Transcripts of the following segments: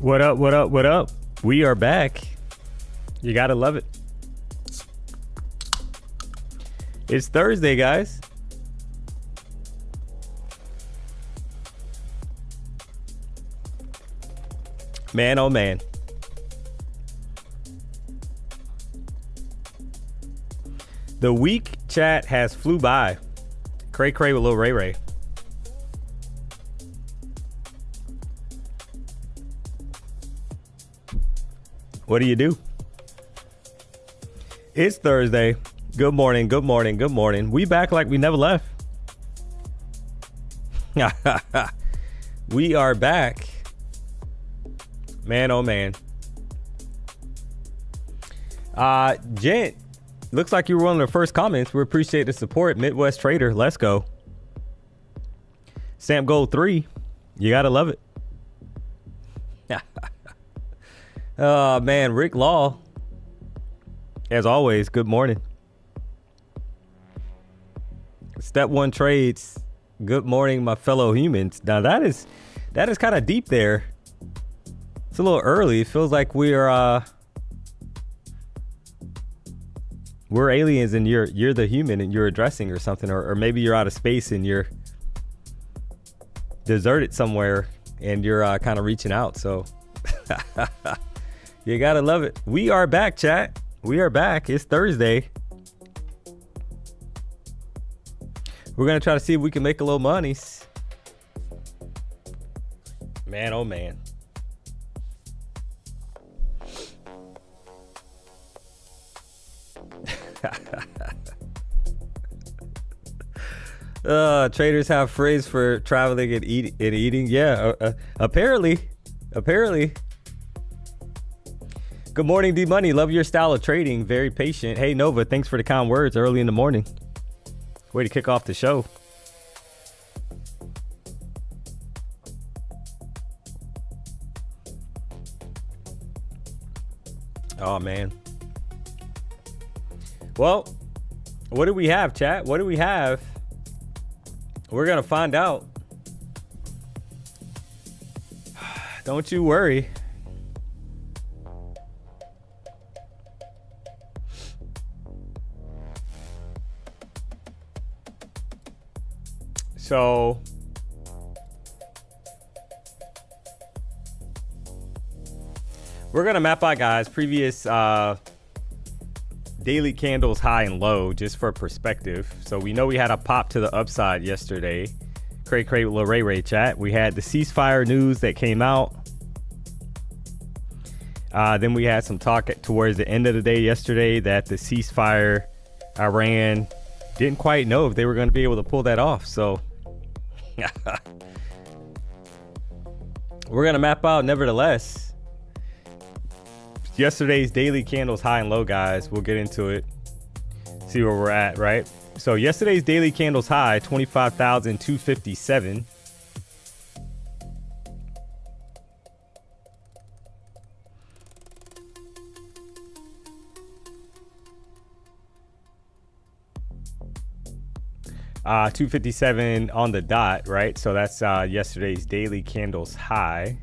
What up, what up, what up? We are back. You gotta love it. It's Thursday, guys. Man, oh man. The week, chat, has flew by. Cray cray with Lil Ray Ray. What do you do? It's Thursday. Good morning, good morning, good morning. We back like we never left. We are back. Man, oh man. Gent, looks like you were one of the first comments. We appreciate the support. Midwest Trader, let's go. Samp Gold 3, you gotta love it. Oh man, Rick Law, as always, good morning. Step One Trades, good morning, my fellow humans. Now that is kind of deep there. It's a little early. It feels like we're aliens and you're the human and you're addressing or something, or maybe you're out of space and you're deserted somewhere and you're kind of reaching out. So you gotta love it. We are back, chat. We are back. It's Thursday. We're gonna try to see if we can make a little money. Man, oh man. Traders have phrase for traveling and eating. Yeah, apparently. Good morning, DMONEY. Love your style of trading. Very patient. Hey, Nova, thanks for the kind words early in the morning. Way to kick off the show. Oh, man. Well, what do we have, chat? What do we have? We're going to find out. Don't you worry. So we're going to map out, guys, previous daily candles high and low just for perspective. So we know we had a pop to the upside yesterday. Cray cray with Lil Ray Ray, chat. We had the ceasefire news that came out. Then we had some talk towards the end of the day yesterday that the ceasefire, Iran didn't quite know if they were going to be able to pull that off. So we're going to map out nevertheless yesterday's daily candles high and low, guys. We'll get into it, see where we're at, right? So yesterday's daily candles high, 25,257. Uh, 257 on the dot, right? So that's yesterday's daily candles high.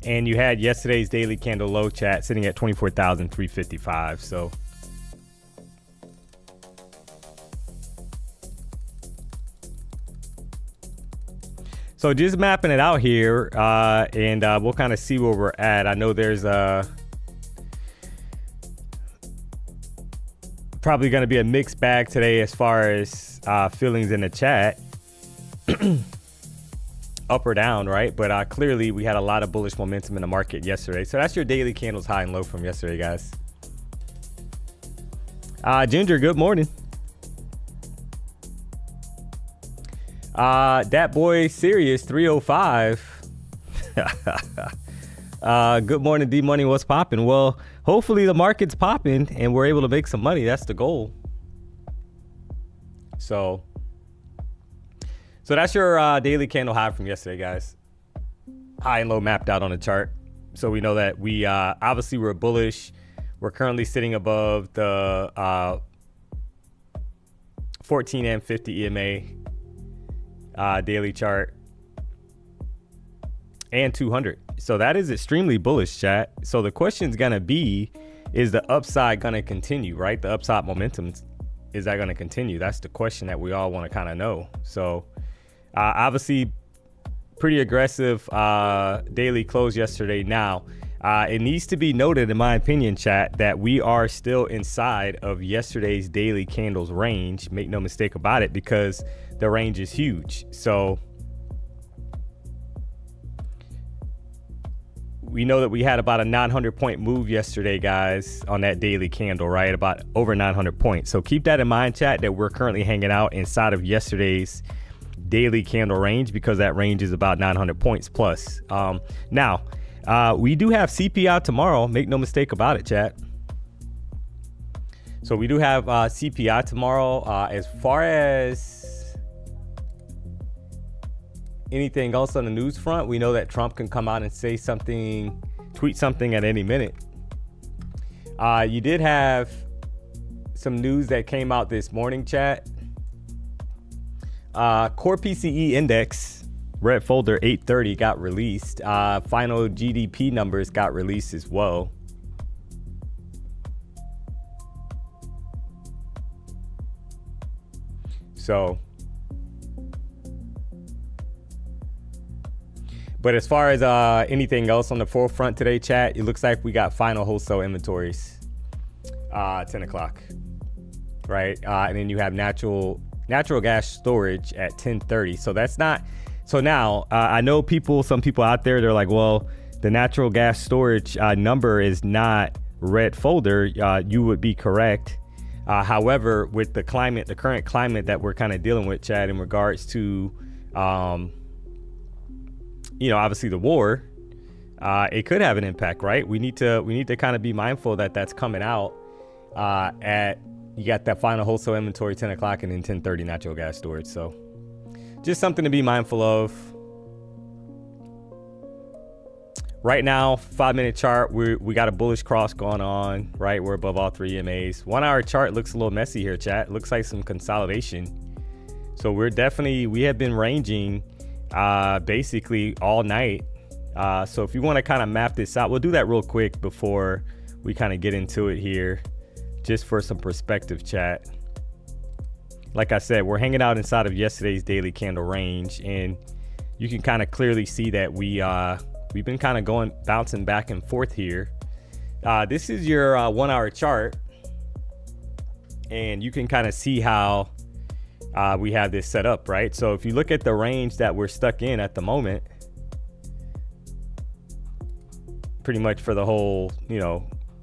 And you had yesterday's daily candle low, chat, sitting at 24,355. So just mapping it out here, and we'll kind of see where we're at. I know there's probably going to be a mixed bag today as far as feelings in the chat. Up or down, right? But clearly we had a lot of bullish momentum in the market yesterday. So that's your daily candles high and low from yesterday, guys. Ginger, good morning. Dat boy Sirius 305. Good morning, DMONEY. What's popping? Well, hopefully the market's popping and we're able to make some money. That's the goal. So that's your daily candle high from yesterday, guys. High and low mapped out on the chart. So we know that we obviously we're bullish. We're currently sitting above the 14 and 50 EMA daily chart. and 200. So that is extremely bullish, chat. So the question's gonna be, is the upside gonna continue, right? The upside momentum, is that gonna continue? That's the question that we all wanna kind of know. So obviously pretty aggressive daily close yesterday. Now, it needs to be noted, in my opinion, chat, that we are still inside of yesterday's daily candles range. Make no mistake about it, because the range is huge. So we know that we had about a 900 point move yesterday, guys, on that daily candle, right? About over 900 points. So keep that in mind, chat, that we're currently hanging out inside of yesterday's daily candle range, because that range is about 900 points plus. Now, we do have CPI tomorrow. Make no mistake about it, chat. So we do have CPI tomorrow. As far as anything else on the news front, we know that Trump can come out and say something, tweet something at any minute. You did have some news that came out this morning, chat. Core PCE index, red folder 830, got released. Final GDP numbers got released as well. So, but as far as anything else on the forefront today, chat, it looks like we got final wholesale inventories 10 o'clock, right? And then you have natural gas storage at 10:30. So that's not, so now I know some people out there, they're like, well, the natural gas storage number is not red folder. You would be correct. However, with the current climate that we're kind of dealing with, Chad, in regards to, obviously the war, it could have an impact, right? We need to kind of be mindful that that's coming out you got that final wholesale inventory 10 o'clock and then 10:30 natural gas storage. So just something to be mindful of. Right now, 5-minute chart, we got a bullish cross going on, right? We're above all 3 EMAs. 1 hour chart looks a little messy here, chat. Looks like some consolidation. So we have been ranging basically all night. So if you want to kind of map this out, we'll do that real quick before we kind of get into it here, just for some perspective, chat. Like I said, we're hanging out inside of yesterday's daily candle range, and you can kind of clearly see that we've been kind of bouncing back and forth here. This is your 1 hour chart, and you can kind of see how we have this set up, right? So if you look at the range that we're stuck in at the moment, pretty much for the whole,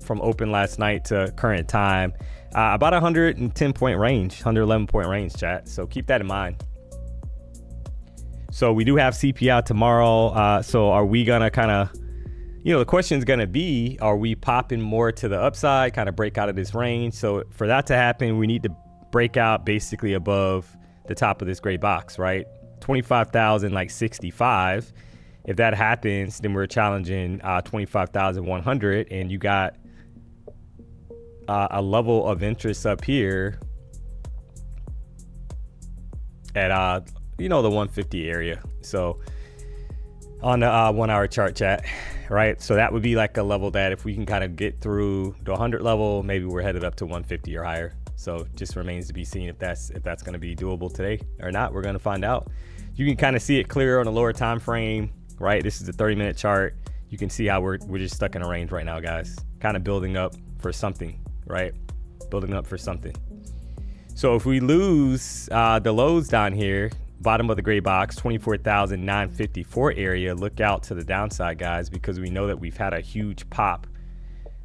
from open last night to current time, about 110 point range, 111 point range, chat. So keep that in mind. So we do have CPI tomorrow. So are we gonna kind of, the question is gonna be, are we popping more to the upside, kind of break out of this range? So for that to happen, we need to break out basically above the top of this gray box, right? 25,065. If that happens, then we're challenging 25,100, and you got a level of interest up here at the 150 area. So on the 1 hour chart, chat, right? So that would be like a level that if we can kind of get through the 100 level, maybe we're headed up to 150 or higher. So just remains to be seen if that's going to be doable today or not. We're going to find out. You can kind of see it clear on a lower time frame, right? This is the 30-minute chart. You can see how we're just stuck in a range right now, guys. Kind of building up for something, right? Building up for something. So if we lose the lows down here, bottom of the gray box, 24,954 area, look out to the downside, guys, because we know that we've had a huge pop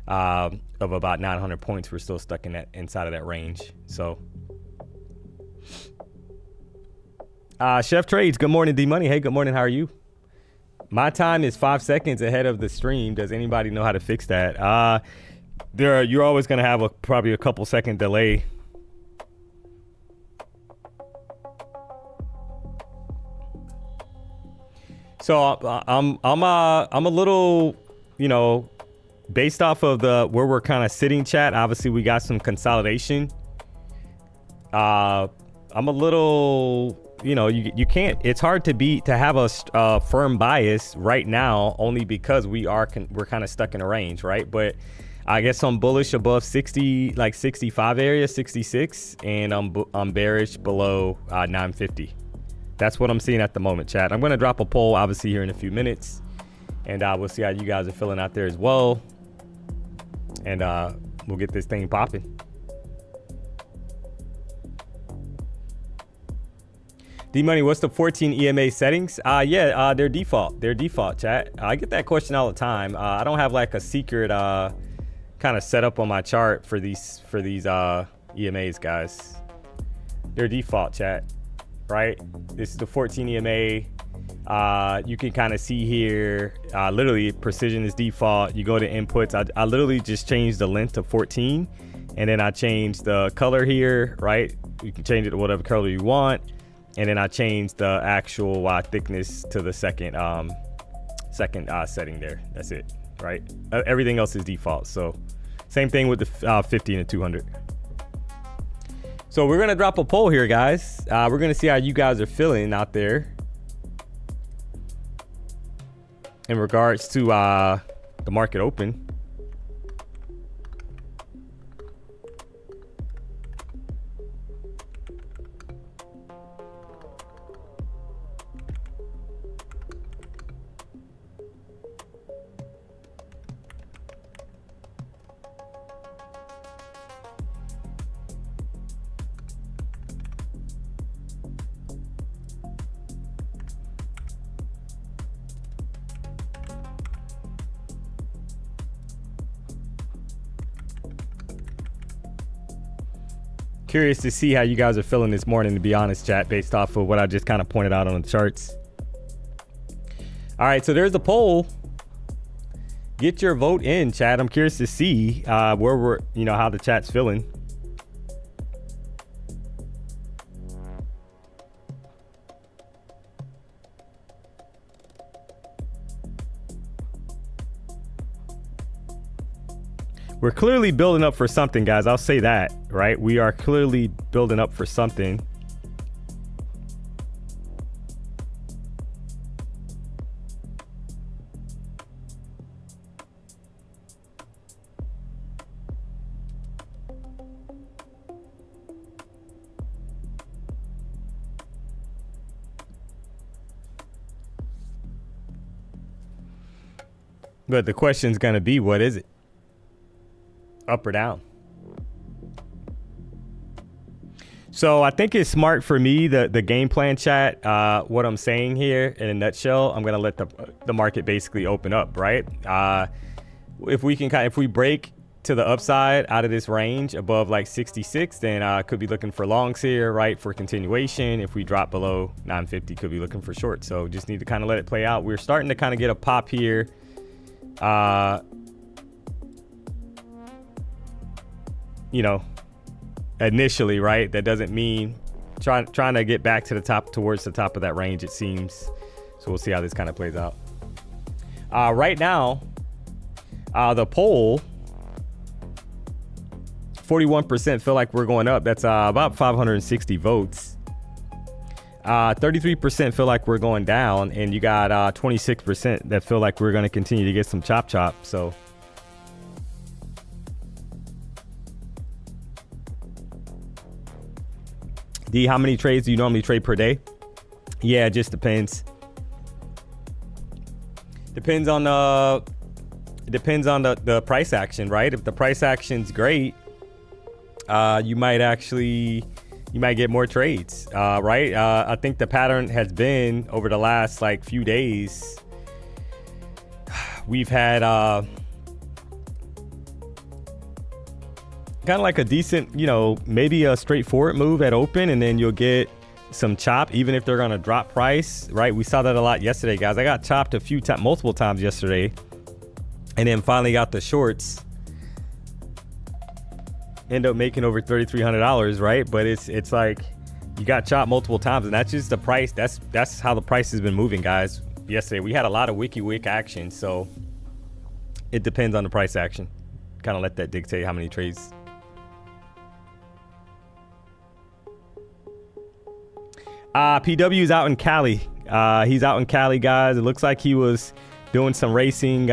of about 900 points. We're still stuck inside of that range. So Chef Trades, good morning. DMONEY, hey, good morning. How are you? My time is 5 seconds ahead of the stream. Does anybody know how to fix that? You're always going to have probably a couple second delay. So I'm a little, based off of where we're kind of sitting, chat. Obviously, we got some consolidation. I'm a little you know, you can't, it's hard to have a firm bias right now, only because we're kind of stuck in a range, right? But I guess I'm bullish above 60, like 65 area, 66, and I'm bearish below 950. That's what I'm seeing at the moment, chat. I'm going to drop a poll, obviously, here in a few minutes, and we'll see how you guys are feeling out there as well, and we'll get this thing popping. D-Money, what's the 14 EMA settings? Yeah, they're default, chat. I get that question all the time. I don't have like a secret kind of setup on my chart for these EMAs, guys. They're default, chat, right? This is the 14 EMA. You can kind of see here, literally precision is default. You go to inputs. I literally just changed the length to 14, and then I changed the color here, right? You can change it to whatever color you want. And then I changed the actual thickness to the second setting there. That's it, right? Everything else is default. So same thing with the 50 and the 200. So we're gonna drop a poll here, guys. We're gonna see how you guys are feeling out there in regards to the market open. Curious to see how you guys are feeling this morning, to be honest, chat, based off of what I just kind of pointed out on the charts. All right, so there's the poll. Get your vote in, chat. I'm curious to see where we're, how the chat's feeling. We're clearly building up for something, guys. I'll say that, right? We are clearly building up for something. But the question's going to be, what is it? Up or down? So I think it's smart for me, the game plan, chat. What I'm saying here in a nutshell, I'm gonna let the market basically open up, right? If we break to the upside out of this range above like 66, then could be looking for longs here, right, for continuation. If we drop below 950, could be looking for shorts. So just need to kind of let it play out. We're starting to kind of get a pop here. Initially, right? That doesn't mean trying to get back to the top, towards the top of that range, it seems. So we'll see how this kind of plays out. Right now, the poll, 41% feel like we're going up. That's about 560 votes. 33% feel like we're going down, and you got 26% that feel like we're going to continue to get some chop. So D, how many trades do you normally trade per day? Yeah, it just depends. Depends on the price action, right? If the price action's great, you might get more trades, right? I think the pattern has been over the last like few days, we've had kind of like a decent, maybe a straightforward move at open, and then you'll get some chop, even if they're going to drop price, right? We saw that a lot yesterday, guys. I got chopped multiple times yesterday, and then finally got the shorts. End up making over $3,300, right? But it's like you got chopped multiple times, and that's just the price. That's how the price has been moving, guys. Yesterday we had a lot of wick action, so it depends on the price action. Kind of let that dictate how many trades. PW is out in Cali. He's out in Cali, guys. It looks like he was doing some racing.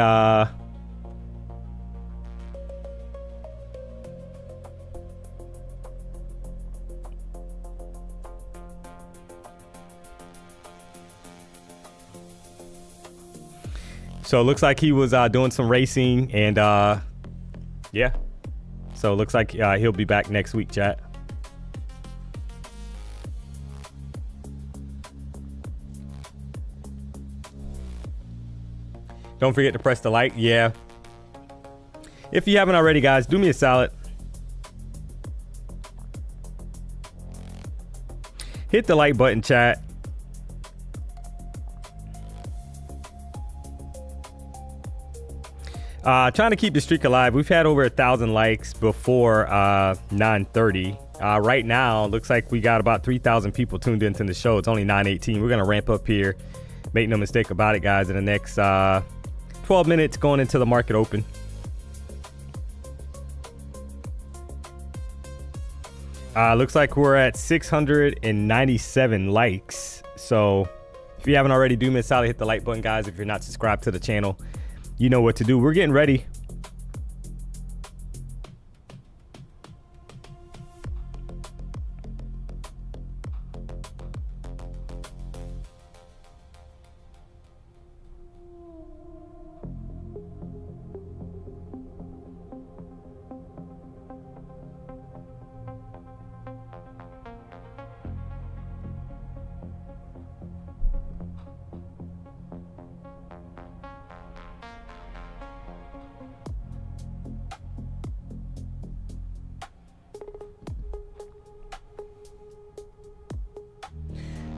So it looks like he was doing some racing, and yeah. So it looks like he'll be back next week, chat. Don't forget to press the like. Yeah. If you haven't already, guys, do me a solid. Hit the like button, chat. Trying to keep the streak alive. We've had over 1,000 likes before 9:30. Right now, looks like we got about 3,000 people tuned into the show. It's only 9:18. We're gonna ramp up here. Make no mistake about it, guys. In the next 12 minutes, going into the market open. Looks like we're at 697 likes. So if you haven't already, do me a solid, hit the like button, guys. If you're not subscribed to the channel, you know what to do. We're getting ready.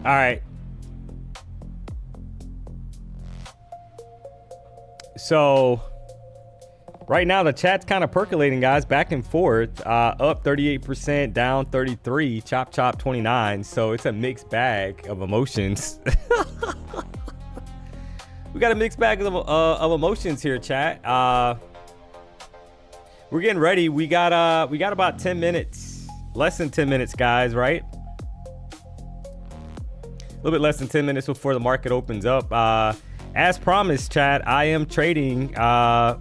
All right. So right now the chat's kind of percolating, guys, back and forth. Up 38%, down 33, chop 29. So it's a mixed bag of emotions. We got a mixed bag of emotions here, chat. We're getting ready. We got about 10 minutes, less than 10 minutes, guys, right? A little bit less than 10 minutes before the market opens up. As promised, chat, I am trading my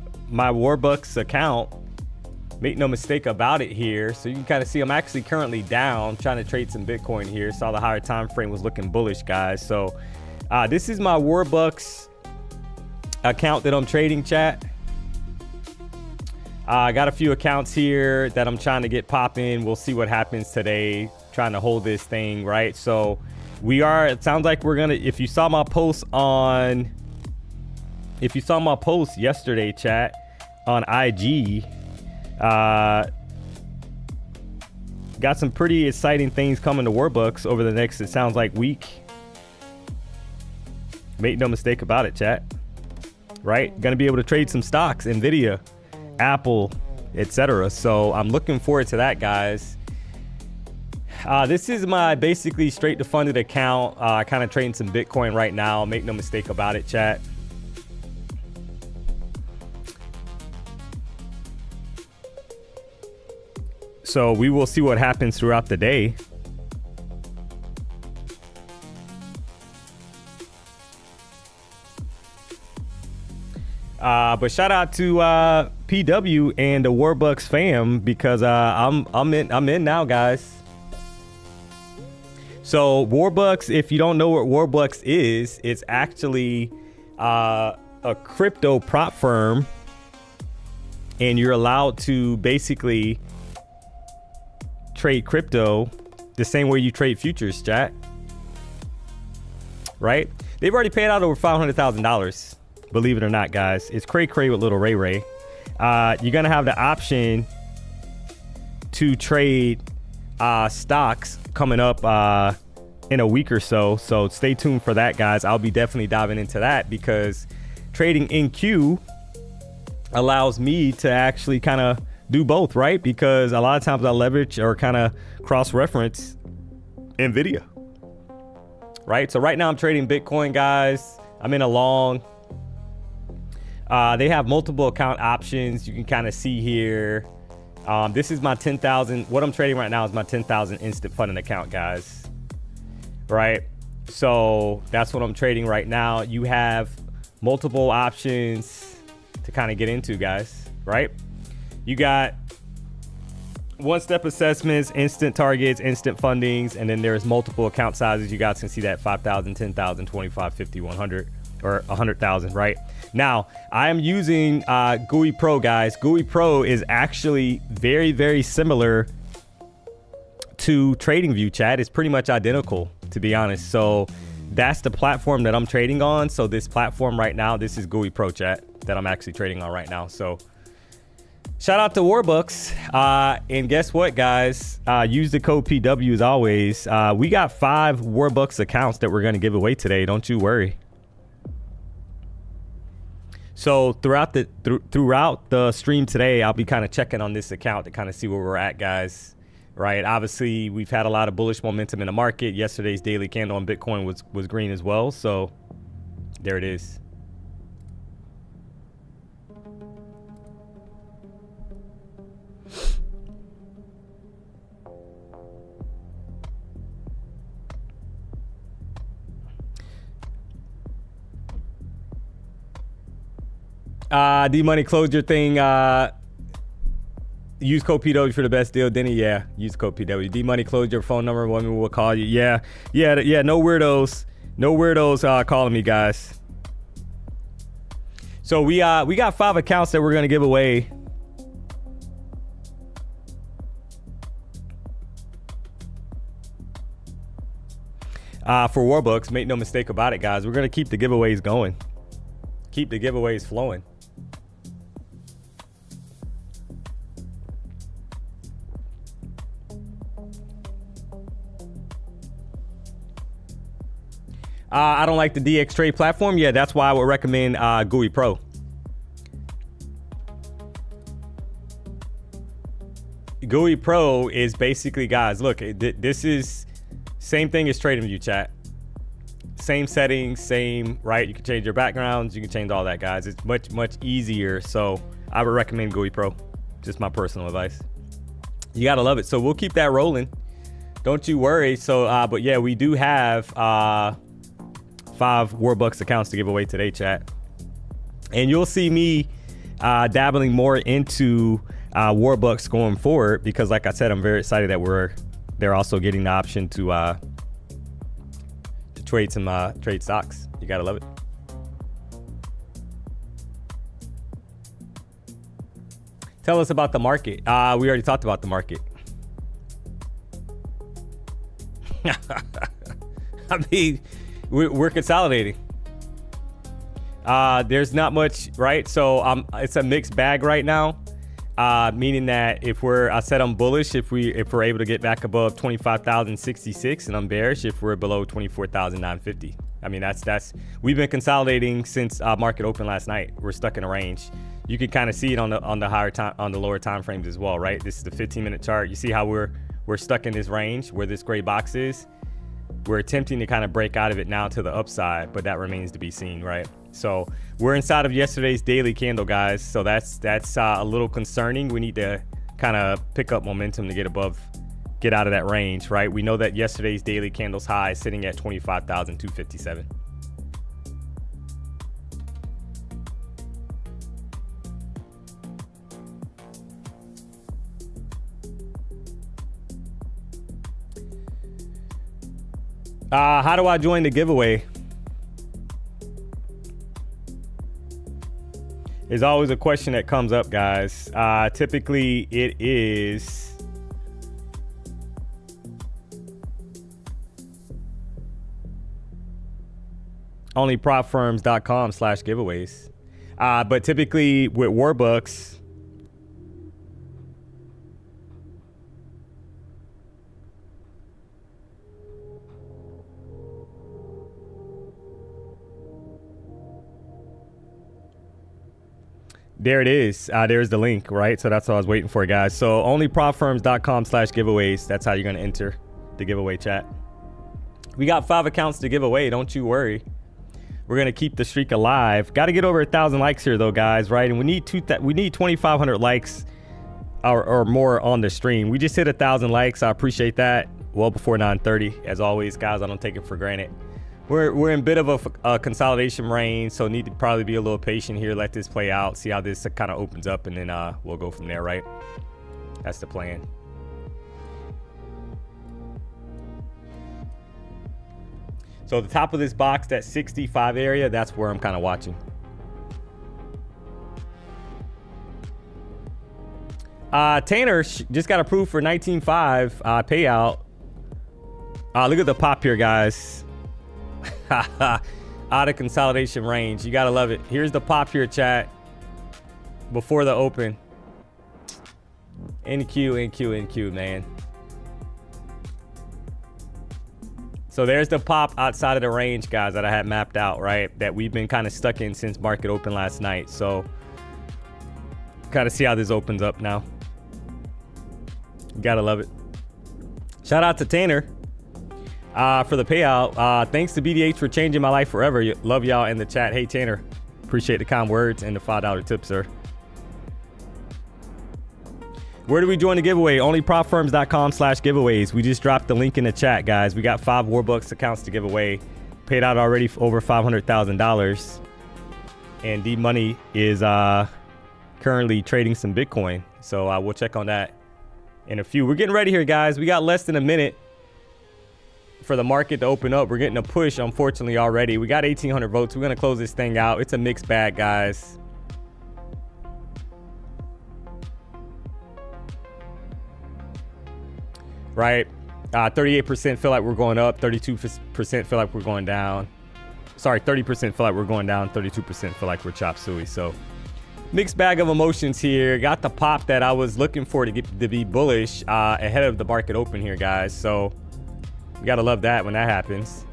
Warbucks account. Make no mistake about it here. So you can kind of see I'm actually currently down, trying to trade some Bitcoin here. Saw the higher time frame was looking bullish, guys. So this is my Warbucks account that I'm trading, chat. I got a few accounts here that I'm trying to get popping. We'll see what happens today, trying to hold this thing, right? So we are, it sounds like we're gonna, if you saw my post yesterday, chat, on IG, got some pretty exciting things coming to Warbucks over the next, it sounds like, week. Make no mistake about it, chat. Right? Gonna be able to trade some stocks, Nvidia, Apple, etc. So I'm looking forward to that, guys. This is my basically straight to funded account. Kind of trading some Bitcoin right now. Make no mistake about it, chat. So we will see what happens throughout the day. But shout out to PW and the Warbucks fam, because I'm in now, guys. So Warbucks, if you don't know what Warbucks is, it's actually a crypto prop firm, and you're allowed to basically trade crypto the same way you trade futures, chat. Right? They've already paid out over $500,000. Believe it or not, guys. It's cray with little Ray Ray. You're gonna have the option to trade stocks coming up in a week or so. So stay tuned for that, guys. I'll be definitely diving into that, because trading in queue allows me to actually kind of do both, right? Because a lot of times I leverage or kind of cross-reference Nvidia, right? So right now I'm trading Bitcoin, guys. I'm in a long. They have multiple account options. You can kind of see here. This is my 10,000. What I'm trading right now is my 10,000 instant funding account, guys. right? So that's what I'm trading right now. You have multiple options to kind of get into, guys, right? You got one-step assessments, instant targets, instant fundings, and then there's multiple account sizes. You guys can see that 5,000, 10,000, 25, 50, 100, or 100,000, right? Now, I am using GUI Pro, guys. GUI Pro is actually very, very similar to TradingView, chat. It's pretty much identical, to be honest. So that's the platform that I'm trading on. So this platform right now, this is GUI Pro, chat, that I'm actually trading on right now. So shout out to Warbucks. And guess what, guys? Use the code PW as always. We got 5 Warbucks accounts that we're going to give away today. Don't you worry. So throughout the stream today, I'll be kind of checking on this account to kind of see where we're at, guys. Right? Obviously, we've had a lot of bullish momentum in the market. Yesterday's daily candle on Bitcoin was green as well. So there it is. DMONEY, close your thing. Use code PW for the best deal. Denny, yeah, use code PW. DMONEY, close your phone number. Women will call you. Yeah. No weirdos. No weirdos calling me, guys. So we got 5 accounts that we're gonna give away. For Warbucks, make no mistake about it, guys. We're gonna keep the giveaways going. Keep the giveaways flowing. I don't like the DX trade platform. Yeah, that's why I would recommend GUI Pro. GUI Pro is basically, guys, look, this is same thing as TradingView, chat. Same settings, same, right? You can change your backgrounds. You can change all that, guys. It's much, much easier. So I would recommend GUI Pro. Just my personal advice. You got to love it. So we'll keep that rolling. Don't you worry. So, but yeah, we do have 5 Warbucks accounts to give away today, chat. And you'll see me dabbling more into Warbucks going forward because, like I said, I'm very excited that they're also getting the option to trade some trade stocks. You gotta love it. Tell us about the market. We already talked about the market. I mean, we're consolidating. There's not much, right? So it's a mixed bag right now. Meaning that if I said I'm bullish if we're able to get back above 25,066, and I'm bearish if we're below 24,950. I mean, we've been consolidating since market open last night. We're stuck in a range. You can kind of see it on the lower time frames as well, right? This is the 15-minute chart. You see how we're stuck in this range where this gray box is. We're attempting to kind of break out of it now to the upside, but that remains to be seen, right? So we're inside of yesterday's daily candle, guys. So that's a little concerning. We need to kind of pick up momentum to get out of that range, right? We know that yesterday's daily candle's high is sitting at 25,257. How do I join the giveaway? There's always a question that comes up, guys. Typically, it is onlyprofirms.com/giveaways. But typically with Warbucks, there it is. There's the link, right? So that's what I was waiting for, guys. So onlyprofirms.com/giveaways. That's how you're going to enter the giveaway, chat. We got 5 accounts to give away. Don't you worry. We're going to keep the streak alive. Got to get over 1,000 likes here, though, guys, right? And we need 2,500 likes or more on the stream. We just hit 1,000 likes. I appreciate that. well before 9:30. As always, guys, I don't take it for granted. We're in a bit of a consolidation range, so need to probably be a little patient here. Let this play out, see how this kind of opens up, and then we'll go from there, right? That's the plan. So the top of this box, that 65 area, that's where I'm kind of watching. Tanner just got approved for 19.5 payout. Look at the pop here, guys. Out of consolidation range. You gotta love it. Here's the pop here, chat. Before the open. NQ, man. So there's the pop outside of the range, guys, that I had mapped out, right? That we've been kind of stuck in since market open last night. So kind of see how this opens up now. You gotta love it. Shout out to Tanner for the payout. Thanks to BDH for changing my life forever. Love y'all in the chat. Hey, Tanner, appreciate the kind words and the $5 tip, sir. Where do we join the giveaway? Onlyprofirms.com/giveaways. We just dropped the link in the chat, guys. We got 5 Warbucks accounts to give away. Paid out already for over $500,000. And DMONEY is currently trading some Bitcoin. So we'll check on that in a few. We're getting ready here, guys. We got less than a minute for the market to open up. We're getting a push, unfortunately, already. We got 1,800 votes. We're going to close this thing out. It's a mixed bag, guys. Right, 38% feel like we're going up, 32% feel like we're going down. Sorry, 30% feel like we're going down, 32% feel like we're chop suey. So mixed bag of emotions here. Got the pop that I was looking for to be bullish ahead of the market open here, guys. So you gotta love that when that happens.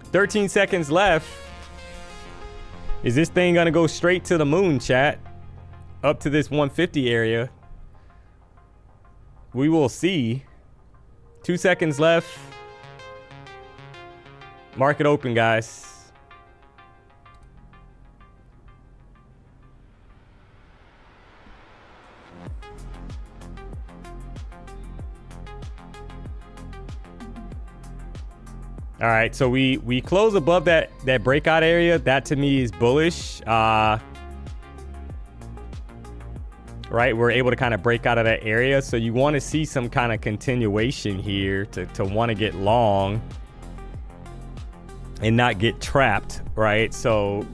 "13 seconds left. Is this thing gonna go straight to the moon, chat? Up to this 150 area? We will see. 2 seconds left. Market open, guys. All right, so we close above that breakout area. That to me is bullish. Right, we're able to kind of break out of that area. So you want to see some kind of continuation here to want to get long and not get trapped, right? So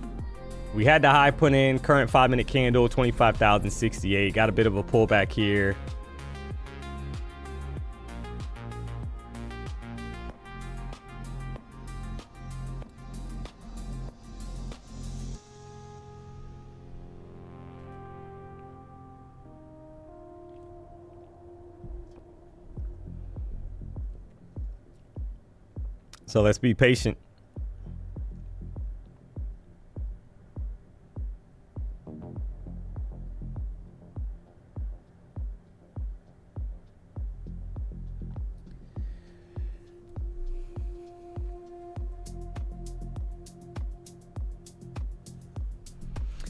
we had the high put in, current 5-minute candle, 25,068. Got a bit of a pullback here. So let's be patient.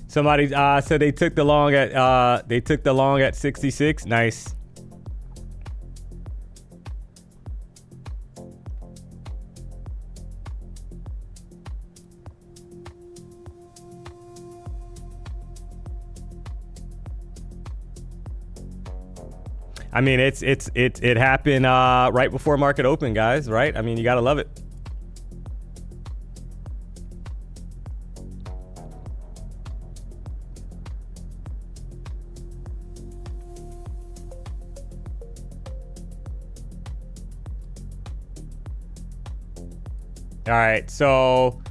Somebody said they took the long at 66. Nice. I mean, it happened right before market open, guys, right? I mean, you gotta love it. All right, so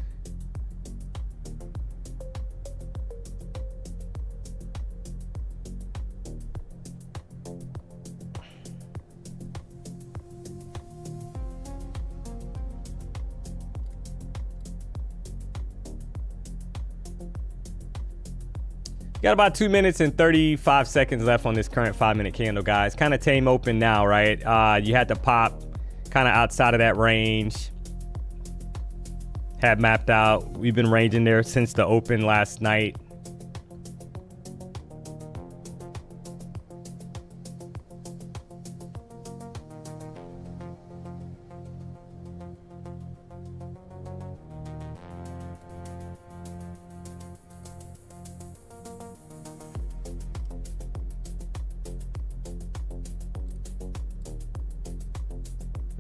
got about 2 minutes and 35 seconds left on this current 5-minute candle, guys. Kind of tame open now, right? You had to pop kind of outside of that range. Had mapped out. We've been ranging there since the open last night.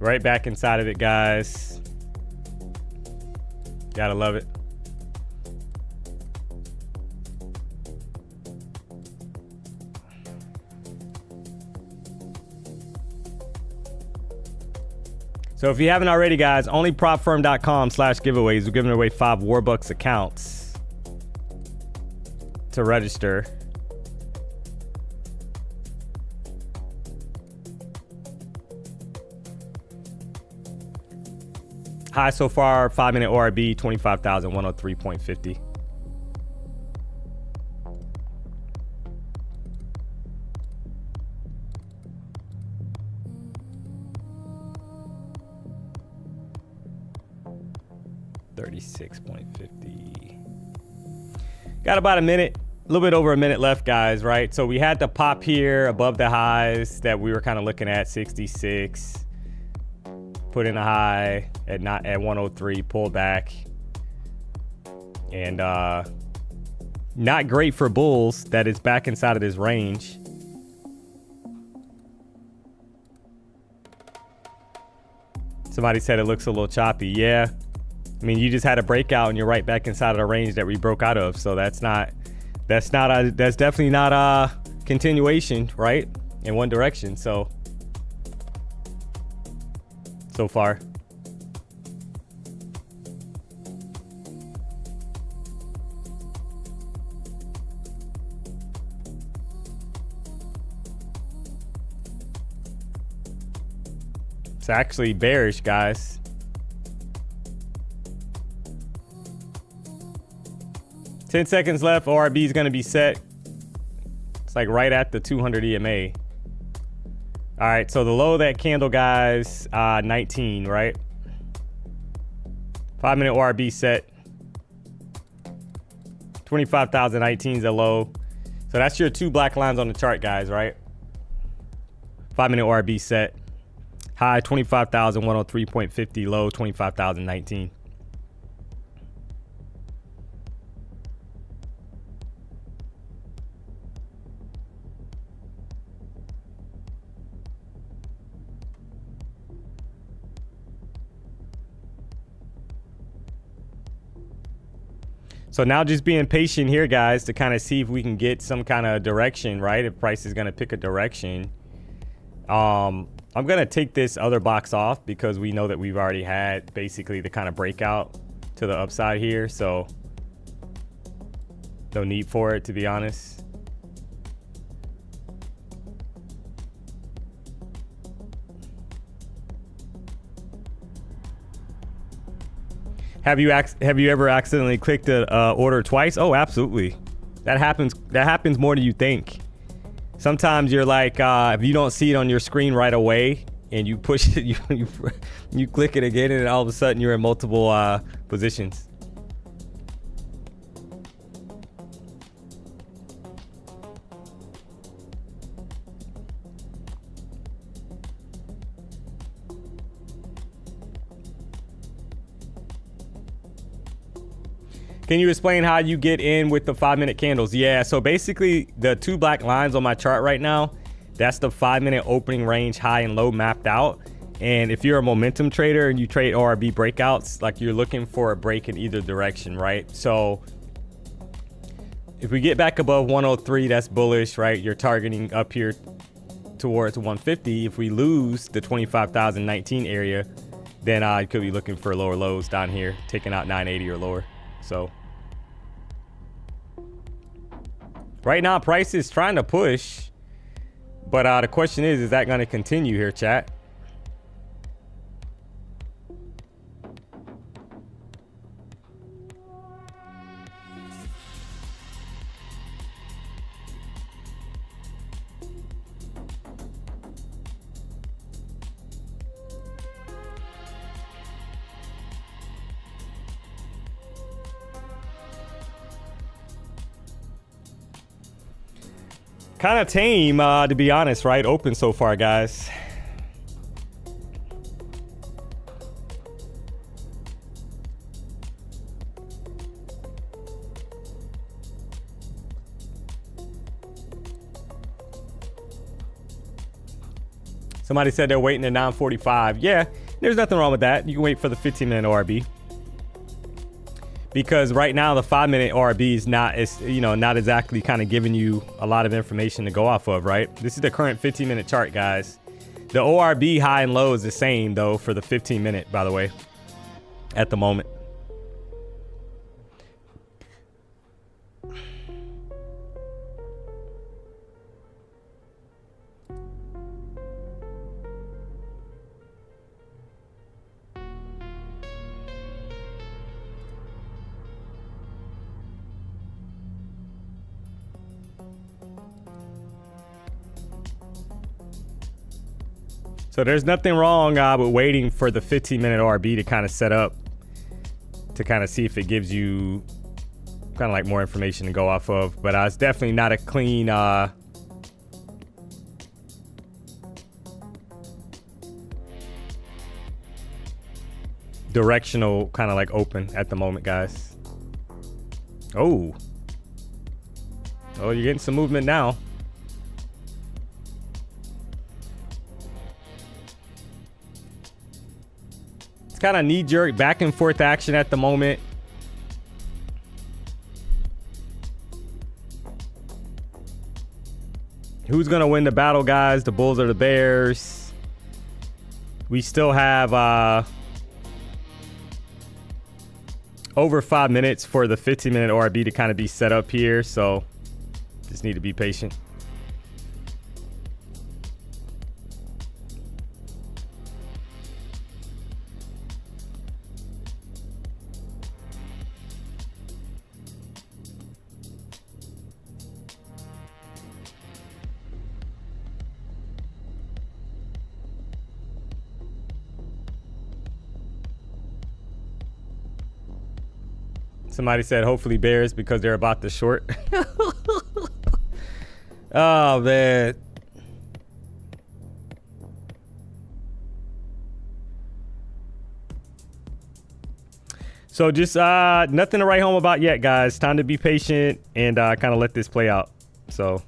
Right back inside of it, guys. Gotta love it. So if you haven't already, guys, onlypropfirm.com/giveaways. We're giving away 5 Warbucks accounts to register. High so far, 5-minute ORB, 25,103.50. $36.50. Got about a minute, a little bit over a minute left, guys, right? So we had the pop here above the highs that we were kind of looking at, 66. Put in a high at 103, pull back. And not great for bulls that it's back inside of this range. Somebody said it looks a little choppy. Yeah. I mean, you just had a breakout and you're right back inside of the range that we broke out of. So that's definitely not a continuation, right? In one direction. So far. It's actually bearish, guys. $10 seconds left. ORB is going to be set. It's like right at the 200 EMA. All right, so the low of that candle, guys, 19, right? 5-minute ORB set. 25,019 is the low. So that's your 2 black lines on the chart, guys, right? 5-minute ORB set. High 25,103.50, low 25,019. So now just being patient here, guys, to kind of see if we can get some kind of direction, right? If price is going to pick a direction. I'm going to take this other box off because we know that we've already had basically the kind of breakout to the upside here. So no need for it, to be honest. Have you ever accidentally clicked a order twice? Oh, absolutely. That happens more than you think. Sometimes you're like, if you don't see it on your screen right away and you push it, you click it again, and all of a sudden you're in multiple positions. Can you explain how you get in with the 5-minute candles? Yeah, so basically the 2 black lines on my chart right now, that's the 5-minute opening range high and low mapped out. And if you're a momentum trader and you trade ORB breakouts, like you're looking for a break in either direction, right? So if we get back above 103, that's bullish, right? You're targeting up here towards 150. If we lose the 25,019 area, then you could be looking for lower lows down here, taking out 980 or lower. So right now price is trying to push, but the question is that going to continue here, chat? Kind of tame, to be honest, right? Open so far, guys. Somebody said they're waiting at 9:45. Yeah, there's nothing wrong with that. You can wait for the 15-minute ORB. Because right now the 5-minute ORB is not, not exactly kind of giving you a lot of information to go off of, right? This is the current 15-minute chart, guys. The ORB high and low is the same though for the 15-minute, by the way, at the moment. So there's nothing wrong with waiting for the 15-minute ORB to kind of set up, to kind of see if it gives you kind of like more information to go off of. But it's definitely not a clean directional kind of like open at the moment, guys. Oh, you're getting some movement now. Kind of knee-jerk back and forth action at the moment. Who's gonna win the battle, guys? The Bulls or the Bears? We still have over 5 minutes for the 15-minute ORB to kind of be set up here, so just need to be patient. Somebody said hopefully Bears because they're about to short. Oh, man. So just nothing to write home about yet, guys. Time to be patient and kind of let this play out. So.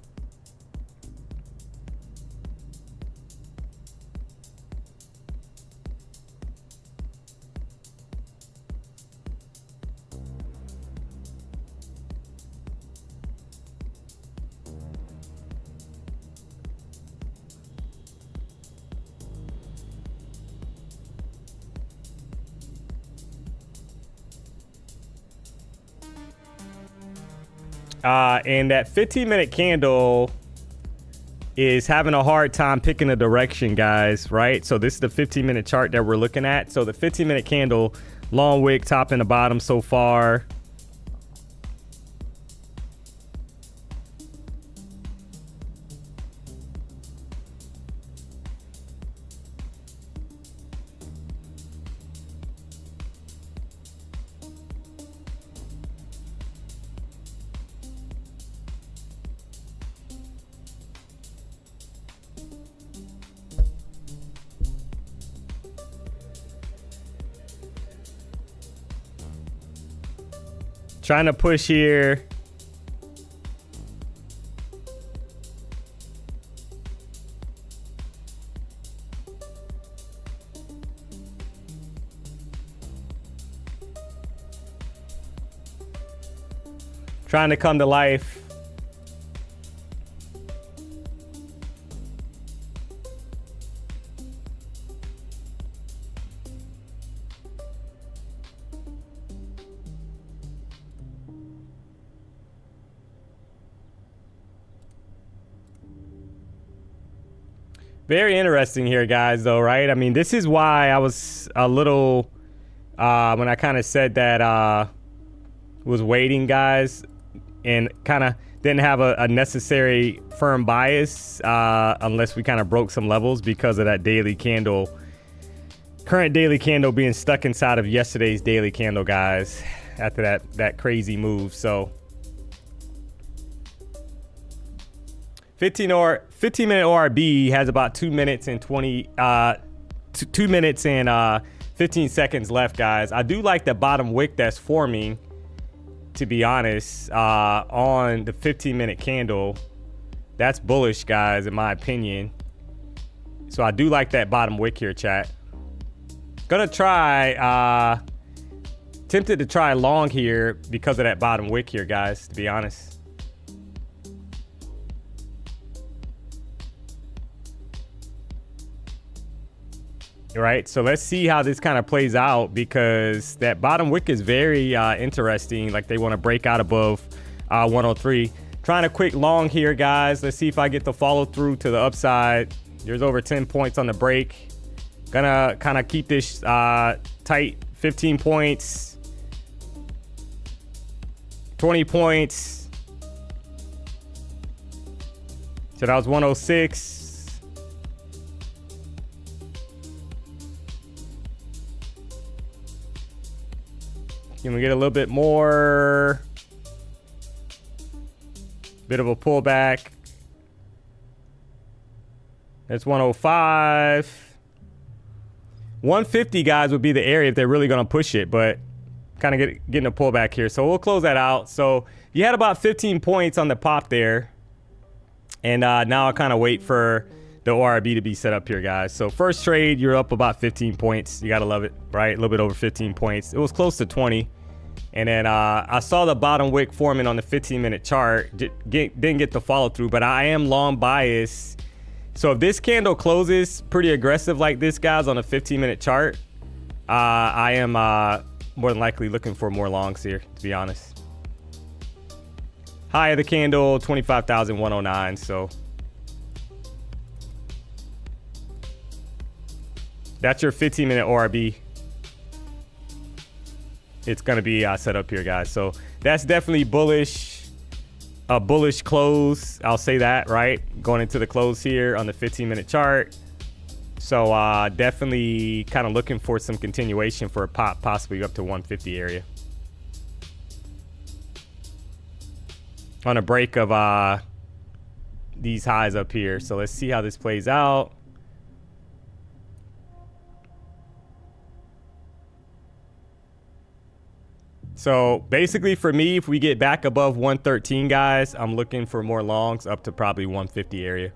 And that 15-minute candle is having a hard time picking a direction, guys, right? So this is the 15-minute chart that we're looking at. So the 15-minute candle, long wick, top and the bottom so far. Trying to push here. Trying to come to life. Very interesting here, guys, though, right? I mean, this is why I was a little, when I kind of said that was waiting, guys, and kind of didn't have a necessary firm bias unless we kind of broke some levels because of that daily candle, current daily candle being stuck inside of yesterday's daily candle, guys, after that crazy move. So 15-minute ORB has about 2 minutes and 2 minutes and 15 seconds left, guys. I do like the bottom wick that's forming, to be honest, on the 15-minute candle. That's bullish, guys, in my opinion. So I do like that bottom wick here, chat. Gonna try, tempted to try long here because of that bottom wick here, guys, to be honest. Right, so let's see how this kind of plays out, because that bottom wick is very interesting. Like, they want to break out above 103. Trying a quick long here, guys. Let's see if I get the follow through to the upside. There's over 10 points on the break. Gonna kind of keep this tight. 15 points, 20 points. So that was 106. Can we get a little bit more? Bit of a pullback. That's 105. 150, guys, would be the area if they're really going to push it, but kind of getting a pullback here. So we'll close that out. So you had about 15 points on the pop there. And now I kind of wait for the ORB to be set up here, guys. So first trade, you're up about 15 points. You got to love it, right? A little bit over 15 points. It was close to 20. And then I saw the bottom wick forming on the 15-minute chart. Didn't get the follow through, but I am long bias. So if this candle closes pretty aggressive like this, guys, on a 15-minute chart, I am more than likely looking for more longs here, to be honest. High of the candle, 25,109. So that's your 15-minute ORB. It's going to be set up here, guys. So that's definitely bullish. A bullish close, I'll say that, right? Going into the close here on the 15-minute chart. So definitely kind of looking for some continuation for a pop, possibly up to 150 area. On a break of these highs up here. So let's see how this plays out. So basically for me, if we get back above 113, guys, I'm looking for more longs up to probably 150 area.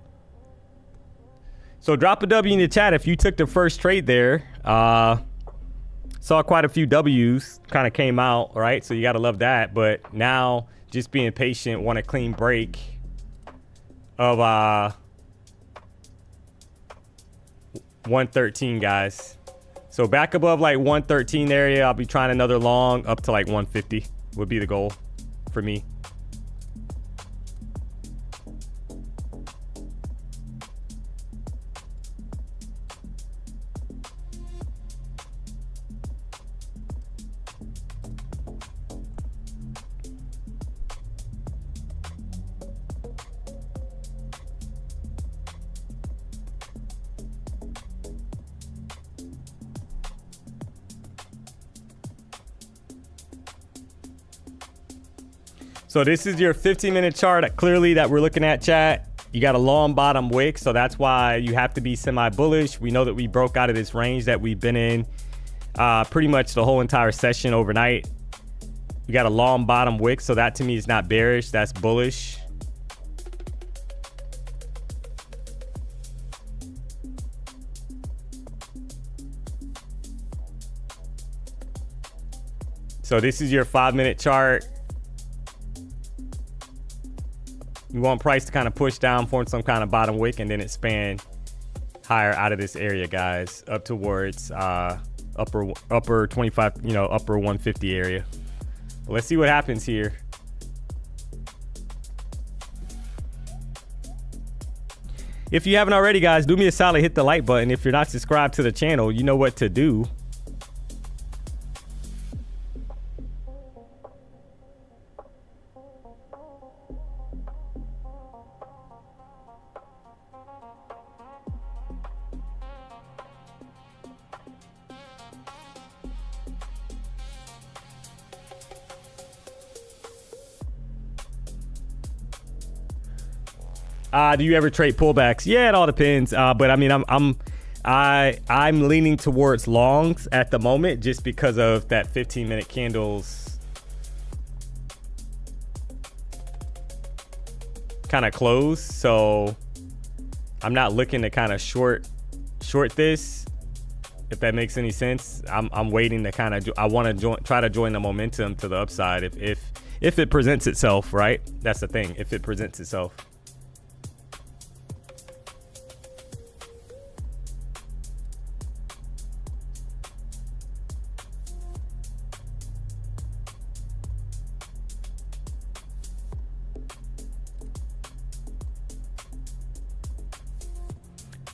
So drop a W in the chat if you took the first trade there. Saw quite a few W's kind of came out, right? So you got to love that. But now just being patient, want a clean break of 113, guys. So back above like 113 area, I'll be trying another long up to like 150 would be the goal for me. So this is your 15-minute chart clearly that we're looking at, chat. You got a long bottom wick, so that's why you have to be semi-bullish. We know that we broke out of this range that we've been in pretty much the whole entire session overnight. You got a long bottom wick, so that to me is not bearish, that's bullish. So this is your 5-minute chart. You want price to kind of push down, form some kind of bottom wick, and then expand higher out of this area, guys, up towards upper 25, upper 150 area. But let's see what happens here. If you haven't already, guys, do me a solid, hit the like button. If you're not subscribed to the channel, you know what to do. Do you ever trade pullbacks? Yeah, it all depends. But I mean, I'm leaning towards longs at the moment just because of that 15-minute candles kind of close. So I'm not looking to kind of short short this, if that makes any sense. I'm waiting to kind of, I want to try to join the momentum to the upside if it presents itself, right? That's the thing, if it presents itself.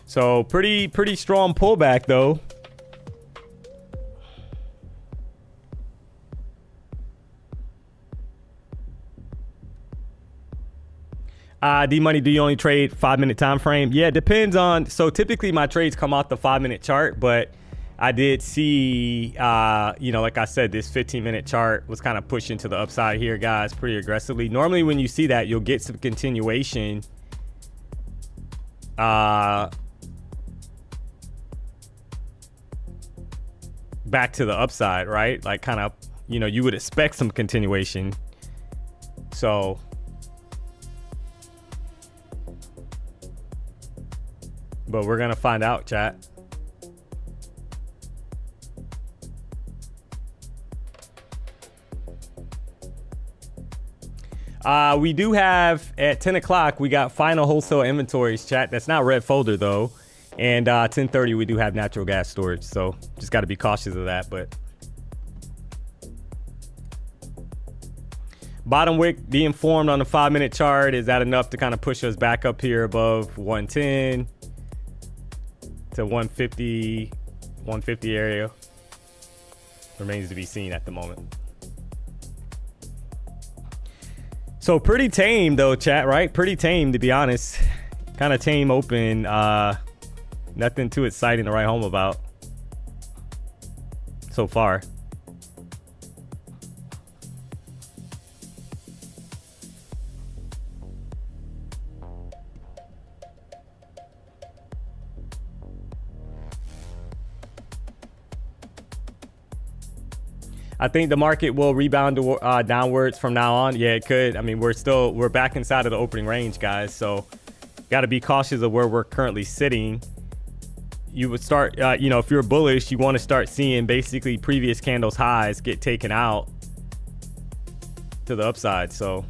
So pretty strong pullback though. D-Money, do you only trade 5-minute time frame? Yeah, it depends on, so typically my trades come off the 5-minute chart, but I did see, you know, like I said, this 15-minute chart was kind of pushing to the upside here, guys, pretty aggressively. Normally when you see that, you'll get some continuation. Back to the upside, right? Like kind of, you know, you would expect some continuation. So but we're gonna find out, chat. We do have at 10 o'clock, we got final wholesale inventories, chat. That's not red folder though. And 10:30, we do have natural gas storage. So just got to be cautious of that. But bottom wick, be informed on the 5-minute chart. Is that enough to kind of push us back up here above 110 to 150 area? Remains to be seen at the moment. So pretty tame though, chat, right? Pretty tame, to be honest. Kind of tame open. Nothing too exciting to write home about so far. I think the market will rebound downwards from now on. Yeah, it could. I mean, we're back inside of the opening range, guys. So got to be cautious of where we're currently sitting. You would start, you know, if you're bullish, you want to start seeing basically previous candles highs get taken out to the upside. So,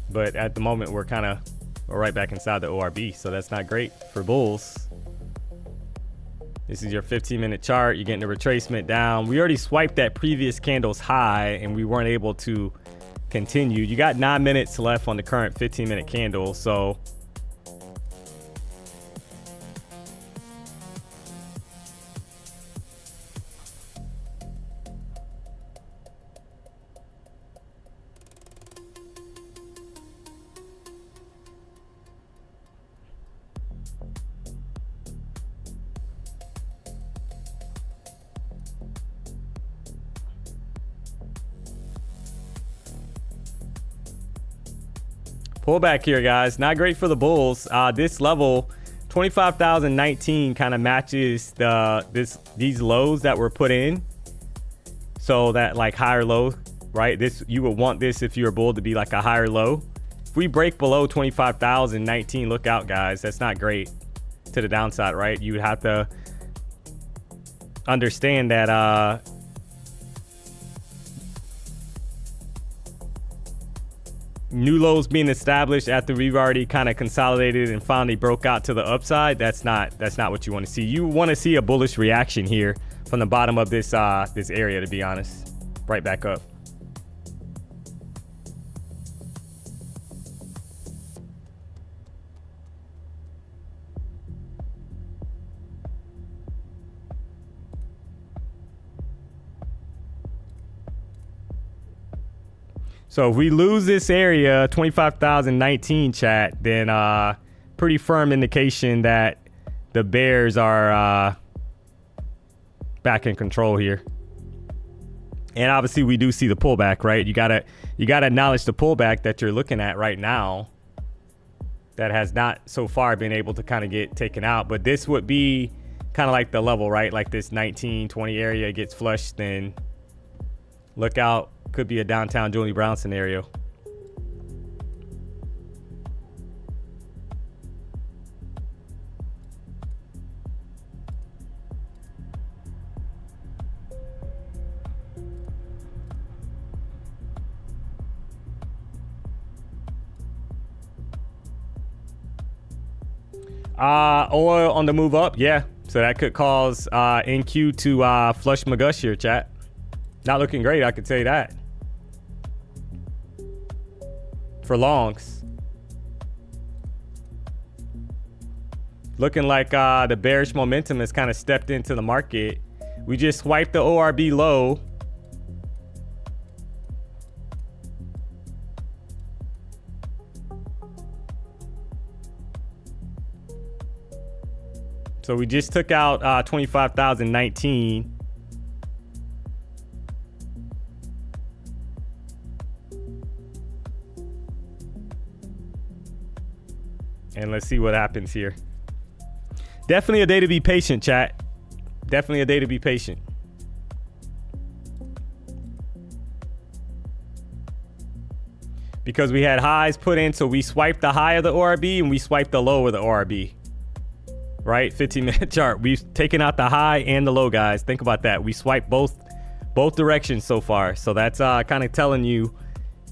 but at the moment, we're right back inside the ORB. So that's not great for bulls. This is your 15-minute chart. You're getting the retracement down. We already swiped that previous candle's high and we weren't able to continue. You got 9 minutes left on the current 15-minute candle. So pullback here, guys. Not great for the bulls. This level, 25,019, kind of matches these lows that were put in. So that like higher low, right? This, you would want this if you're a bull to be like a higher low. If we break below 25,019, look out, guys. That's not great to the downside, right? You would have to understand that new lows being established after we've already kind of consolidated and finally broke out to the upside. That's not what you want to see. You want to see a bullish reaction here from the bottom of this area, to be honest. Right back up. So if we lose this area, 25,019, chat, then pretty firm indication that the bears are back in control here. And obviously we do see the pullback, right? You gotta acknowledge the pullback that you're looking at right now that has not so far been able to kind of get taken out. But this would be kind of like the level, right? Like this 19-20 area gets flushed, then look out. Could be a downtown Julie Brown scenario. Oil on the move up, yeah. So that could cause NQ to flush McGush here, chat. Not looking great, I could tell you that. For longs. Looking like the bearish momentum has kind of stepped into the market. We just swiped the ORB low. So we just took out 25,019. And let's see what happens here. Definitely a day to be patient, chat. Definitely a day to be patient. Because we had highs put in, so we swiped the high of the ORB and we swiped the low of the ORB. Right? 15-minute chart. We've taken out the high and the low, guys. Think about that. We swiped both directions so far. So that's kind of telling you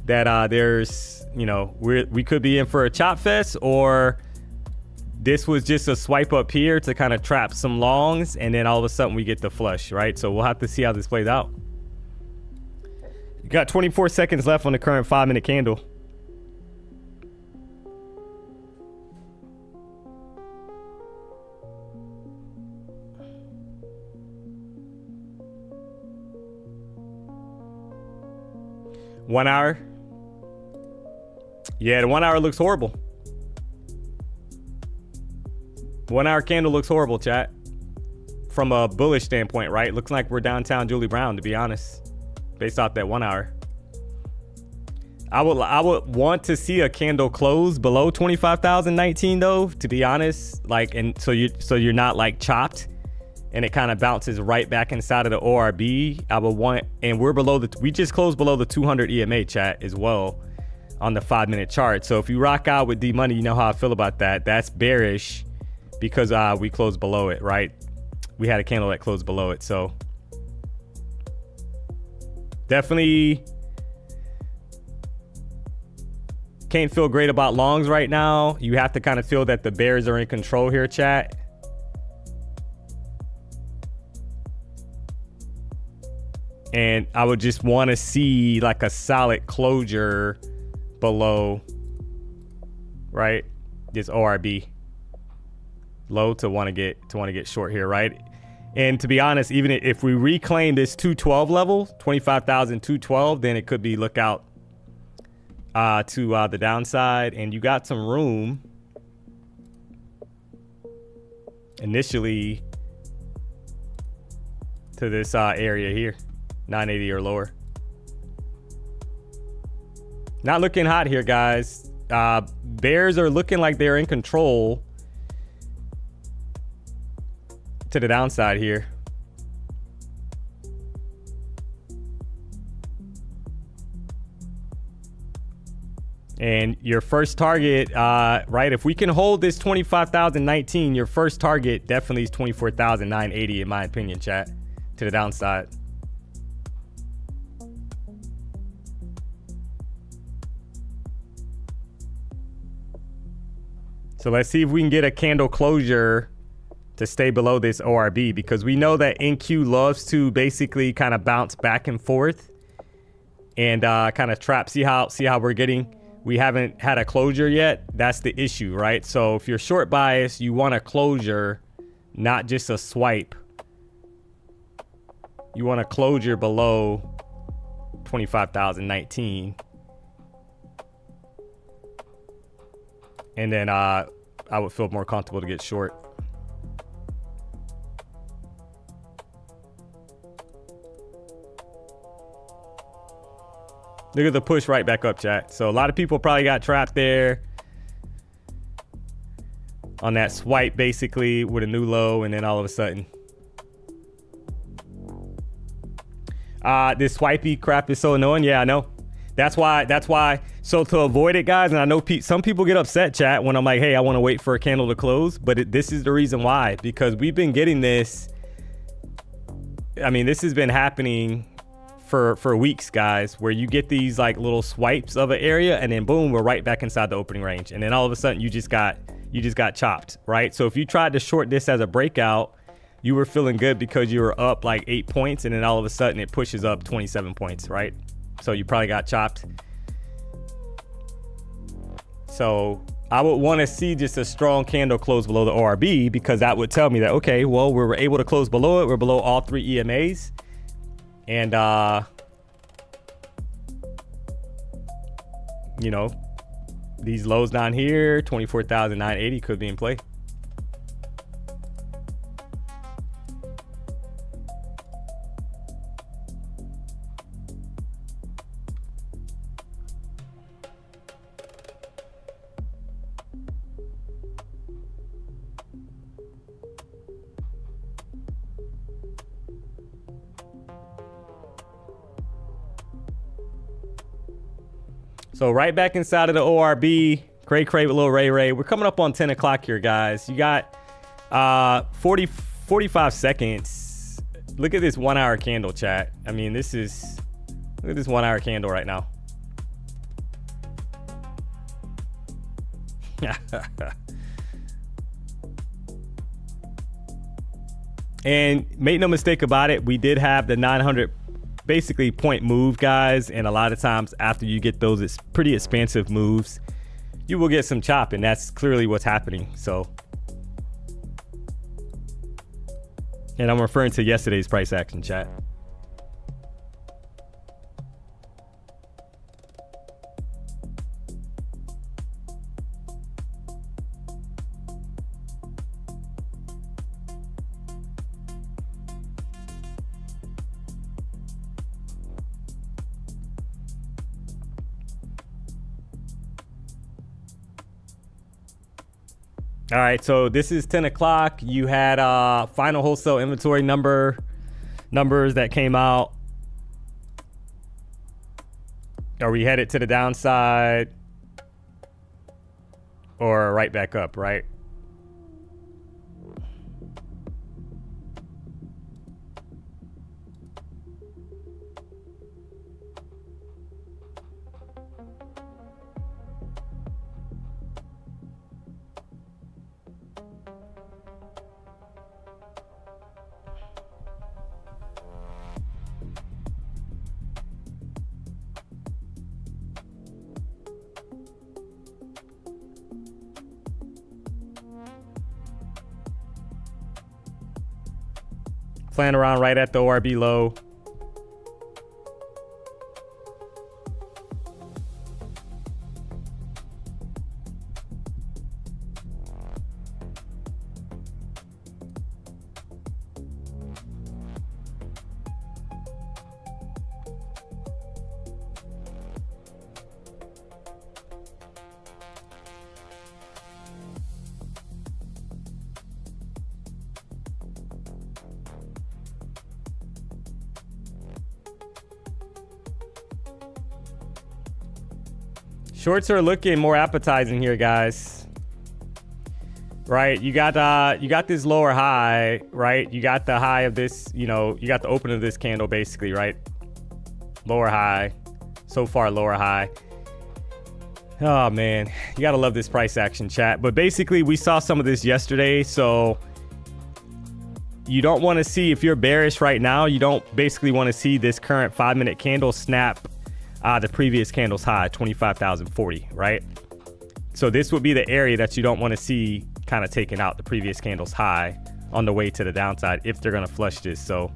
that there's, you know, we could be in for a chop fest, or this was just a swipe up here to kind of trap some longs, and then all of a sudden we get the flush, right? So we'll have to see how this plays out. You got 24 seconds left on the current 5-minute candle. One hour. Yeah, the 1 hour looks horrible. 1 hour candle looks horrible, chat. From a bullish standpoint, right? Looks like we're downtown Julie Brown, to be honest, based off that 1 hour. I would want to see a candle close below 25,019 though, to be honest. Like, and so you're not like chopped and it kind of bounces right back inside of the ORB. I would want, and we just closed below the 200 EMA, chat, as well on the 5-minute chart. So if you rock out with DMONEY, you know how I feel about that. That's bearish because we closed below it, right? We had a candle that closed below it. So definitely can't feel great about longs right now. You have to kind of feel that the bears are in control here, chat. And I would just want to see like a solid closure below, right? This ORB low to want to get short here, right? And to be honest, even if we reclaim this 212 level, 25,212, then it could be lookout to the downside, and you got some room initially to this area here, 980 or lower. Not looking hot here, guys. Bears are looking like they're in control to the downside here. And your first target, right, if we can hold this 25,019, your first target definitely is 24,980 in my opinion, chat, to the downside. So let's see if we can get a candle closure to stay below this ORB, because we know that NQ loves to basically kind of bounce back and forth and kind of trap. See how we're getting, we haven't had a closure yet. That's the issue, right? So if you're short bias, you want a closure, not just a swipe. You want a closure below 25,019. And then I would feel more comfortable to get short. Look at the push right back up, chat. So a lot of people probably got trapped there on that swipe, basically, with a new low, and then all of a sudden. This swipey crap is so annoying. Yeah, I know. That's why. So to avoid it, guys, and I know some people get upset, chat, when I'm like, hey, I want to wait for a candle to close. But this is the reason why, because we've been getting this. I mean, this has been happening for weeks, guys, where you get these like little swipes of an area and then boom, we're right back inside the opening range. And then all of a sudden you you just got chopped, right? So if you tried to short this as a breakout, you were feeling good because you were up like 8 points, and then all of a sudden it pushes up 27 points, right? So you probably got chopped. So I would want to see just a strong candle close below the ORB, because that would tell me that, okay, well, we were able to close below it. We're below all 3 EMAs. And, you know, these lows down here, 24,980 could be in play. So right back inside of the ORB, cray with little Ray. We're coming up on 10 o'clock here, guys. You got 45 seconds. Look at this 1 hour candle, chat. I mean, look at this 1 hour candle right now. And make no mistake about it, we did have the 900 basically point move, guys, and a lot of times after you get those, it's pretty expansive moves, you will get some chop, and that's clearly what's happening. So, and I'm referring to yesterday's price action, chat. All right, so this is 10 o'clock. You had final wholesale inventory numbers that came out. Are we headed to the downside or right back up, right? Playing around right at the ORB low. Shorts are looking more appetizing here, guys. Right, you got this lower high, right? You got the high of this, you know, you got the open of this candle basically, right? Lower high, so far lower high. Oh man, you gotta love this price action, chat. But basically we saw some of this yesterday, so you don't want to see, if you're bearish right now, you don't basically want to see this current 5-minute candle snap the previous candle's high, 25,040, right? So this would be the area that you don't want to see kind of taking out the previous candle's high on the way to the downside if they're going to flush this. So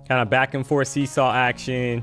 kind of back and forth seesaw action.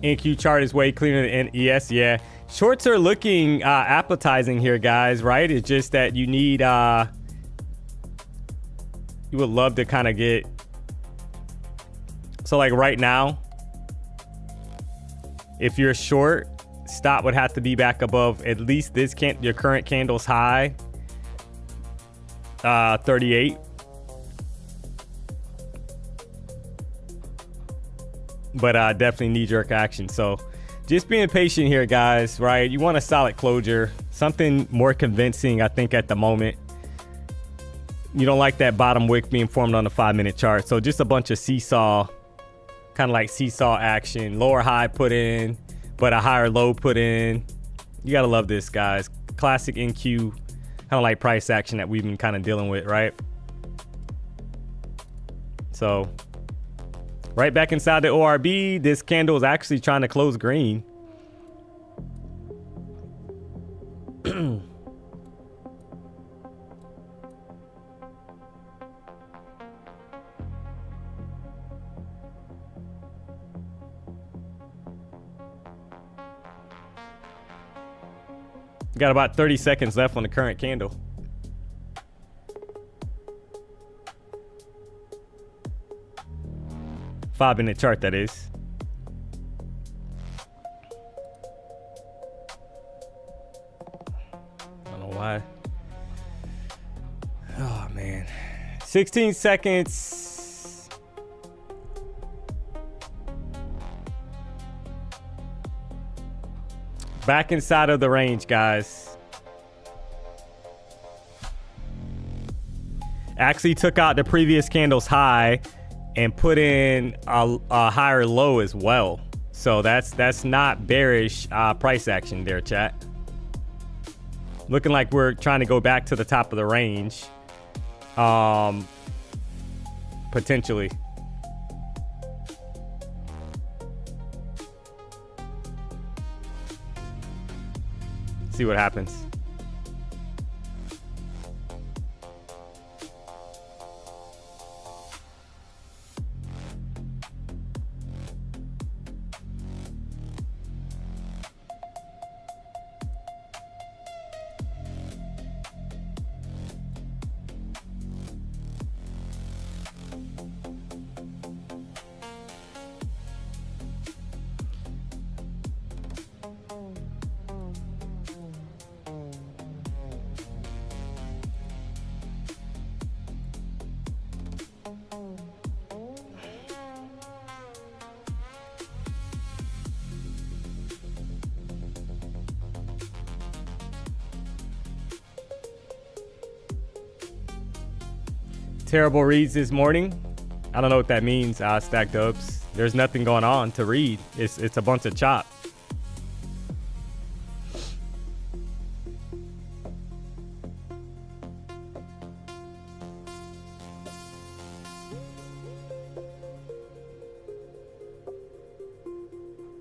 NQ chart is way cleaner than NES. Yeah, Shorts are looking appetizing here, guys, right? It's just that you need, you would love to kind of get, so like right now, if you're short, stop would have to be back above at least this your current candle's high, 38. But definitely knee-jerk action. So just being patient here, guys, right? You want a solid closure, something more convincing, I think, at the moment. You don't like that bottom wick being formed on the 5-minute chart. So just a bunch of seesaw, kind of like seesaw action, lower high put in, but a higher low put in. You got to love this, guys. Classic NQ, kind of like price action that we've been kind of dealing with, right? So right back inside the ORB, this candle is actually trying to close green. Got about 30 seconds left on the current candle. Five-minute chart, that is. I don't know why. Oh, man. 16 seconds. Back inside of the range, guys. Actually took out the previous candle's high and put in a higher low as well. So that's not bearish price action there, chat. Looking like we're trying to go back to the top of the range. Potentially. See what happens. Terrible reads this morning. I don't know what that means. Stack dubs. There's nothing going on to read. It's a bunch of chop.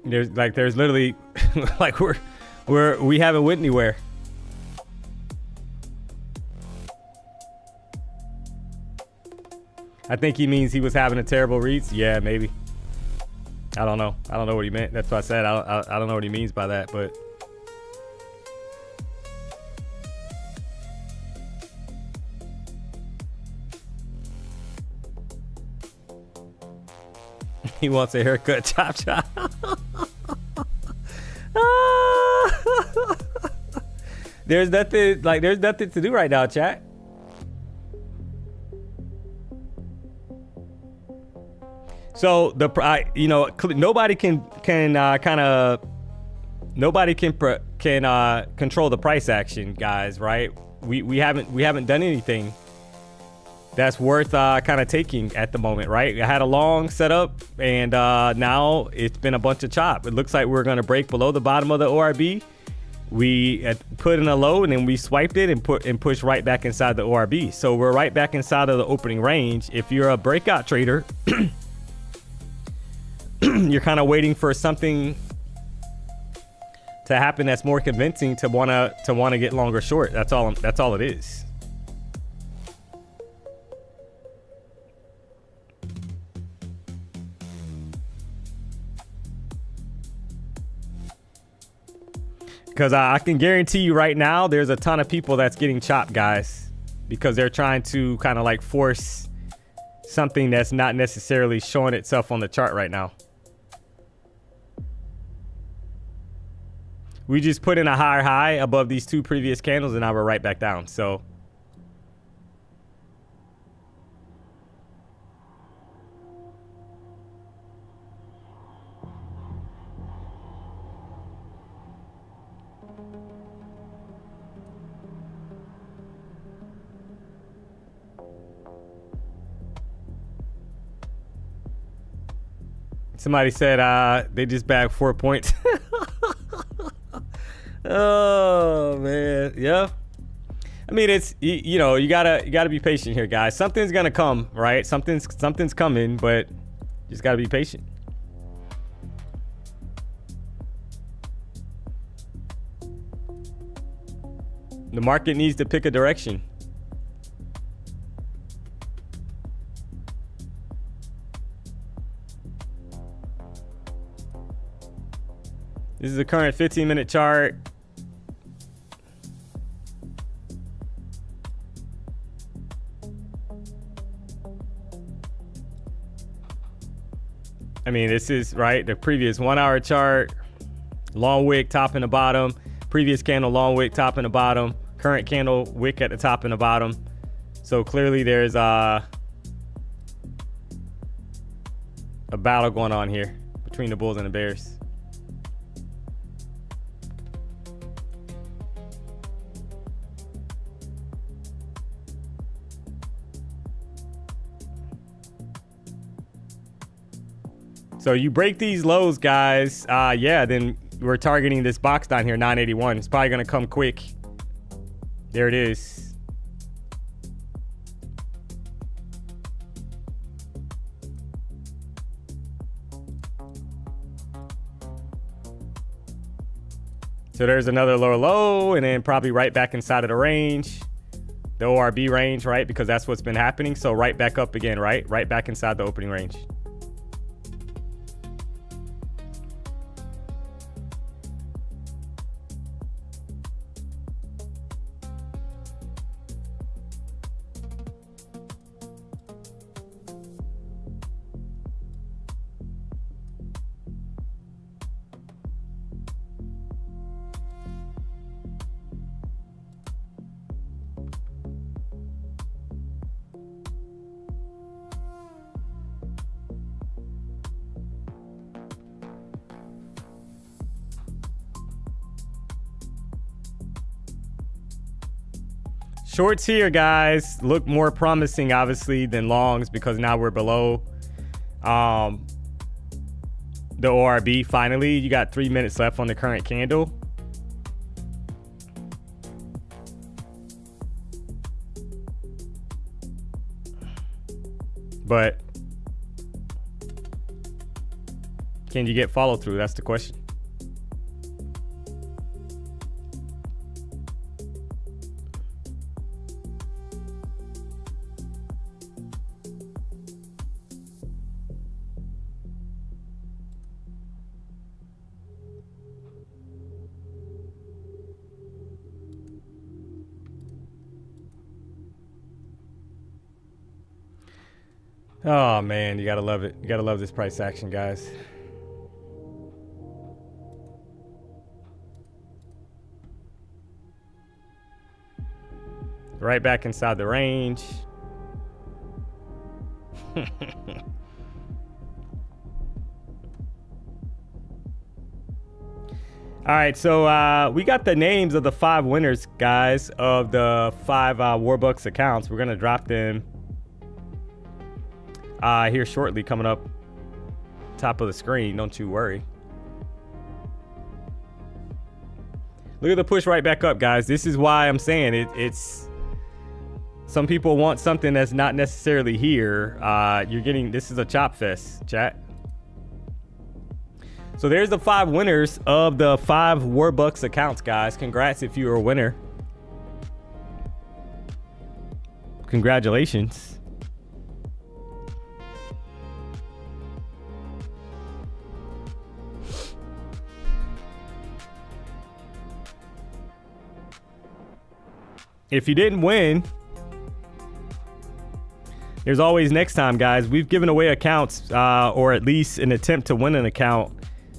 There's literally like we haven't went anywhere. I think he means he was having a terrible reads. Yeah, maybe. I don't know. I don't know what he meant. That's what I said. I don't know what he means by that, but he wants a haircut. Chop chop. There's nothing to do right now, chat. So nobody can control the price action, guys, right? We haven't done anything that's worth kind of taking at the moment, right? I had a long setup, and now it's been a bunch of chop. It looks like we're going to break below the bottom of the ORB. We put in a low, and then we swiped it and pushed right back inside the ORB. So we're right back inside of the opening range. If you're a breakout trader, you're kind of waiting for something to happen that's more convincing to wanna get longer short. That's all it is. Because I can guarantee you right now, there's a ton of people that's getting chopped, guys, because they're trying to kind of like force something that's not necessarily showing itself on the chart right now. We just put in a higher high above these two previous candles, and now we're right back down. So somebody said they just bagged 4 points. Oh man, yeah. I mean, it's you know, you gotta be patient here, guys. Something's gonna come, right? Something's coming, but you just gotta be patient. The market needs to pick a direction. This is the current 15-minute chart. I mean, this is right, the previous 1 hour chart, long wick, top and the bottom, previous candle, long wick, top and the bottom, current candle, wick at the top and the bottom. So clearly there's a battle going on here between the bulls and the bears. So you break these lows, guys, yeah, then we're targeting this box down here, 981. It's probably going to come quick. There it is. So there's another lower low, and then probably right back inside of the range, the ORB range, right? Because that's what's been happening. So right back up again, right? Right back inside the opening range. Shorts here, guys, look more promising, obviously, than longs because now we're below the ORB. Finally, you got 3 minutes left on the current candle. But can you get follow through? That's the question. Oh man, you gotta love it. You gotta love this price action, guys. Right back inside the range. All right, so we got the names of the 5 winners, guys, of the 5 Warbucks accounts. We're gonna drop them here shortly, coming up top of the screen. Don't you worry. Look at the push right back up, guys. This is why I'm saying it's some people want something that's not necessarily here. You're getting, this is a chop fest, chat. So there's the 5 winners of the 5 Warbucks accounts, guys. Congrats if you're a winner. Congratulations. if you didn't win, there's always next time, guys. We've given away accounts, or at least an attempt to win an account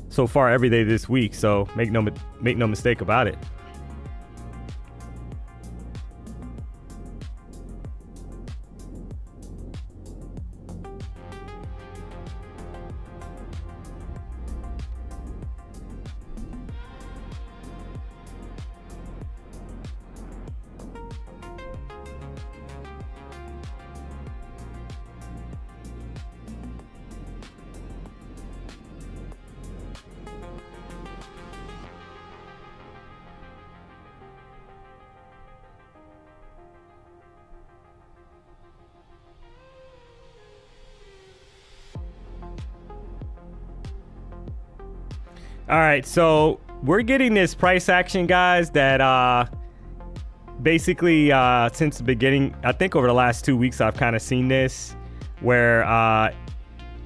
so far every day this week. So make no mistake about it. All right, so we're getting this price action, guys, that basically since the beginning, I think over the last 2 weeks, I've kind of seen this where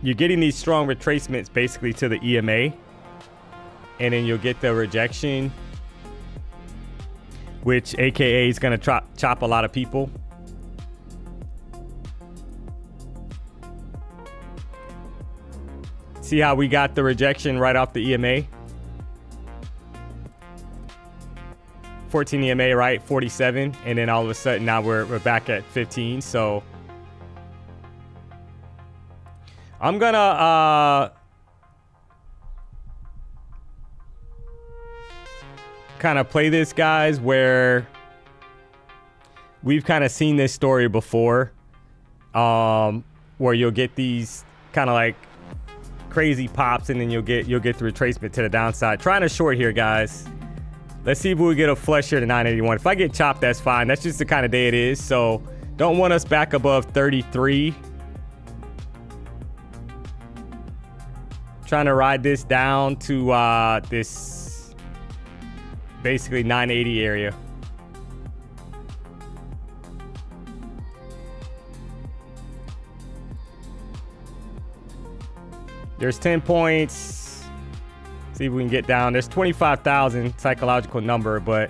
you're getting these strong retracements basically to the EMA, and then you'll get the rejection, which AKA is going to chop a lot of people. See how we got the rejection right off the EMA? 14 EMA, right? 47. And then all of a sudden now we're back at 15. So I'm gonna kind of play this, guys, where we've kind of seen this story before, where you'll get these kind of like crazy pops, and then you'll get the retracement to the downside. Trying to short here, guys. Let's see if we get a flush here to 981. If I get chopped, that's fine. That's just the kind of day it is. So don't want us back above 33. Trying to ride this down to this basically 980 area. There's 10 points. See if we can get down. There's 25,000 psychological number, but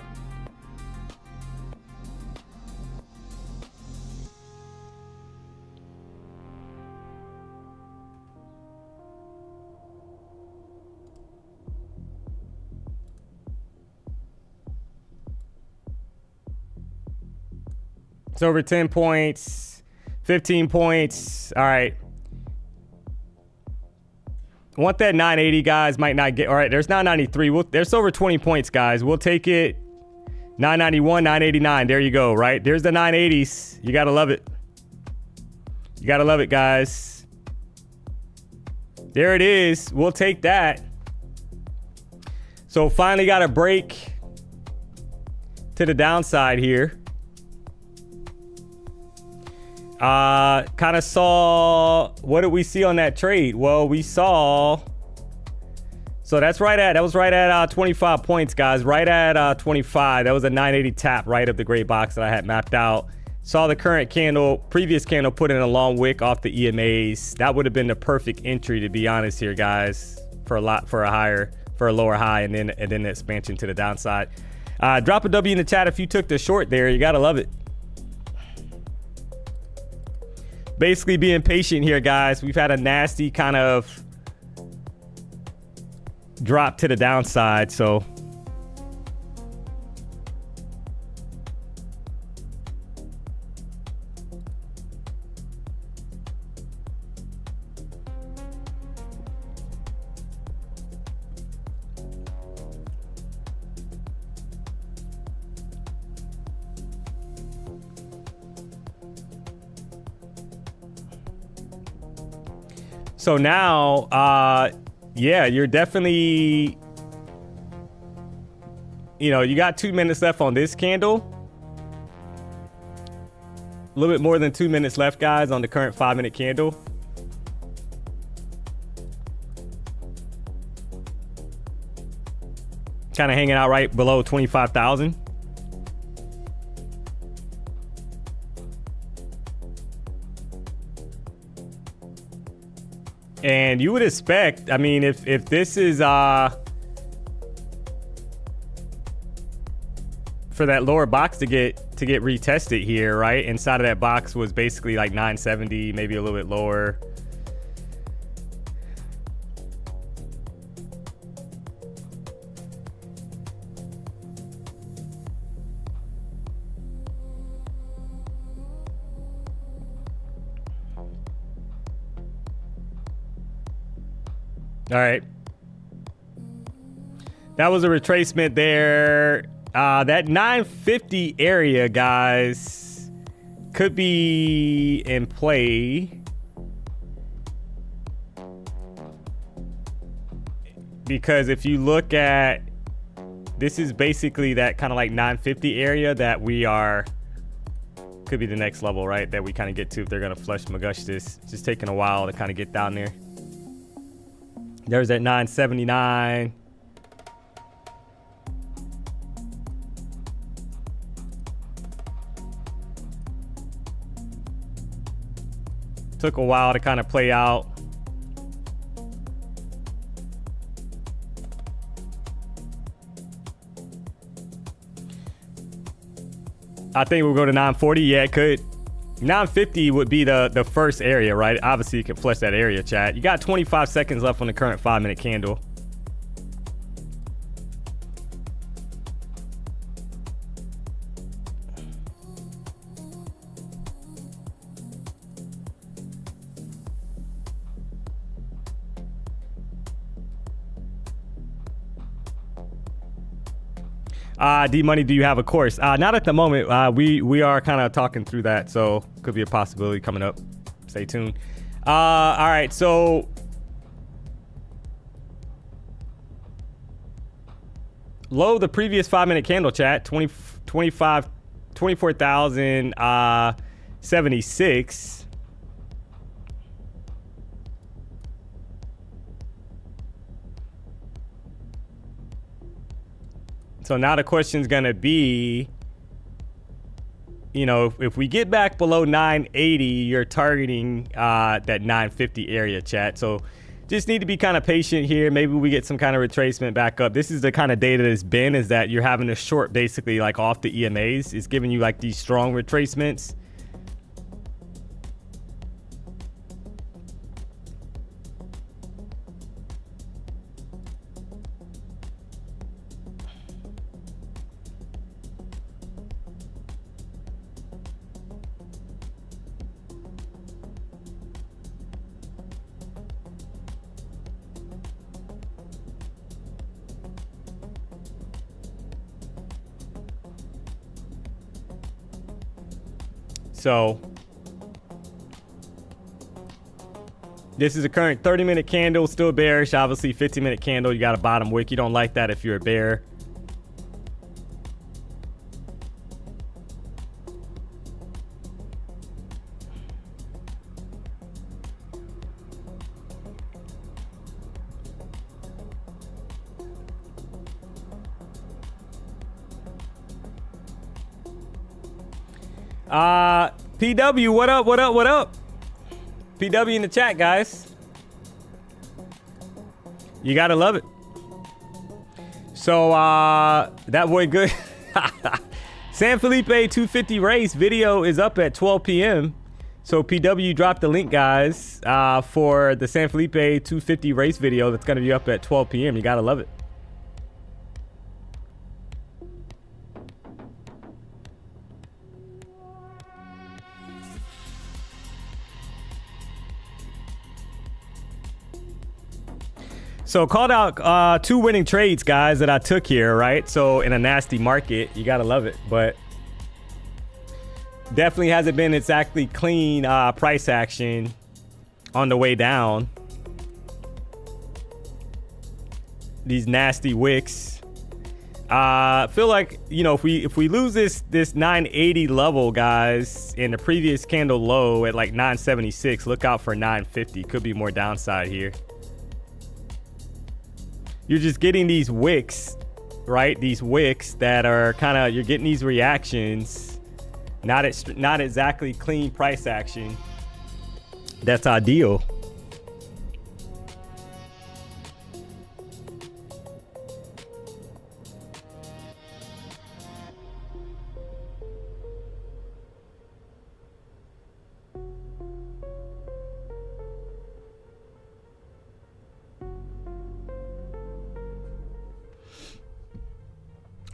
it's over 10 points, 15 points. All right. Want that 980, guys. Might not get. All right, there's 993. There's over 20 points, guys. We'll take it. 991, 989. There you go, right? There's the 980s. You got to love it. You got to love it, guys. There it is. We'll take that. So finally got a break to the downside here. Kind of saw, what did we see on that trade? Well, we saw, so that was right at 25 points, guys. Right at 25. That was a 980 tap right of the gray box that I had mapped out. Saw the current candle, previous candle, put in a long wick off the EMAs. That would have been the perfect entry, to be honest here, guys, for a lower high, and then the expansion to the downside. Drop a W in the chat if you took the short there. You gotta love it. Basically being patient here, guys. We've had a nasty kind of drop to the downside, so now, yeah, you're definitely, you got 2 minutes left on this candle. A little bit more than 2 minutes left, guys, on the current 5-minute candle. Kind of hanging out right below 25,000. And you would expect, I mean, if this is for that lower box to get retested here, right? Inside of that box was basically like 970, maybe a little bit lower. All right. That was a retracement there. That 950 area, guys, could be in play. Because if you look at, this is basically that kind of like 950 area that we are, could be the next level, right? That we kind of get to if they're going to flush McGush this. It's just taking a while to kind of get down there. There's that 979. Took a while to kind of play out. I think we'll go to 940. Yeah, it could. 950 would be the first area, right? Obviously, you can flush that area, chat. You got 25 seconds left on the current 5-minute candle. DMONEY, do you have a course? Not at the moment. We are kind of talking through that, so could be a possibility coming up. Stay tuned. All right, so low the previous 5-minute candle, chat. 24,076. So now the question's gonna be, you know, if we get back below 980, you're targeting that 950 area, chat. So just need to be kind of patient here. Maybe we get some kind of retracement back up. This is the kind of data that's been, is that you're having a short basically like off the EMAs. It's giving you like these strong retracements. So this is a current 30-minute candle, still bearish. Obviously 50-minute candle, you got a bottom wick. You don't like that if you're a bear. PW, what up, what up, what up? PW in the chat, guys. You gotta love it. So, that boy good. San Felipe 250 race video is up at 12 p.m. So PW dropped the link, guys, for the San Felipe 250 race video that's gonna be up at 12 p.m. You gotta love it. So called out 2 winning trades, guys, that I took here, right? So in a nasty market, you gotta love it, but definitely hasn't been exactly clean price action on the way down. These nasty wicks. Feel like, you know, if we lose this 980 level, guys, in the previous candle low at like 976, look out for 950. Could be more downside here. You're just getting these wicks, right? These wicks that are kind of, you're getting these reactions, not exactly clean price action. That's ideal.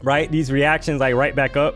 right? These reactions like right back up.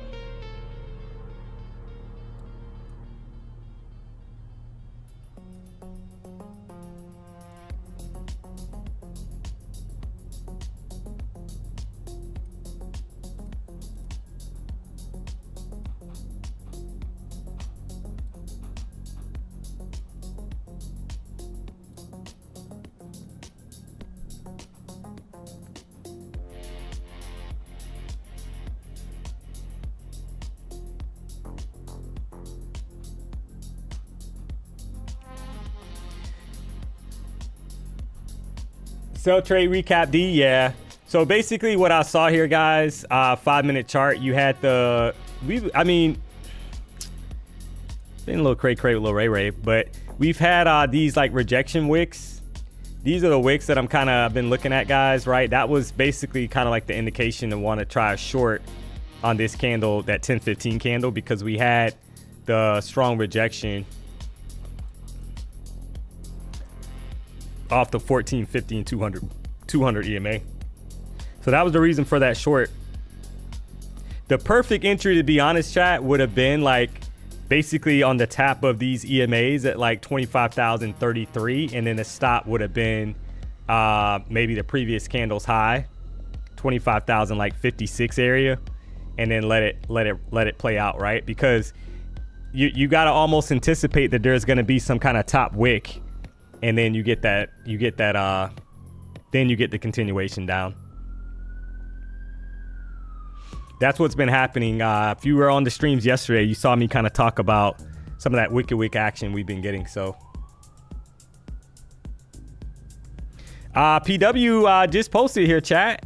Sell trade recap D, yeah. So basically what I saw here, guys, 5-minute chart, you had I mean, been a little cray with little Ray, but we've had these like rejection wicks. These are the wicks that I've been looking at, guys, right? That was basically kind of like the indication to want to try a short on this candle, that 10-15 candle, because we had the strong rejection off the 14, 15, 200 EMA. So that was the reason for that short. The perfect entry, to be honest, chat, would have been like basically on the tap of these EMAs at like 25,033, and then the stop would have been maybe the previous candle's high, 25,000 like 56 area, and then let it play out, right? Because you got to almost anticipate that there's going to be some kind of top wick, and then you get the continuation down. That's what's been happening. If you were on the streams yesterday, you saw me kind of talk about some of that wicked wick action we've been getting. So PW just posted here, chat,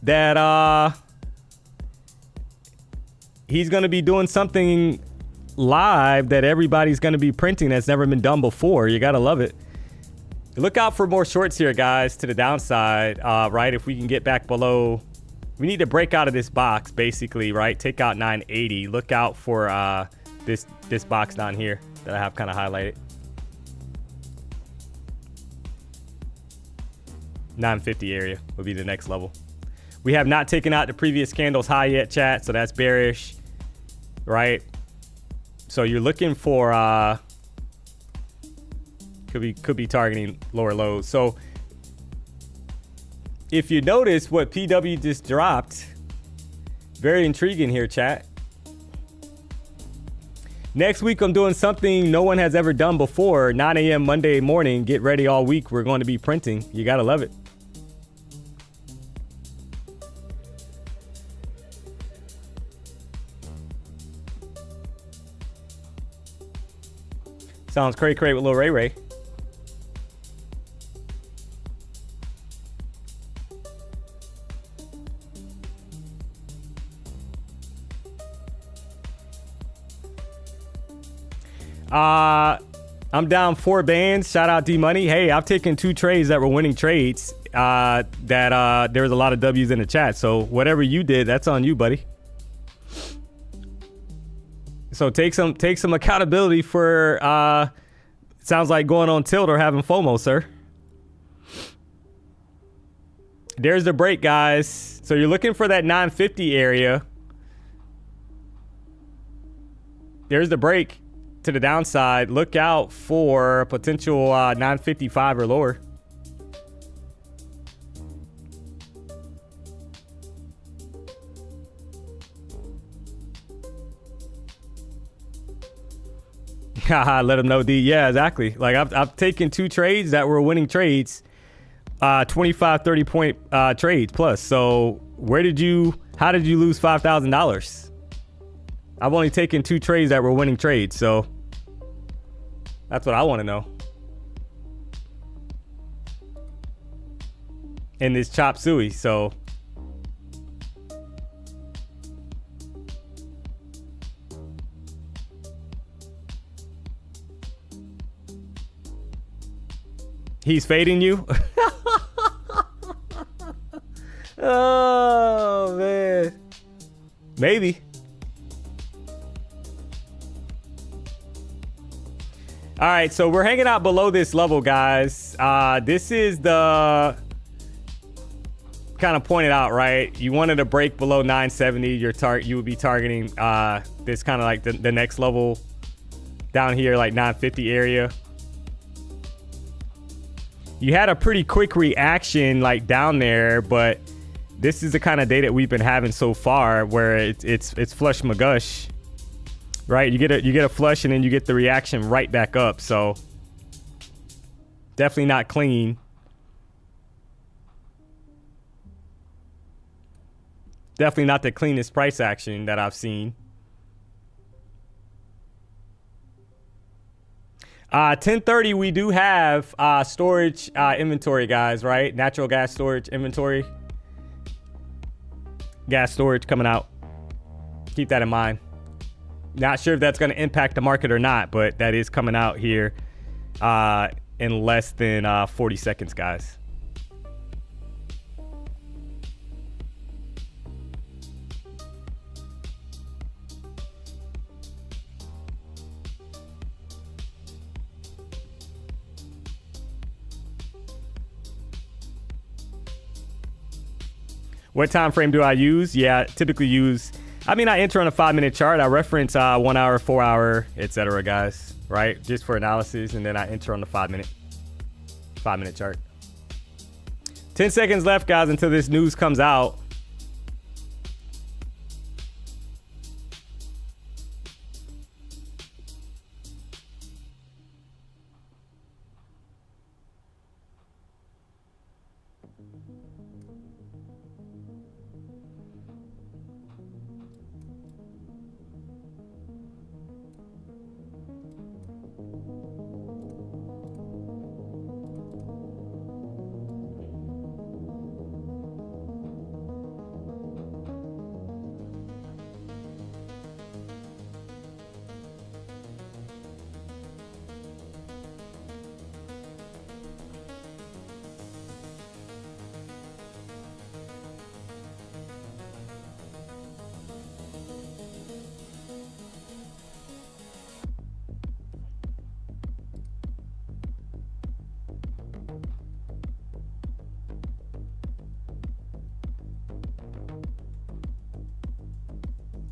that he's going to be doing something live that everybody's going to be printing that's never been done before. You got to love it. Look out for more shorts here, guys, to the downside, right? If we can get back below, we need to break out of this box, basically, right? Take out 980. Look out for this box down here that I have kind of highlighted. 950 area would be the next level. We have not taken out the previous candle's high yet, chat, so that's bearish, right? So you're looking for could be targeting lower lows. So if you notice what PW just dropped, very intriguing here, chat. Next week, I'm doing something no one has ever done before. 9 a.m. Monday morning. Get ready all week. We're going to be printing. You got to love it. Sounds cray with Lil Ray. I'm down 4 bands. Shout out DMONEY. Hey, I've taken 2 trades that were winning trades. There was a lot of W's in the chat. So whatever you did, that's on you, buddy. So take some accountability for sounds like going on tilt or having FOMO, sir. There's the break, guys. So you're looking for that 950 area. There's the break to the downside. Look out for potential 955 or lower. Let them know, D. Yeah, exactly. Like I've taken 2 trades that were winning trades, 25, 30 point trades plus. So how did you lose $5,000? I've only taken 2 trades that were winning trades. So that's what I want to know. In this chop suey. So he's fading you. Oh man, maybe. All right, so we're hanging out below this level, guys. This is the kind of pointed out, right? You wanted to break below 970. You would be targeting this kind of like the next level down here, like 950 area. You had a pretty quick reaction like down there, but this is the kind of day that we've been having so far, where it's flush McGush, right? You get a flush and then you get the reaction right back up. So definitely not clean. Definitely not the cleanest price action that I've seen. 10:30, we do have storage inventory, guys, right? Natural gas storage inventory. Gas storage coming out. Keep that in mind. Not sure if that's going to impact the market or not, but that is coming out here in less than 40 seconds, guys. What time frame do I use? Yeah, typically use, I enter on a 5-minute chart. I reference 1 hour, 4 hour, etc., guys, right? Just for analysis, and then I enter on the 5-minute chart. 10 seconds left, guys, until this news comes out.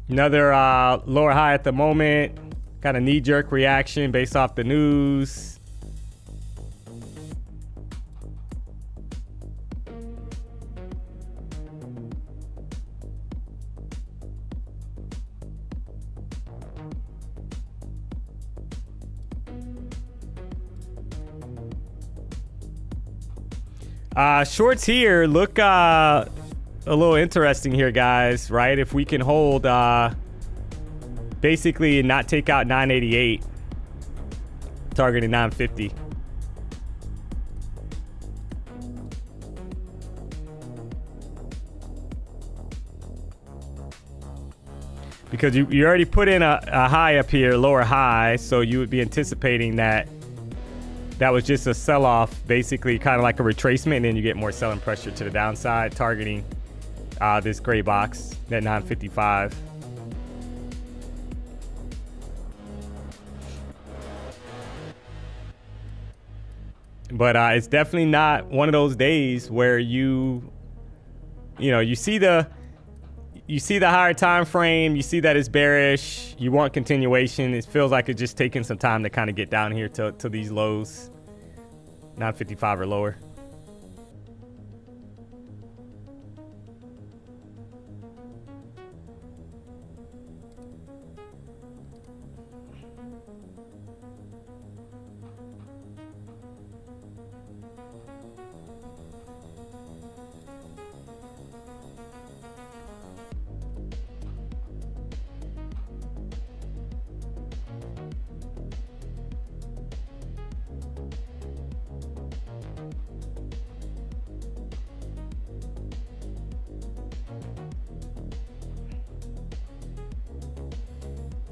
Another lower high at the moment. Kind of knee-jerk reaction based off the news. Shorts here look a little interesting here, guys, right? If we can hold basically not take out 988, targeting 950. Because you already put in a high up here, lower high, so you would be anticipating that was just a sell-off, basically kind of like a retracement, and then you get more selling pressure to the downside, targeting this gray box at 955. But it's definitely not one of those days where you see the higher time frame, you see that it's bearish, you want continuation. It feels like it's just taking some time to kind of get down here to these lows, 955 or lower.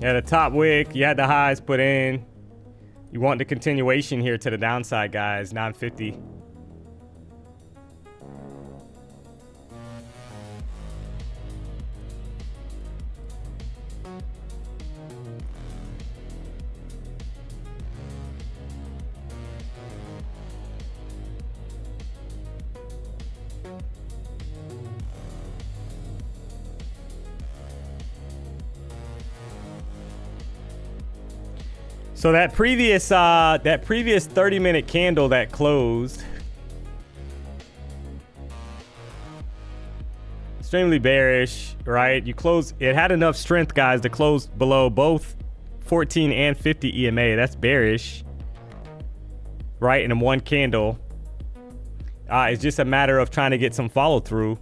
Yeah, the top wick, you had the highs put in. You want the continuation here to the downside, guys, 950. So that previous 30-minute candle that closed, extremely bearish, right? It had enough strength, guys, to close below both 14 and 50 EMA. That's bearish, right? In one candle. It's just a matter of trying to get some follow through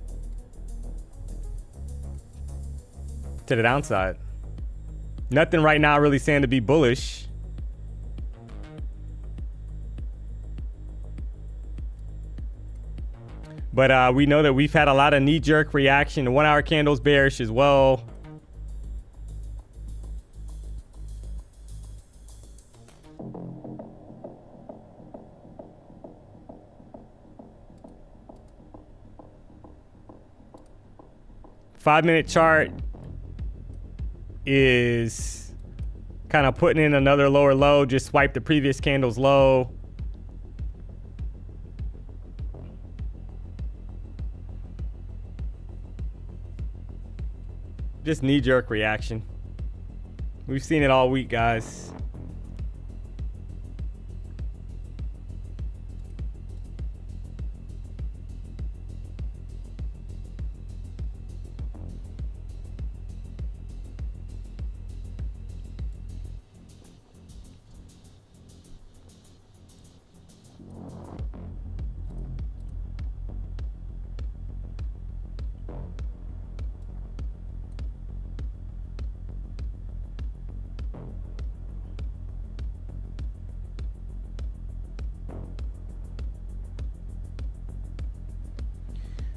to the downside. Nothing right now really saying to be bullish. But we know that we've had a lot of knee-jerk reaction. The 1 hour candle's bearish as well. Five-minute chart is kind of putting in another lower low. Just swipe the previous candle's low. Just knee-jerk reaction. We've seen it all week, guys.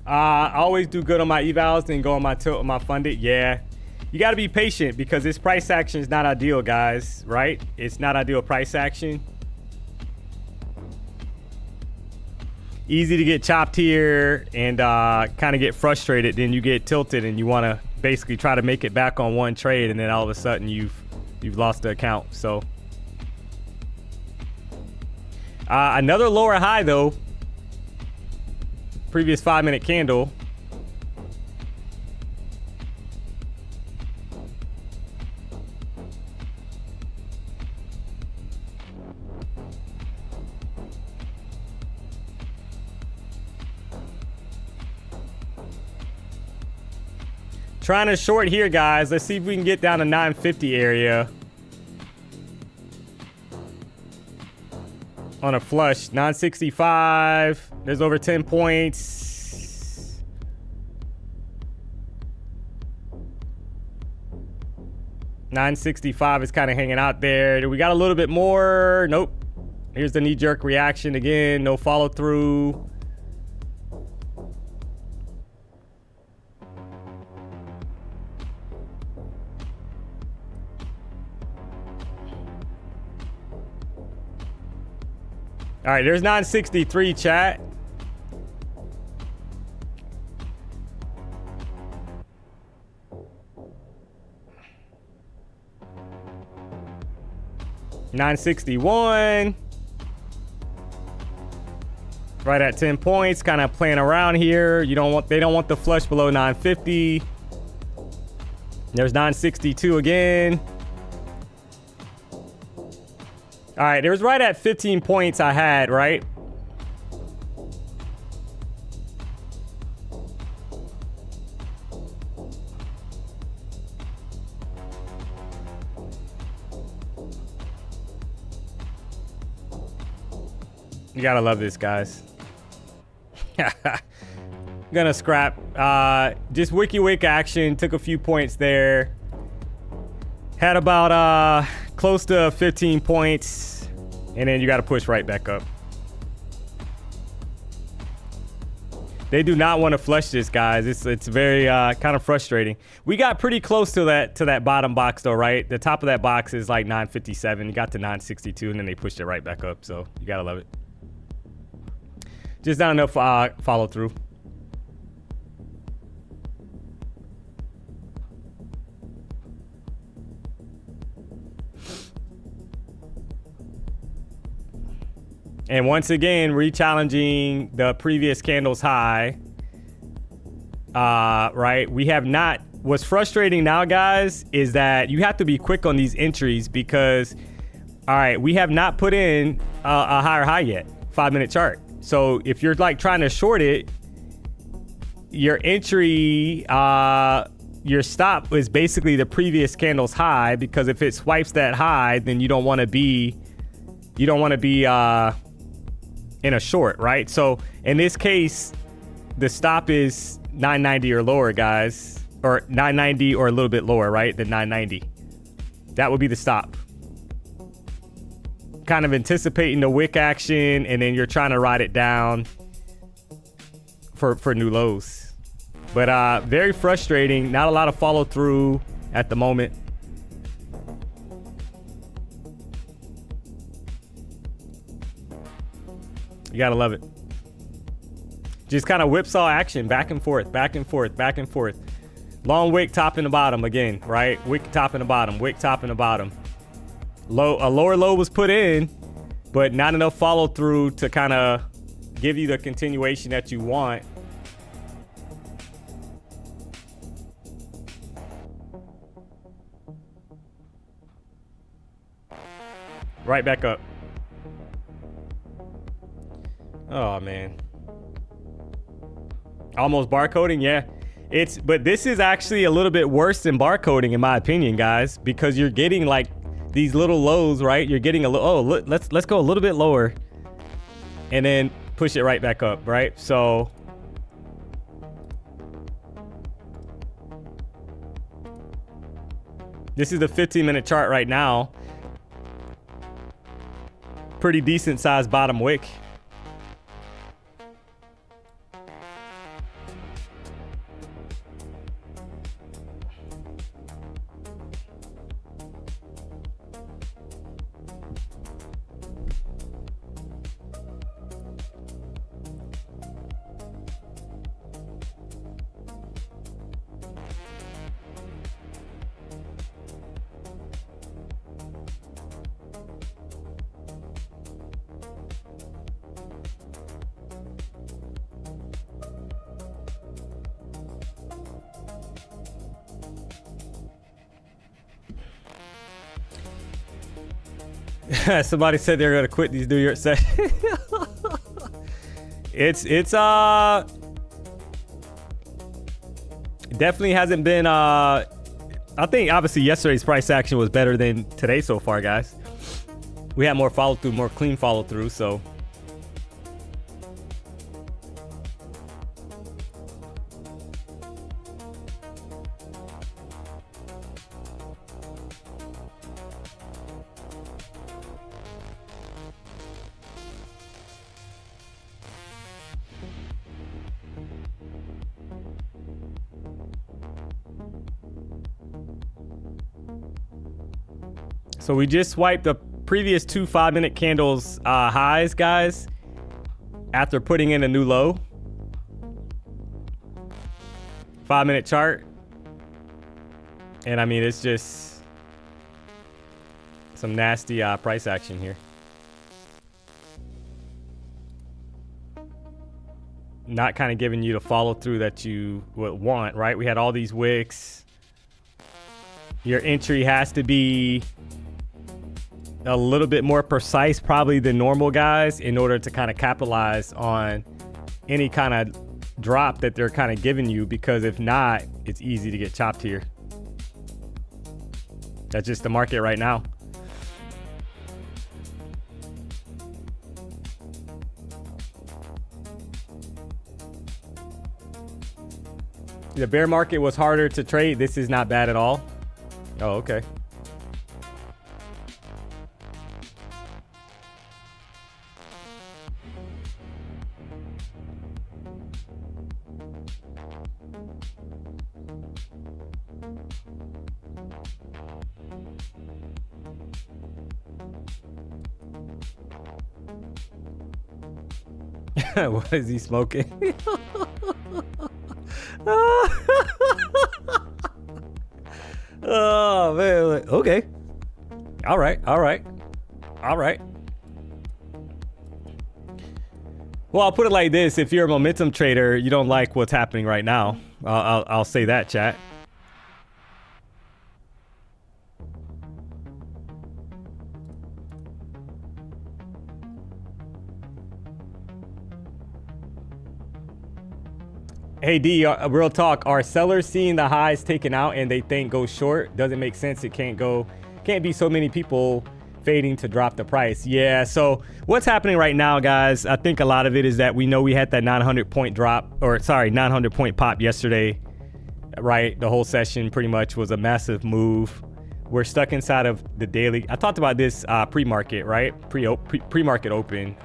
I always do good on my evals, then go on my tilt on my funded. Yeah, you got to be patient because this price action is not ideal, guys, right? It's not ideal price action. Easy to get chopped here and kind of get frustrated. Then you get tilted and you want to basically try to make it back on one trade, and then all of a sudden you've lost the account. So another lower high though. Previous 5-minute candle. Trying to short here, guys. Let's see if we can get down to 950 area. On a flush, 965. There's over 10 points. $965 is kind of hanging out there. We got a little bit more. Nope. Here's the knee-jerk reaction again. No follow through. All right, there's 963, chat. $961. Right at 10 points, kind of playing around here. They don't want the flush below 950. There's 962 again. All right, there was right at 15 points I had, right? You gotta love this, guys. Gonna scrap. Just wiki wick action. Took a few points there. Had about close to 15 points, and then you got to push right back up. They do not want to flush this, guys. It's very kind of frustrating. We got pretty close to that bottom box though, right? The top of that box is like 957. You got to 962, and then they pushed it right back up. So you gotta love it. Just not enough follow through. And once again, re-challenging the previous candle's high. Right? We have not. What's frustrating now, guys, is that you have to be quick on these entries because All right, we have not put in a higher high yet, 5-minute chart. So if you're like trying to short it, your entry, your stop is basically the previous candle's high, because if it swipes that high, then you don't want to be in a short, right? So in this case, the stop is 990 or lower, guys, or 990 or a little bit lower, right, than 990. That would be the stop. Kind of anticipating the wick action, and then you're trying to ride it down for new lows. But very frustrating. Not a lot of follow through at the moment. You gotta love it. Just kind of whipsaw action, back and forth, back and forth, back and forth. Long wick, top and the bottom again, right? Wick, top and the bottom, wick, top and the bottom. A lower low was put in, but not enough follow through to kind of give you the continuation that you want. Right back up. Oh man. Almost barcoding, yeah. But this is actually a little bit worse than barcoding in my opinion, guys, because you're getting like these little lows, right? You're getting a little, oh, let's go a little bit lower and then push it right back up, right? So this is the 15-minute chart right now. Pretty decent sized bottom wick. Somebody said they're gonna quit these New York sessions. it's definitely hasn't been I think obviously yesterday's price action was better than today so far, guys. We had more follow through, more clean follow through, so So we just swiped the previous two 5-minute candles highs, guys, after putting in a new low. 5-minute chart. And I mean, it's just some nasty price action here. Not kind of giving you the follow through that you would want, right? We had all these wicks. Your entry has to be a little bit more precise probably than normal, guys, in order to kind of capitalize on any kind of drop that they're kind of giving you, because if not, it's easy to get chopped here. That's just the market right now. The bear market was harder to trade. This is not bad at all. Oh, okay. What is he smoking? Oh man, okay. All right. Well, I'll put it like this: if you're a momentum trader, you don't like what's happening right now. I'll say that, chat. Hey D, real talk. Are sellers seeing the highs taken out and they think go short? Doesn't make sense. It can't be so many people fading to drop the price. Yeah, so what's happening right now, guys, I think a lot of it is that we know we had that 900 point drop, or sorry, 900 point pop yesterday, right? The whole session pretty much was a massive move. We're stuck inside of the daily. I talked about this pre-market, right? Pre-market open.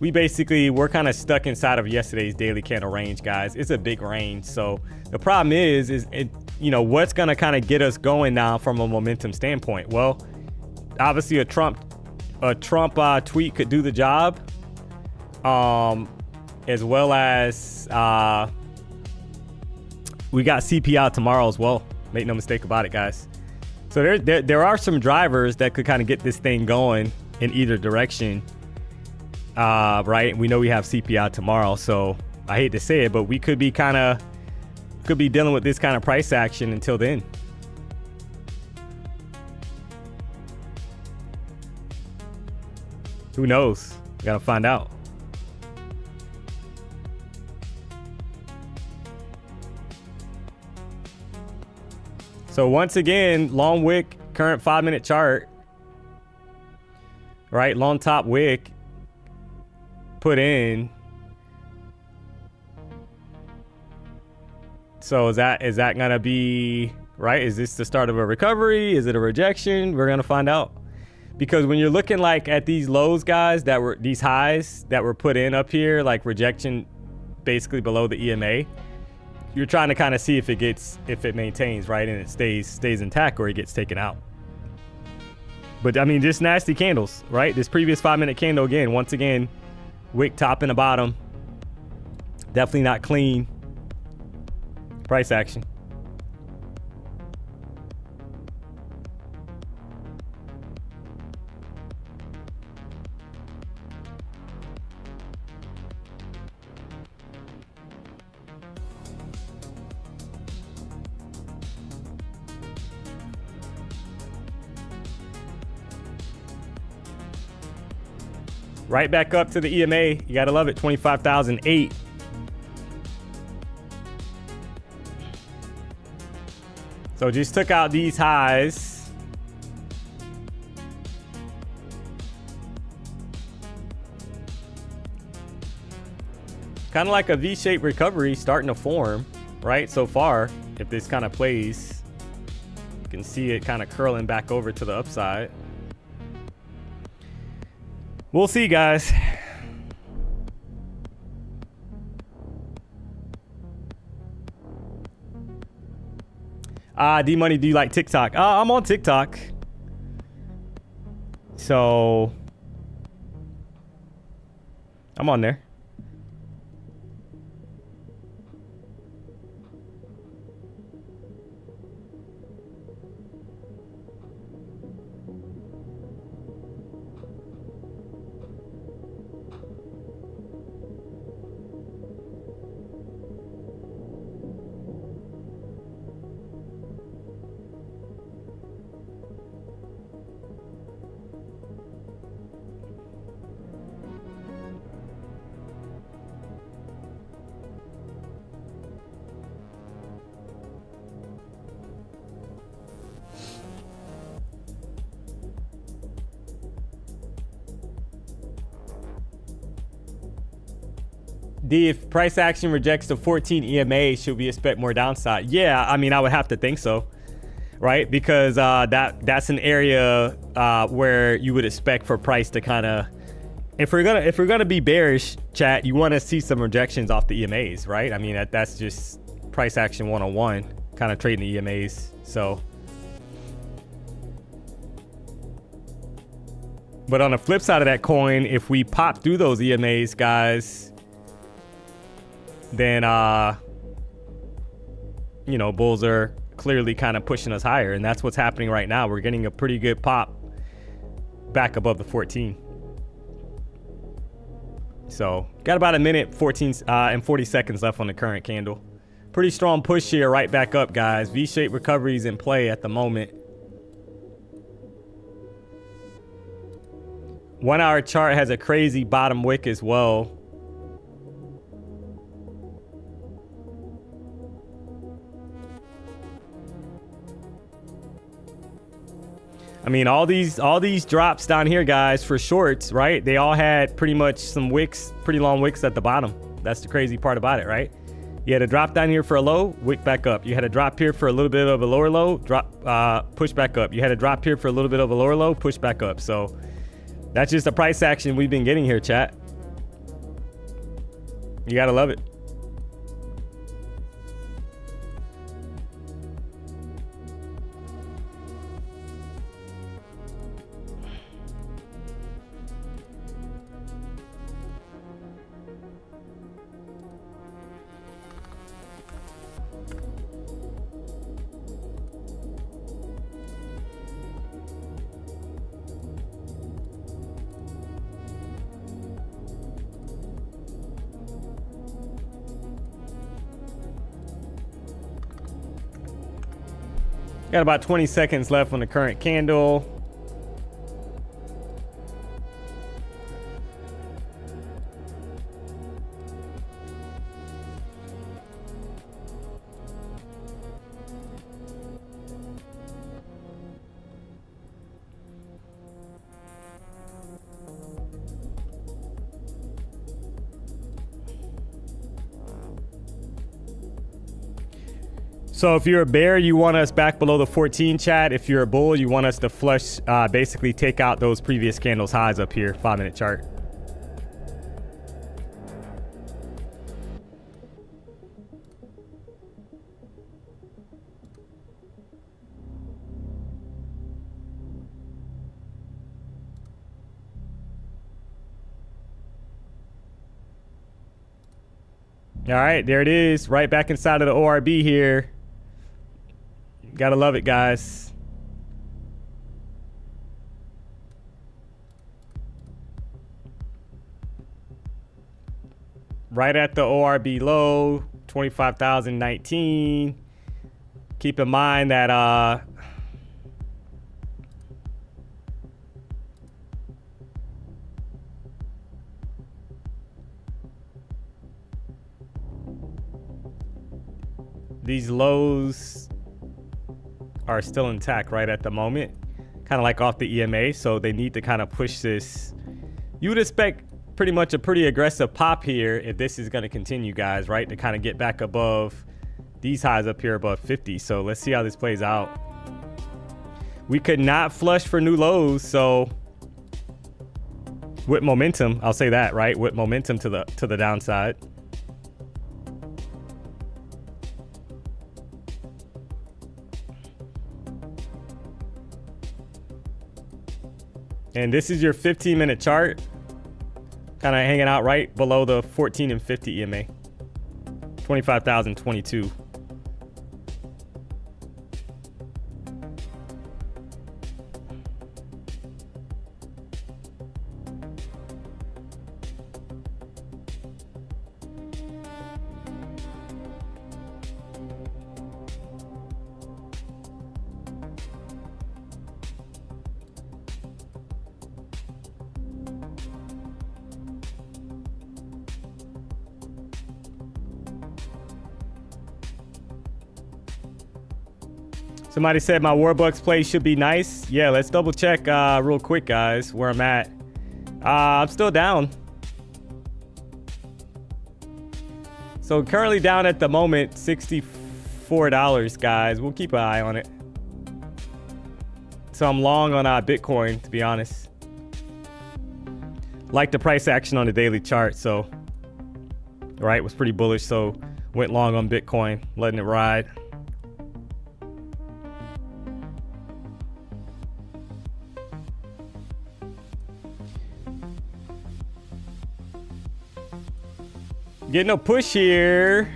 We're kind of stuck inside of yesterday's daily candle range, guys. It's a big range. So the problem is what's going to kind of get us going now from a momentum standpoint? Well, obviously a Trump tweet could do the job, as well as we got CPI tomorrow as well. Make no mistake about it, guys. So there are some drivers that could kind of get this thing going in either direction, right? We know we have CPI tomorrow, so I hate to say it, but we could be dealing with this kind of price action until then. Who knows? We gotta find out. So once again, long wick, current 5-minute chart, right? Long top wick put in. So is that gonna be right? Is this the start of a recovery? Is it a rejection? We're gonna find out. Because when you're looking like at these lows, guys, these highs that were put in up here, like rejection basically below the EMA, you're trying to kind of see if it maintains, right, and it stays intact, or it gets taken out. But I mean, just nasty candles, right? This previous 5-minute candle, again, once again, wick top and the bottom, definitely not clean price action. Right back up to the EMA. You gotta love it. 25,008. So just took out these highs. Kind of like a V-shaped recovery starting to form, right? So far, if this kind of plays, you can see it kind of curling back over to the upside. We'll see, guys. D-Money, do you like TikTok? I'm on TikTok. So I'm on there. D, if price action rejects the 14 EMA, should we expect more downside? Yeah, I mean, I would have to think so, right? Because that's an area where you would expect for price to kind of, if we're gonna be bearish, chat, you want to see some rejections off the EMAs, right? I mean, that's just price action 101, kind of trading the EMAs. So, but on the flip side of that coin, if we pop through those EMAs, guys, then bulls are clearly kind of pushing us higher, and that's what's happening right now. We're getting a pretty good pop back above the 14. So got about a minute 14 and 40 seconds left on the current candle. Pretty strong push here, right back up, guys. V-shaped recovery is in play at the moment. 1 hour chart has a crazy bottom wick as well. I mean, all these drops down here, guys, for shorts, right? They all had pretty much some wicks, pretty long wicks at the bottom. That's the crazy part about it, right? You had a drop down here for a low, wick back up. You had a drop here for a little bit of a lower low, drop, push back up. You had a drop here for a little bit of a lower low, push back up. So that's just the price action we've been getting here, chat. You gotta love it. Got about 20 seconds left on the current candle. So if you're a bear, you want us back below the 14, chat. If you're a bull, you want us to flush, basically take out those previous candles highs up here, 5-minute chart. All right, there it is, right back inside of the ORB here. Gotta love it, guys. Right at the ORB low, 25,019. Keep in mind that these lows are still intact right at the moment, kind of like off the EMA, so they need to kind of push this. You would expect pretty much a pretty aggressive pop here if this is going to continue, guys, right, to kind of get back above these highs up here above 50. So let's see how this plays out. We could not flush for new lows, so with momentum, I'll say that, right, with momentum to the downside. And this is your 15-minute chart, kind of hanging out right below the 14 and 50 EMA, 25,022. Somebody said my Warbucks play should be nice. Yeah, let's double check real quick, guys, where I'm at. I'm still down. So currently down at the moment, $64, guys. We'll keep an eye on it. So I'm long on Bitcoin, to be honest. Like the price action on the daily chart, so right, was pretty bullish, so went long on Bitcoin, letting it ride. Getting a push here.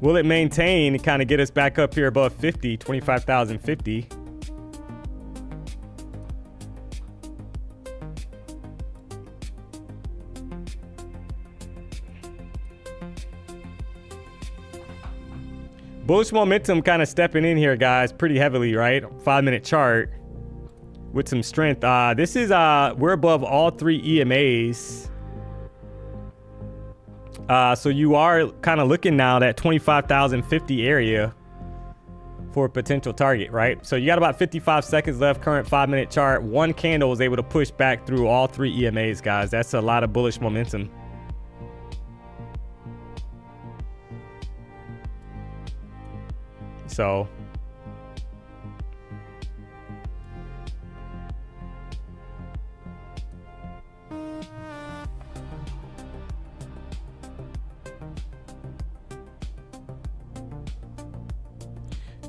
Will it maintain and kind of get us back up here above 50, 25,050? Bullish momentum kind of stepping in here, guys, pretty heavily, right? 5-minute chart with some strength. This is we're above all 3 EMAs. So you are kind of looking now at 25,050 area for a potential target, right? So you got about 55 seconds left. Current 5-minute chart. One candle was able to push back through all 3 EMAs, guys. That's a lot of bullish momentum. So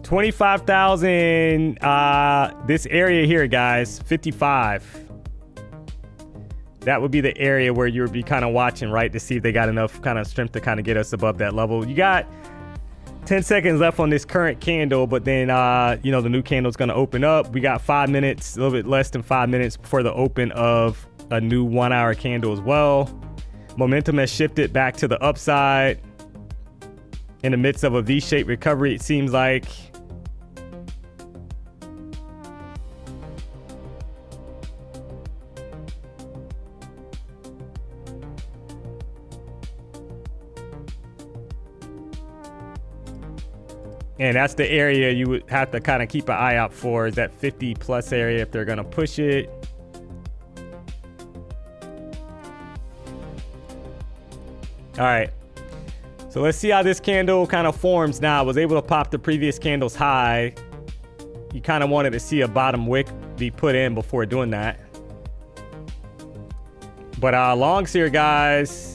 $25,000, this area here, guys, 55. That would be the area where you would be kind of watching, right, to see if they got enough kind of strength to kind of get us above that level. You got 10 seconds left on this current candle, but then, you know, the new candle is going to open up. We got 5 minutes, a little bit less than 5 minutes before the open of a new 1-hour candle as well. Momentum has shifted back to the upside in the midst of a V-shaped recovery, it seems like. And that's the area you would have to kind of keep an eye out for, is that 50 plus area if they're going to push it. All right. So let's see how this candle kind of forms now. I was able to pop the previous candle's high. You kind of wanted to see a bottom wick be put in before doing that. But longs here, guys.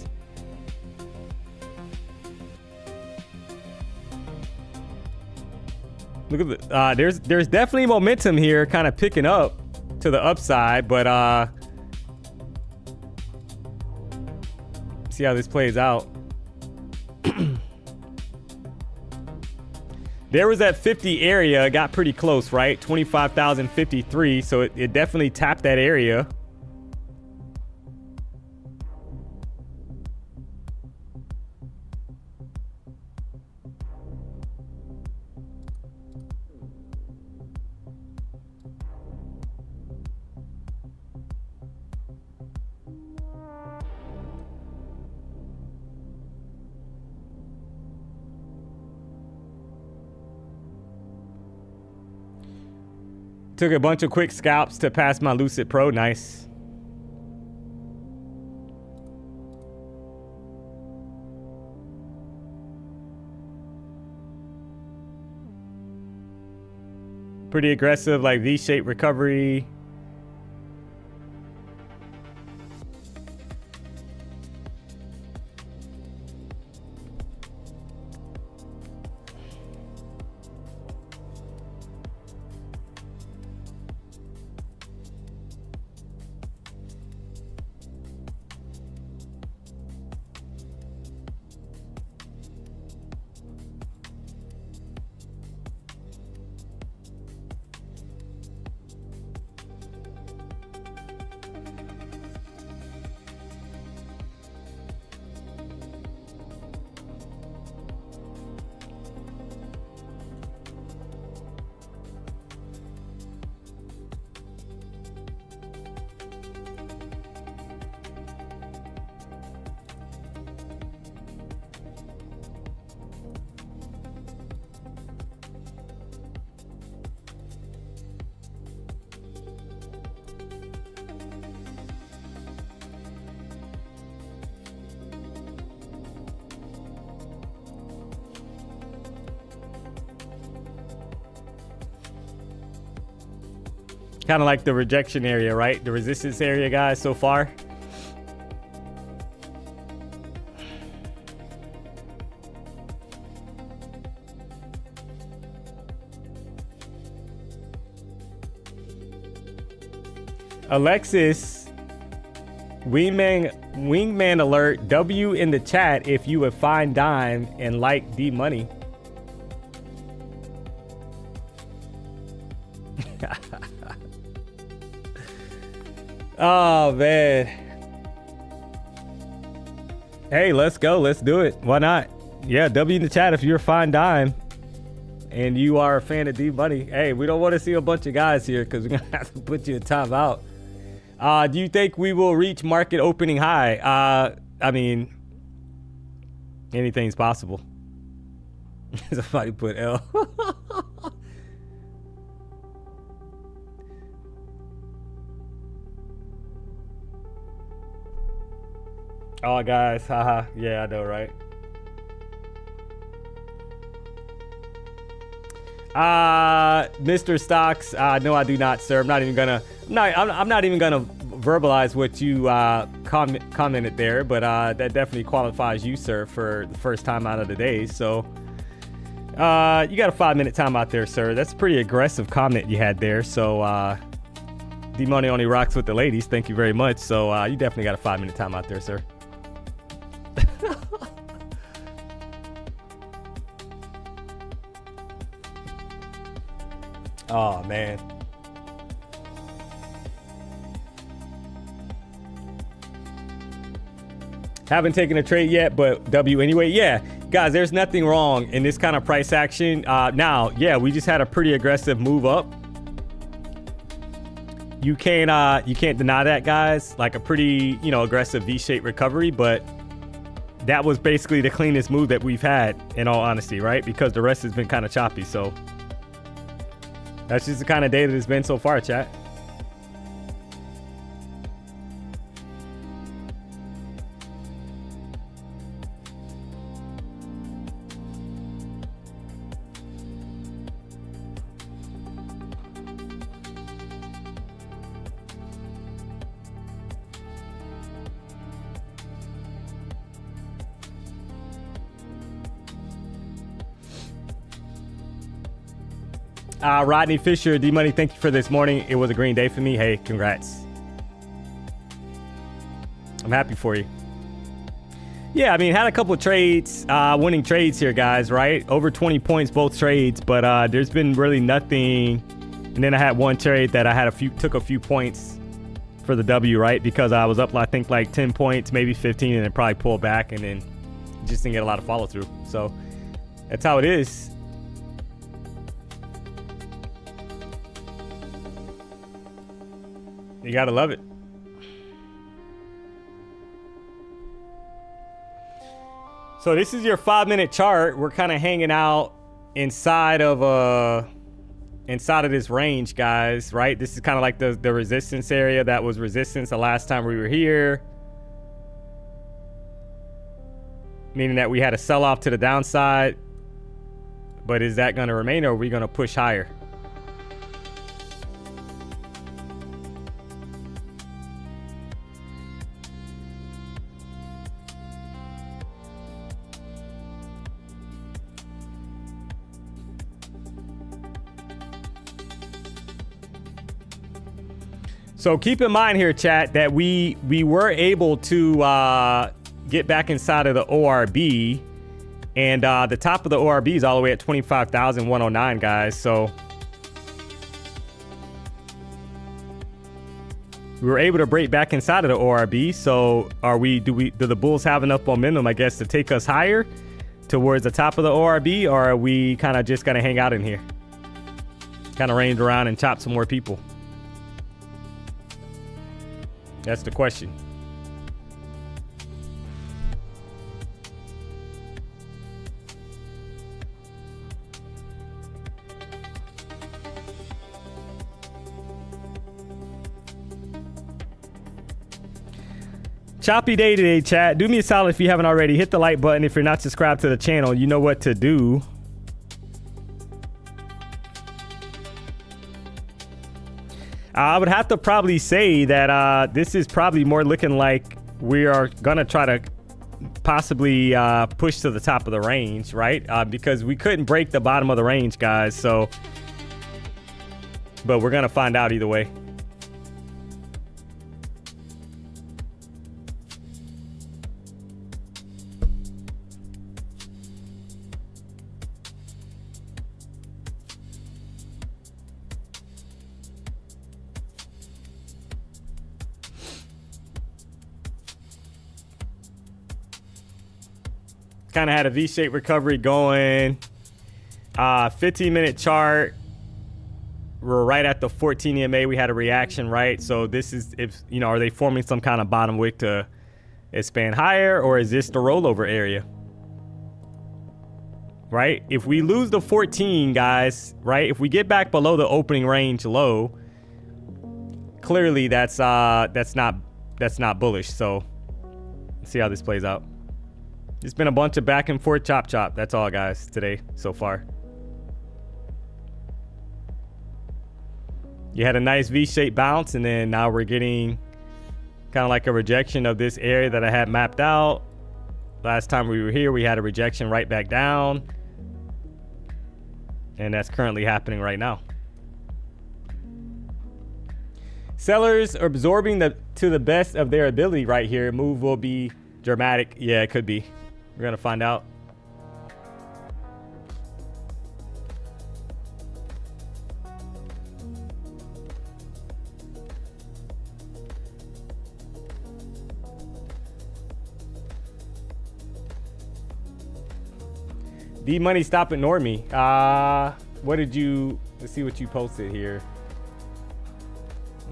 Look at the, there's definitely momentum here kind of picking up to the upside, but see how this plays out. There was that 50 area, got pretty close, right? 25,053, so it definitely tapped that area. Took a bunch of quick scalps to pass my Lucid Pro. Nice. Pretty aggressive, like V-shaped recovery. Kind of like the rejection area, right? The resistance area, guys, so far. Alexis, wingman alert, W in the chat if you would find dime and like DMONEY. Oh, man. Hey, let's go. Let's do it. Why not? Yeah, W in the chat if you're a fine dime. and you are a fan of D-Money, hey, we don't want to see a bunch of guys here because we're going to have to put you in timeout. Do you think we will reach market opening high? I mean, anything's possible. Somebody put L. Oh, guys, haha. Yeah, I know, right? Mr. Stocks, no, I do not, sir. I'm not even gonna verbalize what you commented there, but that definitely qualifies you, sir, for the first time out of the day. So you got a 5-minute time out there, sir. That's a pretty aggressive comment you had there. So D-Money only rocks with the ladies. Thank you very much. So you definitely got a 5-minute time out there, sir. Oh, man. Haven't taken a trade yet, but W anyway. Yeah, guys, there's nothing wrong in this kind of price action. Now, yeah, we just had a pretty aggressive move up. You can't deny that, guys. Like a pretty, aggressive V-shaped recovery, but that was basically the cleanest move that we've had, in all honesty, right? Because the rest has been kind of choppy, so that's just the kind of day that it's been so far, chat. Rodney Fisher, D-Money, thank you for this morning. It was a green day for me. Hey, congrats. I'm happy for you. Yeah, I mean, had a couple of trades, winning trades here, guys, right? Over 20 points, both trades, but there's been really nothing. And then I had one trade that I had took a few points for the W, right? Because I was up, I think, like 10 points, maybe 15, and then probably pulled back, and then just didn't get a lot of follow through. So that's how it is. You gotta love it. So this is your 5-minute chart. We're kind of hanging out inside of this range, guys, right? This is kind of like the resistance area. That was resistance the last time we were here, meaning that we had a sell-off to the downside. But is that going to remain, or are we going to push higher? So keep in mind here, chat, that we were able to get back inside of the ORB, and the top of the ORB is all the way at 25,109, guys. So we were able to break back inside of the ORB. So do the bulls have enough momentum, I guess, to take us higher towards the top of the ORB, or are we kind of just gonna hang out in here, kind of range around and chop some more people? That's the question. Choppy day today, chat. Do me a solid if you haven't already. Hit the like button. If you're not subscribed to the channel, you know what to do. I would have to probably say that this is probably more looking like we are going to try to possibly push to the top of the range, right? Because we couldn't break the bottom of the range, guys. So, but we're going to find out either way. Kind of had a V-shaped recovery going. 15-minute chart. We're right at the 14 EMA. We had a reaction, right? So this is, if you know, are they forming some kind of bottom wick to expand higher, or is this the rollover area? Right? If we lose the 14, guys, right? If we get back below the opening range low, clearly that's not bullish. So let's see how this plays out. It's been a bunch of back and forth chop. That's all, guys, today so far. You had a nice V-shaped bounce, and then now we're getting kind of like a rejection of this area that I had mapped out. Last time we were here, we had a rejection right back down. And that's currently happening right now. Sellers are absorbing to the best of their ability right here. Move will be dramatic. Yeah, it could be. We're going to find out. DMONEY, stop ignoring me. What did you, let's see what you posted here.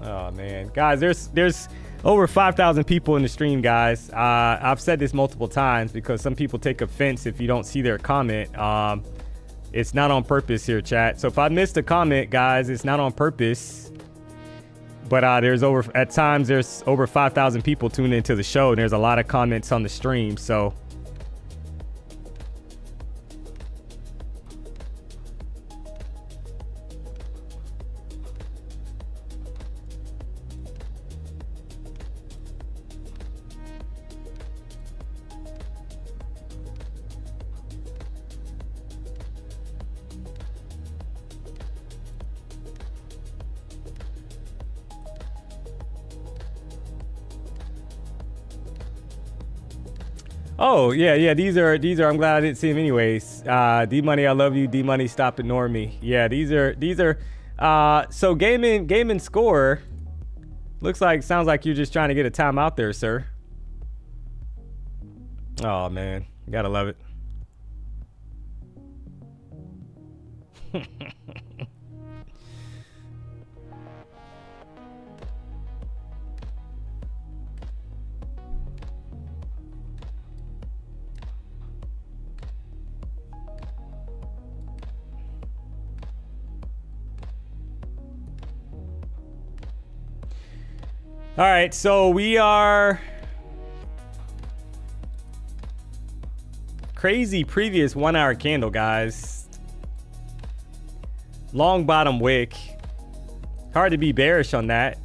Oh man, guys, there's over 5,000 people in the stream, guys. I've said this multiple times because some people take offense if you don't see their comment. It's not on purpose here, chat. So if I missed a comment, guys, it's not on purpose. But at times there's over 5,000 people tuned into the show, and there's a lot of comments on the stream. So oh, yeah. These are, I'm glad I didn't see them anyways. DMONEY, I love you. DMONEY, stop ignoring me. Yeah, these are, so game score. Sounds like you're just trying to get a timeout there, sir. Oh man, you gotta love it. All right, so we are crazy previous 1 hour candle, guys. Long bottom wick. Hard to be bearish on that.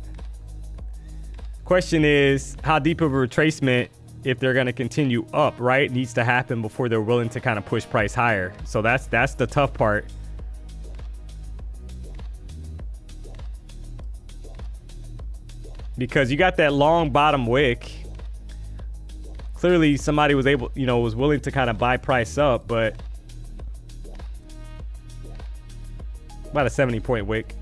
Question is, how deep of a retracement, if they're going to continue up, right, needs to happen before they're willing to kind of push price higher. So that's the tough part. Because you got that long bottom wick. Clearly somebody was able, was willing to kind of buy price up, but about a 70-point wick.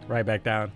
Right back down.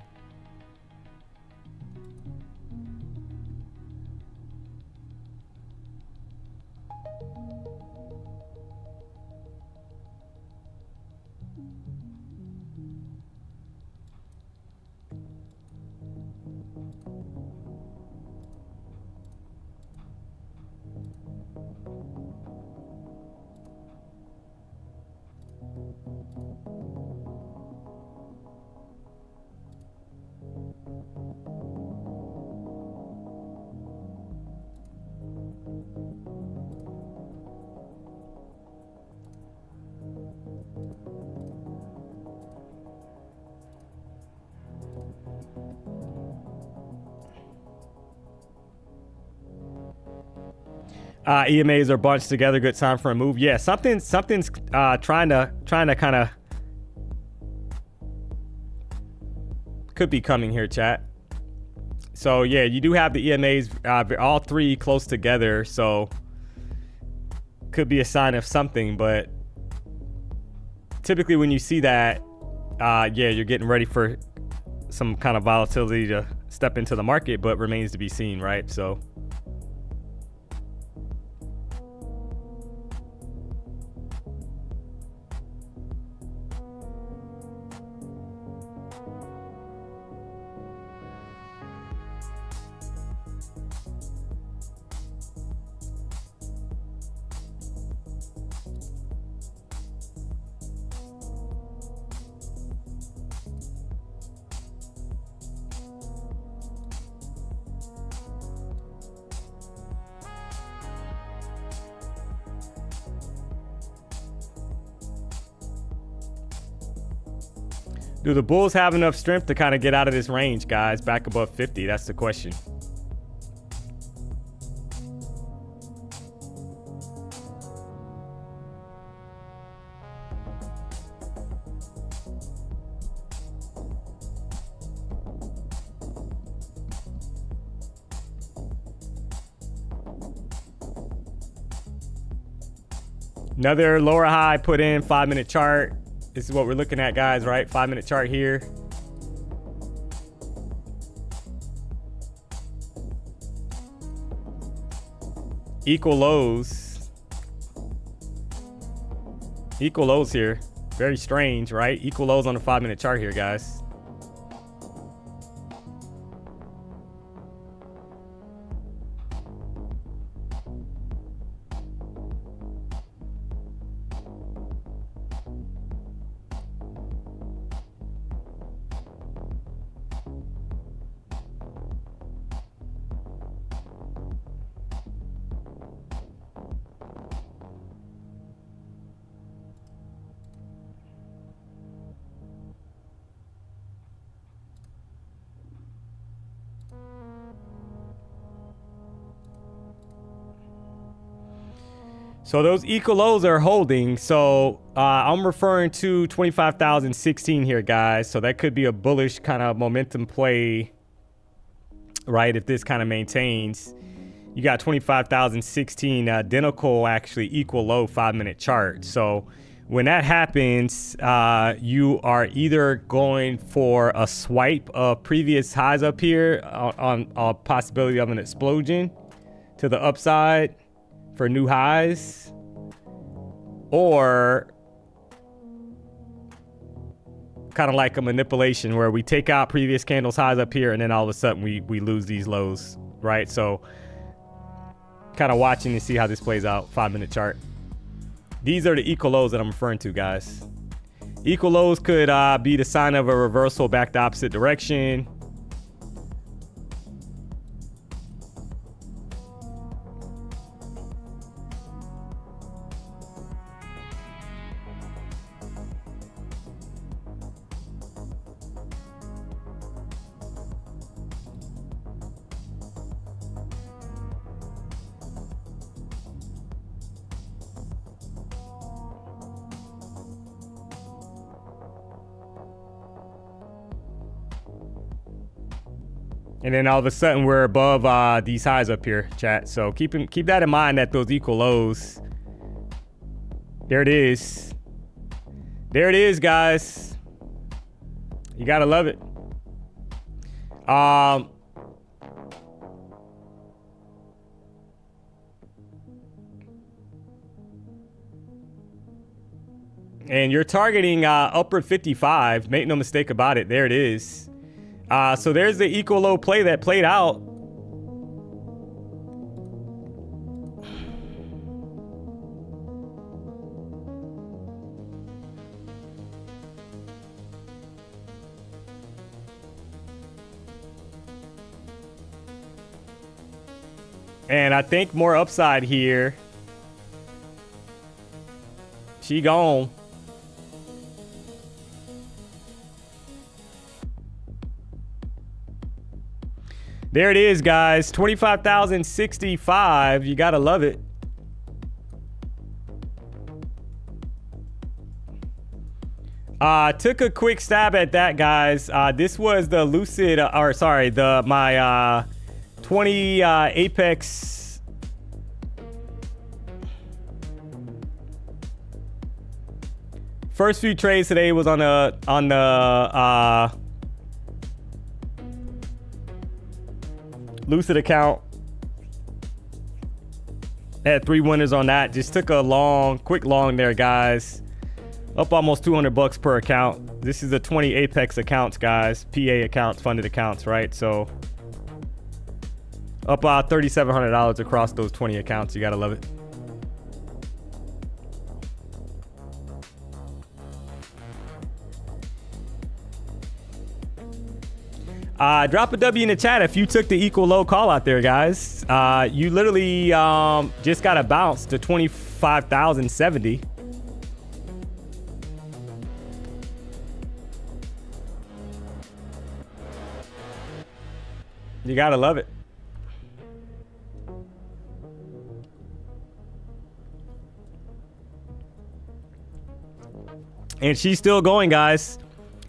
EMAs are bunched together. Good time for a move. Yeah, something's trying to kind of could be coming here, chat. So yeah, you do have the EMAs, all three close together. So could be a sign of something, but typically when you see that, yeah, you're getting ready for some kind of volatility to step into the market, but remains to be seen, right? So do the bulls have enough strength to kind of get out of this range, guys, back above 50? That's the question. Another lower high put in, 5-minute chart. This is what we're looking at, guys, right? 5-minute chart here. Equal lows. Equal lows here. Very strange, right? Equal lows on the 5-minute chart here, guys. So those equal lows are holding. So I'm referring to 25,016 here, guys. So that could be a bullish kind of momentum play, right? If this kind of maintains, you got 25,016 identical, actually equal low 5-minute chart. So when that happens, you are either going for a swipe of previous highs up here on a possibility of an explosion to the upside for new highs, or kind of like a manipulation where we take out previous candles highs up here and then all of a sudden we lose these lows, right? So kind of watching to see how this plays out. 5-minute chart. These are the equal lows that I'm referring to, guys. Equal lows could be the sign of a reversal back the opposite direction. And then all of a sudden we're above these highs up here, chat. So keep that in mind, that those equal lows. There it is. There it is, guys. You gotta love it. And you're targeting upward 55. Make no mistake about it. There it is. So there's the equal low play that played out. And I think more upside here. She gone. There it is, guys. 25,065. You gotta love it. Took a quick stab at that, guys. This was the Lucid, or sorry, my 20 Apex First few trades today was on the Lucid account. Had 3 winners on that. Just took a quick long there, guys. Up almost $200 per account. This is the 20 Apex accounts, guys. PA accounts, funded accounts, right? So up about $3,700 across those 20 accounts. You gotta love it. Drop a W in the chat if you took the equal low call out there, guys. You literally just got a bounce to 25,070. You gotta love it. And she's still going, guys.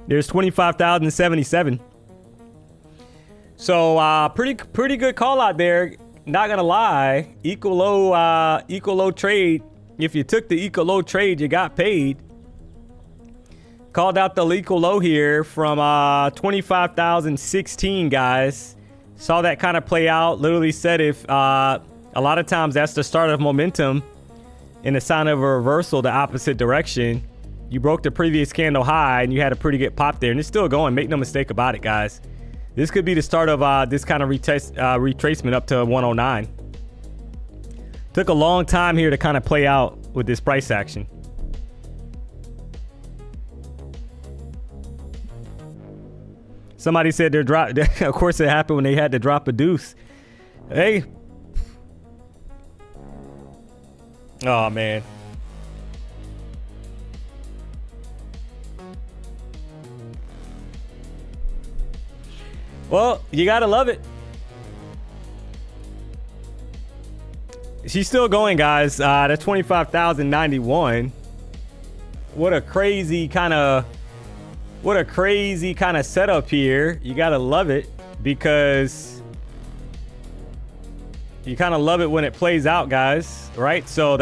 There's 25,077. So pretty good call out there. Not gonna lie, equal low trade. If you took the equal low trade, you got paid. Called out the equal low here from 25,016, guys. Saw that kind of play out. Literally said if a lot of times that's the start of momentum in a sign of a reversal the opposite direction. You broke the previous candle high and you had a pretty good pop there, and it's still going. Make no mistake about it, guys. This could be the start of this kind of retracement up to 109. Took a long time here to kind of play out with this price action. Somebody said they're drop. Of course, it happened when they had to drop a deuce. Hey. Oh, man. Well, you gotta love it. She's still going, guys. That's 25,091. What a crazy kind of setup here. You gotta love it because you kind of love it when it plays out, guys. Right? So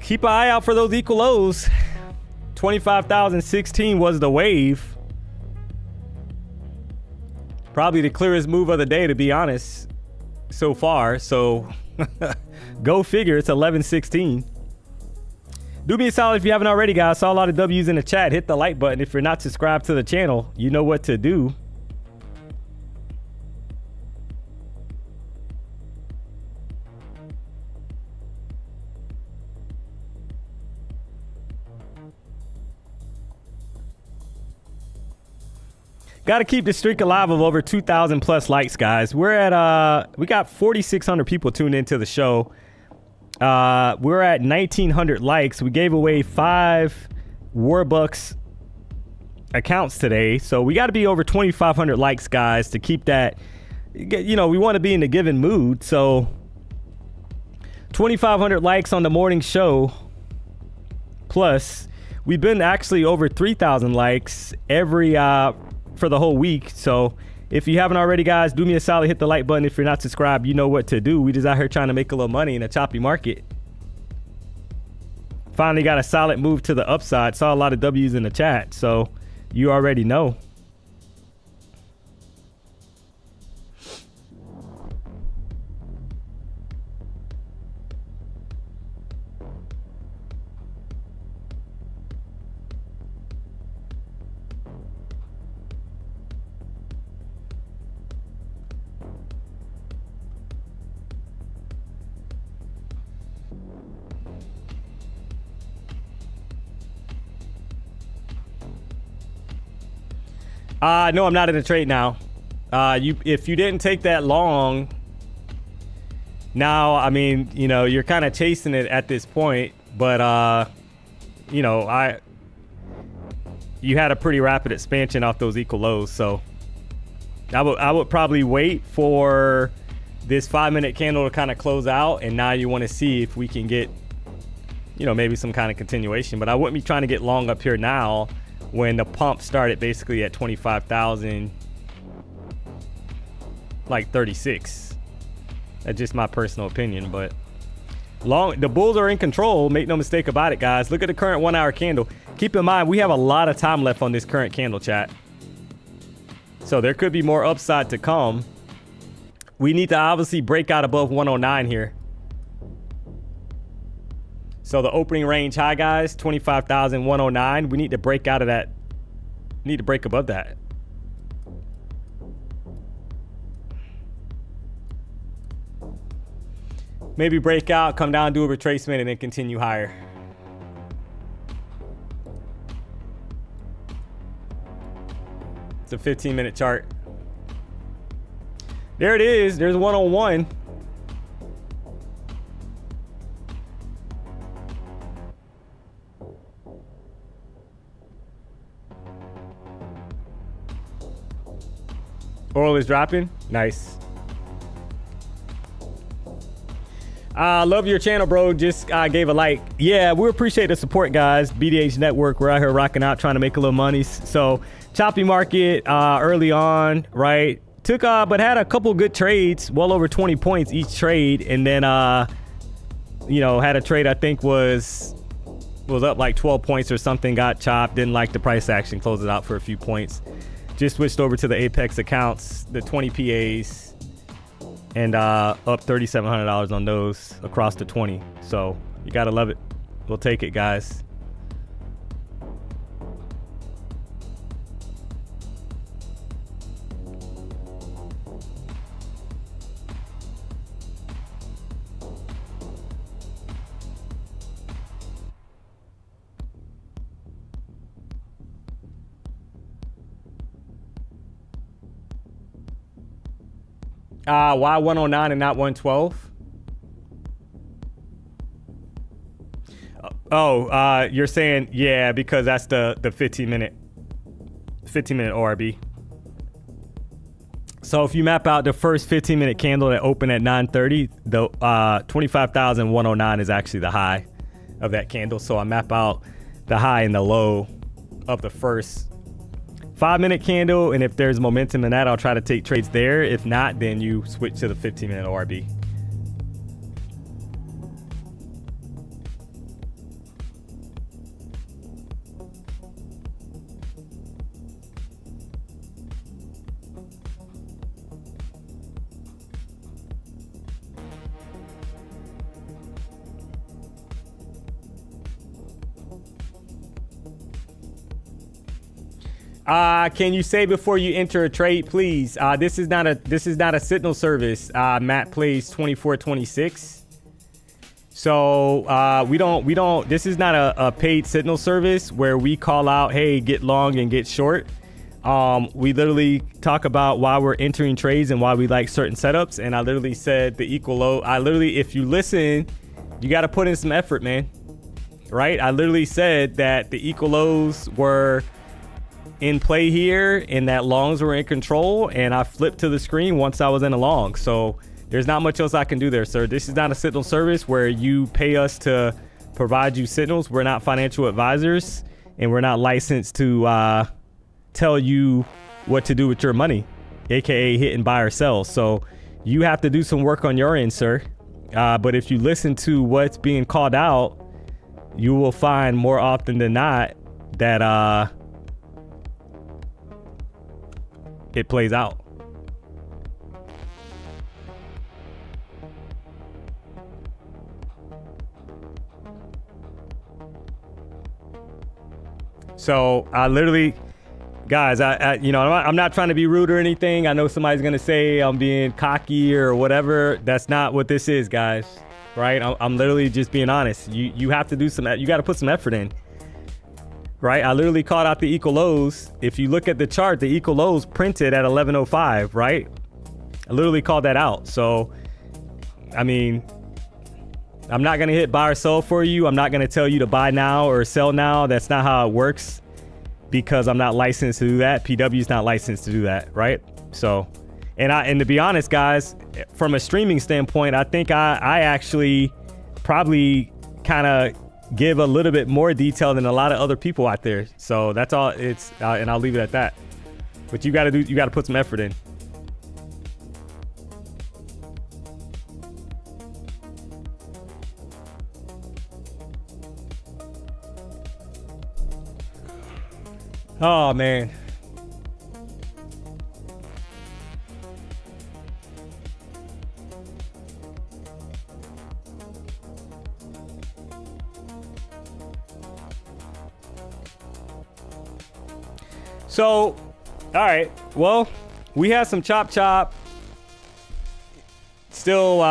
keep an eye out for those equal lows. 25,016 was the wave. Probably the clearest move of the day, to be honest, so far. So go figure. It's 11:16. Do me a solid if you haven't already, guys. Saw a lot of W's in the chat. Hit the like button. If you're not subscribed to the channel, you know what to do. Got to keep the streak alive of over 2,000 plus likes, guys. We're at we got 4,600 people tuned into the show. We're at 1,900 likes. We gave away 5 Warbucks accounts today, so we got to be over 2,500 likes, guys, to keep that. You know, we want to be in the giving mood. So 2,500 likes on the morning show. Plus, we've been actually over 3,000 likes every for the whole week. So if you haven't already, guys, do me a solid, hit the like button. If you're not subscribed, you know what to do. We just out here trying to make a little money in a choppy market. Finally got a solid move to the upside. Saw a lot of W's in the chat, so you already know. No, I'm not in a trade now. If you didn't take that long, now, I mean, you know, you're kind of chasing it at this point, but you know, you had a pretty rapid expansion off those equal lows, so I would probably wait for this 5-minute candle to kind of close out, and now you want to see if we can get, you know, maybe some kind of continuation. But I wouldn't be trying to get long up here now when the pump started basically at 25,000, like 36. That's just my personal opinion, but The bulls are in control. Make no mistake about it, guys. Look at the current 1 hour candle. Keep in mind, we have a lot of time left on this current candle, chat. So there could be more upside to come. We need to obviously break out above 109 here. So the opening range high, guys, 25,109. We need to break out of that. Need to break above that. Maybe break out, come down, do a retracement, and then continue higher. It's a 15-minute chart. There it is. There's 101. Oil is dropping. Nice. Love your channel, bro. Just gave a like. Yeah, we appreciate the support, guys. BDH Network, we're out here rocking out, trying to make a little money. So choppy market early on, right? Took but had a couple good trades, well over 20 points each trade, and then you know, had a trade I think was up like 12 points or something, got chopped, didn't like the price action, closed it out for a few points. Just switched over to the Apex accounts, the 20 PAs, and up $3,700 on those across the 20. So you gotta love it. We'll take it, guys. Why 109 and not 112? Oh, you're saying, yeah, because that's the 15-minute ORB. So if you map out the first 15-minute candle that opened at 9:30, the 25,109 is actually the high of that candle. So I map out the high and the low of the first 5-minute candle, and if there's momentum in that, I'll try to take trades there. If not, then you switch to the 15-minute ORB. Can you say before you enter a trade, please? This is not a signal service. Matt plays 24/26. So we don't. This is not a paid signal service where we call out, hey, get long and get short. We literally talk about why we're entering trades and why we like certain setups. And I literally said the equal low. If you listen, you got to put in some effort, man. Right? I literally said that the equal lows were in play here and that longs were in control, and I flipped to the screen once I was in a long. So there's not much else I can do there, sir. This is not a signal service where you pay us to provide you signals. We're not financial advisors, and we're not licensed to tell you what to do with your money, aka hit and buy or sell. So you have to do some work on your end, sir. But if you listen to what's being called out, you will find more often than not that it plays out. So I literally, guys, you know, I'm not trying to be rude or anything. I know somebody's gonna say I'm being cocky or whatever. That's not what this is, guys. Right? I'm literally just being honest. You have to do some. You got to put some effort in. Right? I literally called out the equal lows. If you look at the chart, the equal lows printed at 1105, right? I literally called that out. So, I mean, I'm not going to hit buy or sell for you. I'm not going to tell you to buy now or sell now. That's not how it works because I'm not licensed to do that. PW is not licensed to do that, right? So, and to be honest, guys, from a streaming standpoint, I think I actually probably kind of give a little bit more detail than a lot of other people out there. So that's all it's, and I'll leave it at that. But you got to put some effort in. Oh man. So, all right. Well, we had some chop. Still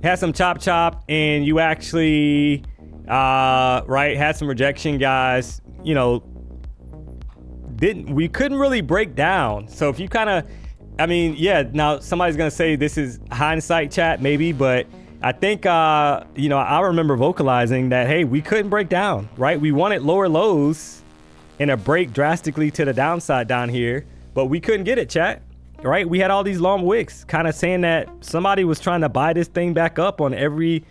had some chop, and you actually right, had some rejection, guys. You know, we couldn't really break down. So if you kind of, I mean, yeah, now somebody's gonna say this is hindsight, chat, maybe, but I think you know, I remember vocalizing that, hey, we couldn't break down, right? We wanted lower lows and a break drastically to the downside down here, but we couldn't get it, chat. Right? We had all these long wicks kind of saying that somebody was trying to buy this thing back up on every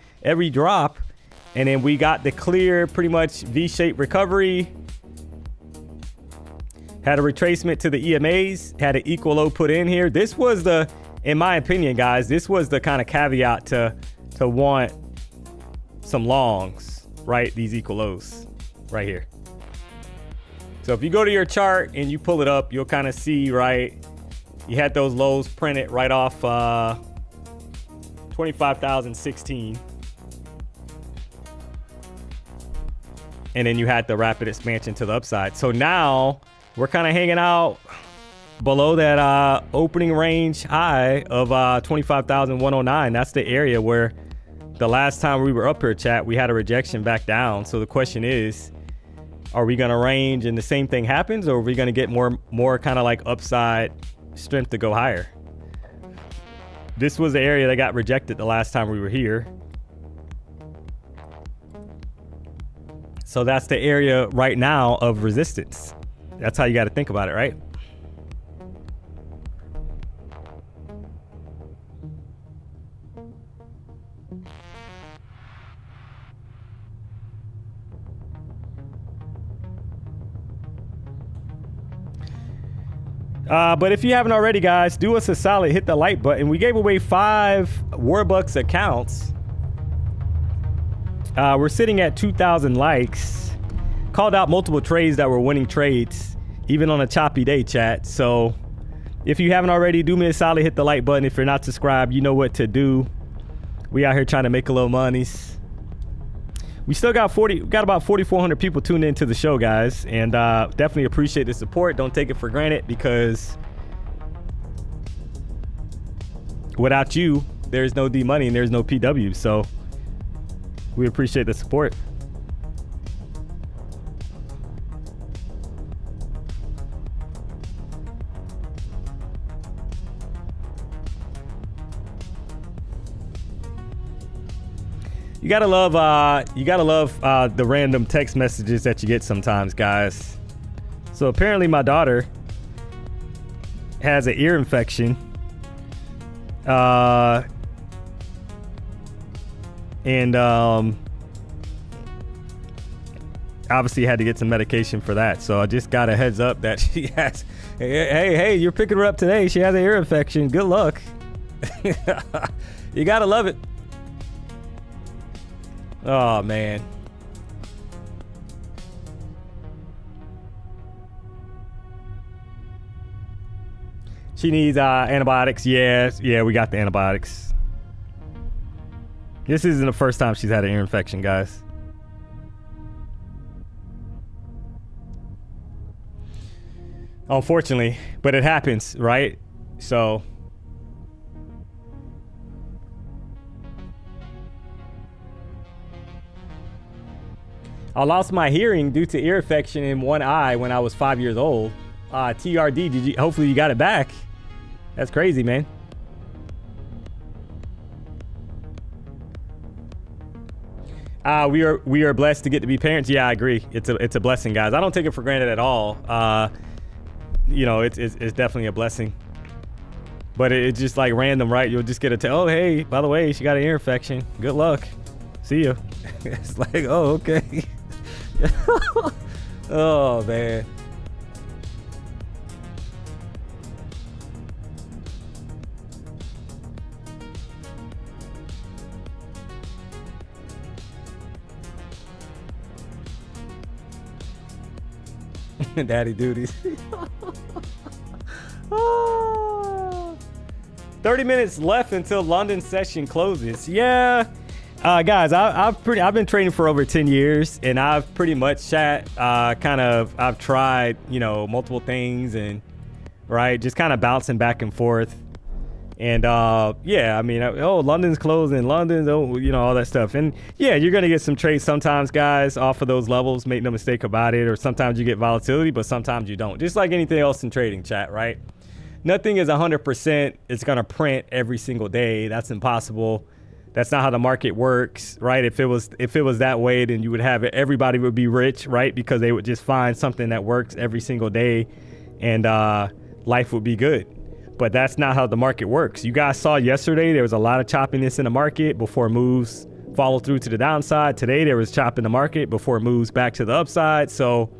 drop. And then we got the clear, pretty much V-shaped recovery. Had a retracement to the EMAs, had an equal low put in here. This was the, in my opinion, guys, this was the kind of caveat to want some longs, right? These equal lows right here. So if you go to your chart and you pull it up, you'll kind of see, right? You had those lows printed right off 25,016. And then you had the rapid expansion to the upside. So now we're kind of hanging out below that opening range high of 25,109. That's the area where the last time we were up here, chat, we had a rejection back down. So the question is, are we going to range and the same thing happens, or are we going to get more kind of like upside strength to go higher? This was the area that got rejected the last time we were here. So that's the area right now of resistance. That's how you got to think about it, right? But if you haven't already, guys, do us a solid, hit the like button. We gave away 5 Warbucks accounts. We're sitting at 2,000 likes. Called out multiple trades that were winning trades, even on a choppy day, chat. So if you haven't already, do me a solid, hit the like button. If you're not subscribed, you know what to do. We out here trying to make a little monies. We still got about 4,400 people tuned into the show, guys, and definitely appreciate the support. Don't take it for granted, because without you, there's no DMONEY and there's no PW. So we appreciate the support. You gotta love the random text messages that you get sometimes, guys. So apparently my daughter has an ear infection. And obviously had to get some medication for that. So I just got a heads up that she has, hey, you're picking her up today. She has an ear infection. Good luck. You gotta love it. Oh man. She needs antibiotics. Yeah, we got the antibiotics. This isn't the first time she's had an ear infection, guys. Unfortunately, but it happens, right? So I lost my hearing due to ear infection in one eye when I was 5 years old. TRD, hopefully you got it back. That's crazy, man. We are blessed to get to be parents. Yeah, I agree. It's a blessing, guys. I don't take it for granted at all. You know, it's definitely a blessing. But it's just like random, right? You'll just get a oh, hey, by the way, she got an ear infection. Good luck. See you. It's like, oh, okay. Oh man. Daddy duties. 30 minutes left until London session closes. Yeah, guys, I've been trading for over 10 years, and I've pretty much I've tried, you know, multiple things, and right, just kind of bouncing back and forth. And yeah, I mean, oh, London's closing, London's, oh, you know, all that stuff. And yeah, you're gonna get some trades sometimes, guys, off of those levels. Make no mistake about it. Or sometimes you get volatility, but sometimes you don't. Just like anything else in trading, chat, right? Nothing is 100%. It's gonna print every single day. That's impossible. That's not how the market works, right? If it was that way, then you would have it. Everybody would be rich, right? Because they would just find something that works every single day, and life would be good. But that's not how the market works. You guys saw yesterday there was a lot of choppiness in the market before moves follow through to the downside. Today there was chop in the market before it moves back to the upside. So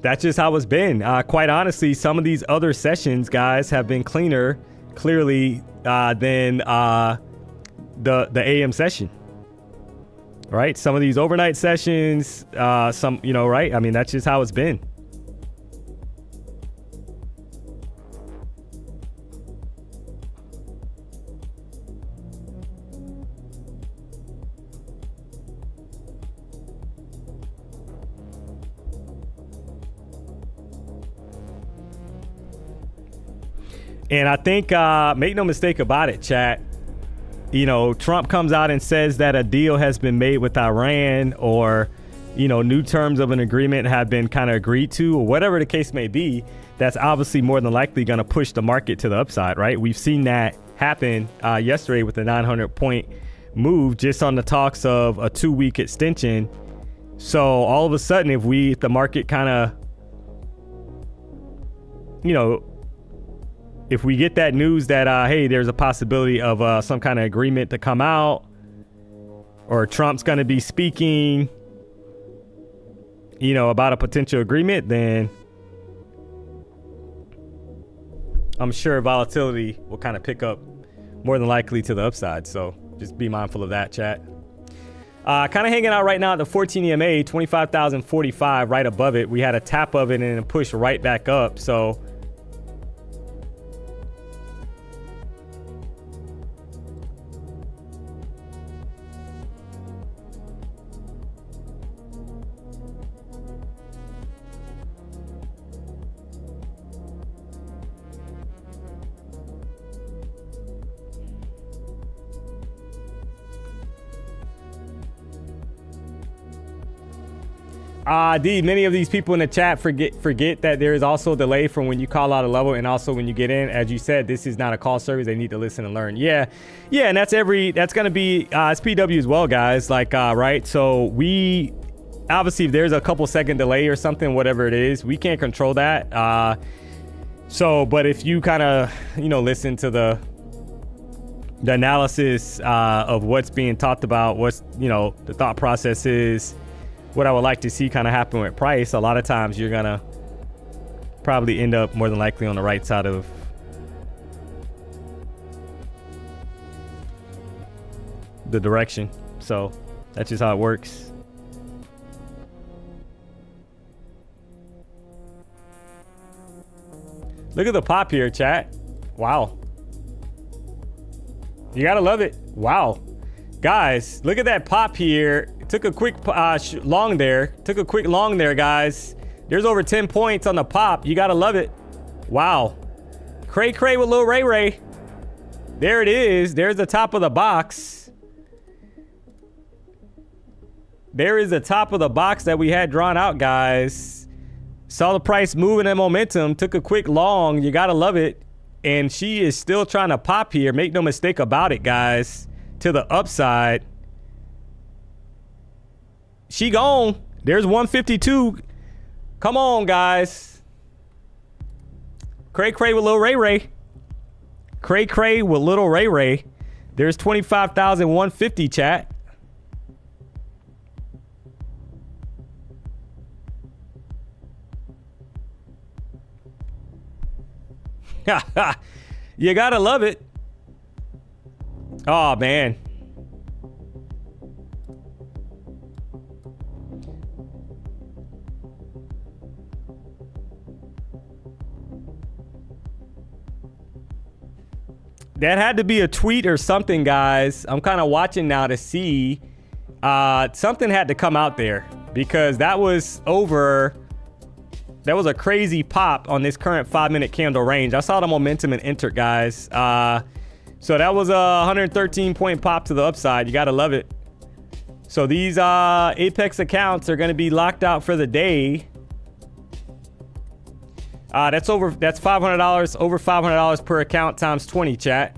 that's just how it's been. Quite honestly, some of these other sessions, guys, have been cleaner, clearly, than the AM session. Right? Some of these overnight sessions, some, you know, right? I mean, that's just how it's been. And I think, make no mistake about it, chat, you know, Trump comes out and says that a deal has been made with Iran, or, you know, new terms of an agreement have been kind of agreed to, or whatever the case may be. That's obviously more than likely going to push the market to the upside, right? We've seen that happen yesterday with the 900-point move just on the talks of a 2-week extension. So all of a sudden, if the market kind of, you know, if we get that news that, hey, there's a possibility of some kind of agreement to come out, or Trump's going to be speaking, you know, about a potential agreement, then I'm sure volatility will kind of pick up more than likely to the upside. So just be mindful of that, chat. Kind of hanging out right now at the 14 EMA, 25,045, right above it. We had a tap of it and a push right back up. So many of these people in the chat forget that there is also a delay from when you call out a level and also when you get in. As you said, this is not a call service. They need to listen and learn. Yeah, and that's going to be SPW as well, guys. Like, right. So we obviously, if there's a couple second delay or something, whatever it is, we can't control that. But if you kind of, you know, listen to the analysis of what's being talked about, what's, you know, the thought process is, what I would like to see kind of happen with price, a lot of times you're going to probably end up more than likely on the right side of the direction. So that's just how it works. Look at the pop here, chat. Wow. You got to love it. Wow. Guys, look at that pop here. Took a quick long there. Took a quick long there, guys. There's over 10 points on the pop. You gotta love it. Wow. Cray with Lil Ray Ray. There it is. There's the top of the box. There is the top of the box that we had drawn out, guys. Saw the price moving and momentum. Took a quick long. You gotta love it. And she is still trying to pop here. Make no mistake about it, guys. To the upside. She gone. There's 152. Come on, guys. Cray with Lil Ray Ray. Cray with Little Ray Ray. There's 25,150, chat. You gotta love it. Oh, man. That had to be a tweet or something, guys. I'm kind of watching now to see. Something had to come out there because that was over. That was a crazy pop on this current 5-minute candle range. I saw the momentum and entered, guys. So that was a 113-point pop to the upside. You got to love it. So these Apex accounts are going to be locked out for the day. That's $500, over $500 per account times 20, chat.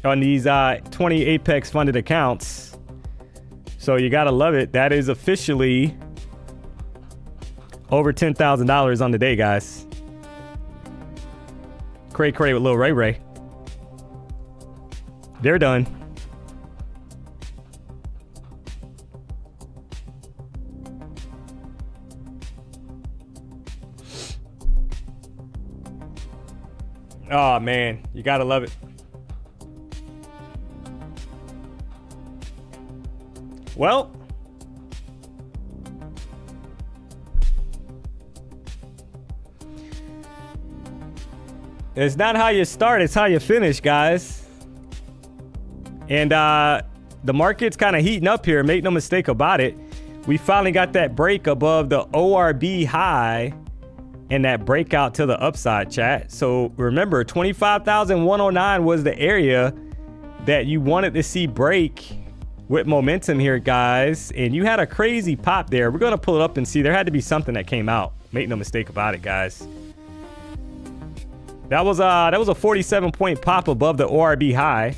On these 20 Apex funded accounts. So you got to love it. That is officially over $10,000 on the day, guys. Cray with Lil Ray Ray. They're done. Oh man, you gotta love it. Well, it's not how you start, it's how you finish, guys. And the market's kind of heating up here, make no mistake about it. We finally got that break above the ORB high and that breakout to the upside, chat. So remember, 25,109 was the area that you wanted to see break with momentum here, guys. And you had a crazy pop there. We're going to pull it up and see. There had to be something that came out. Make no mistake about it, guys. That was a 47-point pop above the ORB high.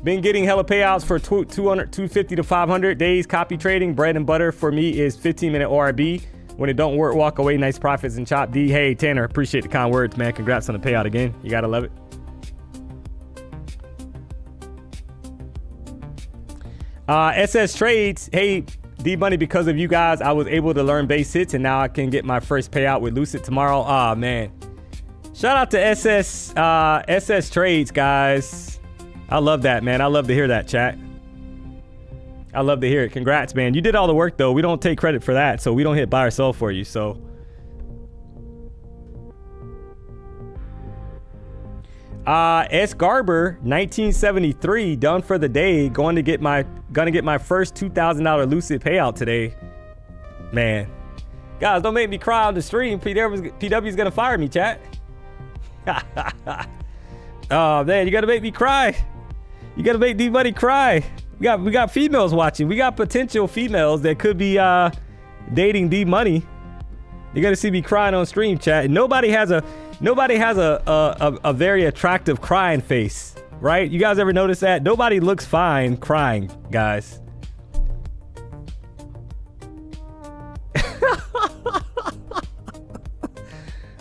Been getting hella payouts for 200, 250 to 500 days. Copy trading, bread and butter for me is 15-minute ORB. When it don't work, walk away. Nice profits and chop D. Hey, Tanner, appreciate the kind words, man. Congrats on the payout again. You gotta love it. SS Trades. Hey, D-Money, because of you guys, I was able to learn base hits, and now I can get my first payout with Lucid tomorrow. Ah, man. Shout out to SS Trades, guys. I love that, man. I love to hear that, chat. I love to hear it. Congrats, man. You did all the work, though. We don't take credit for that, so we don't hit buy or sell for you, so. S. Garber, 1973, done for the day. Gonna get my first $2,000 Lucid payout today. Man. Guys, don't make me cry on the stream. PW's gonna fire me, chat. Oh, man, you gotta make me cry. You gotta make D-Money cry. We got females watching. We got potential females that could be dating D-Money. You gotta see me crying on stream, chat. Nobody has a very attractive crying face, right? You guys ever notice that? Nobody looks fine crying, guys.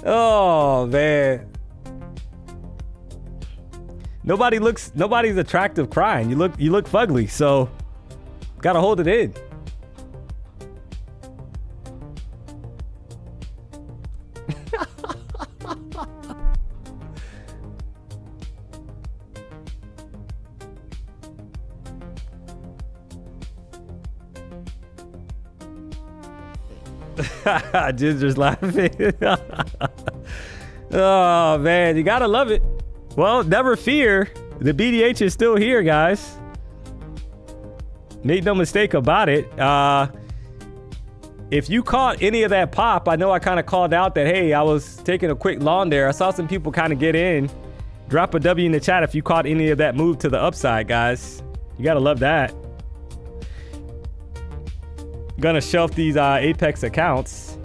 Oh man. Nobody's attractive crying. You look fugly, so gotta hold it in. Ginger's laughing. Oh man, you gotta love it. Well, never fear. The BDH is still here, guys. Make no mistake about it. If you caught any of that pop, I know I kind of called out that, hey, I was taking a quick long there. I saw some people kind of get in. Drop a W in the chat if you caught any of that move to the upside, guys. You gotta love that. Gonna shelf these Apex accounts.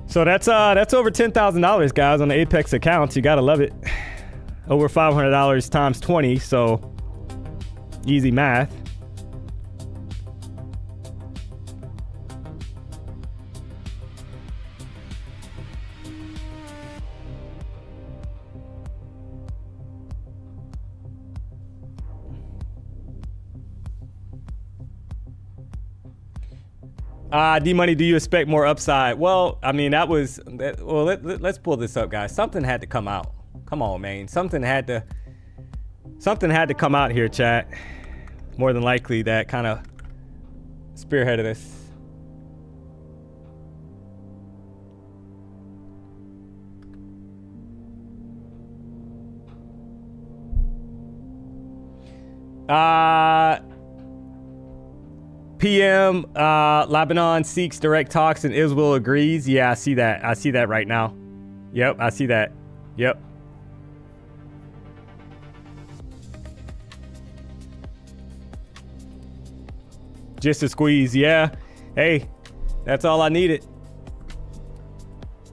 So that's over $10,000, guys, on the Apex accounts. You gotta love it. Over $500 times 20, so easy math. D-Money, do you expect more upside? Well, I mean, well, let's pull this up, guys. Something had to come out. Come on, man. Something had to come out here, chat. More than likely that kind of spearheaded this. PM, Lebanon seeks direct talks and Israel agrees. Yeah, I see that. I see that right now. Yep, I see that. Yep. Just a squeeze, yeah. Hey, that's all I needed.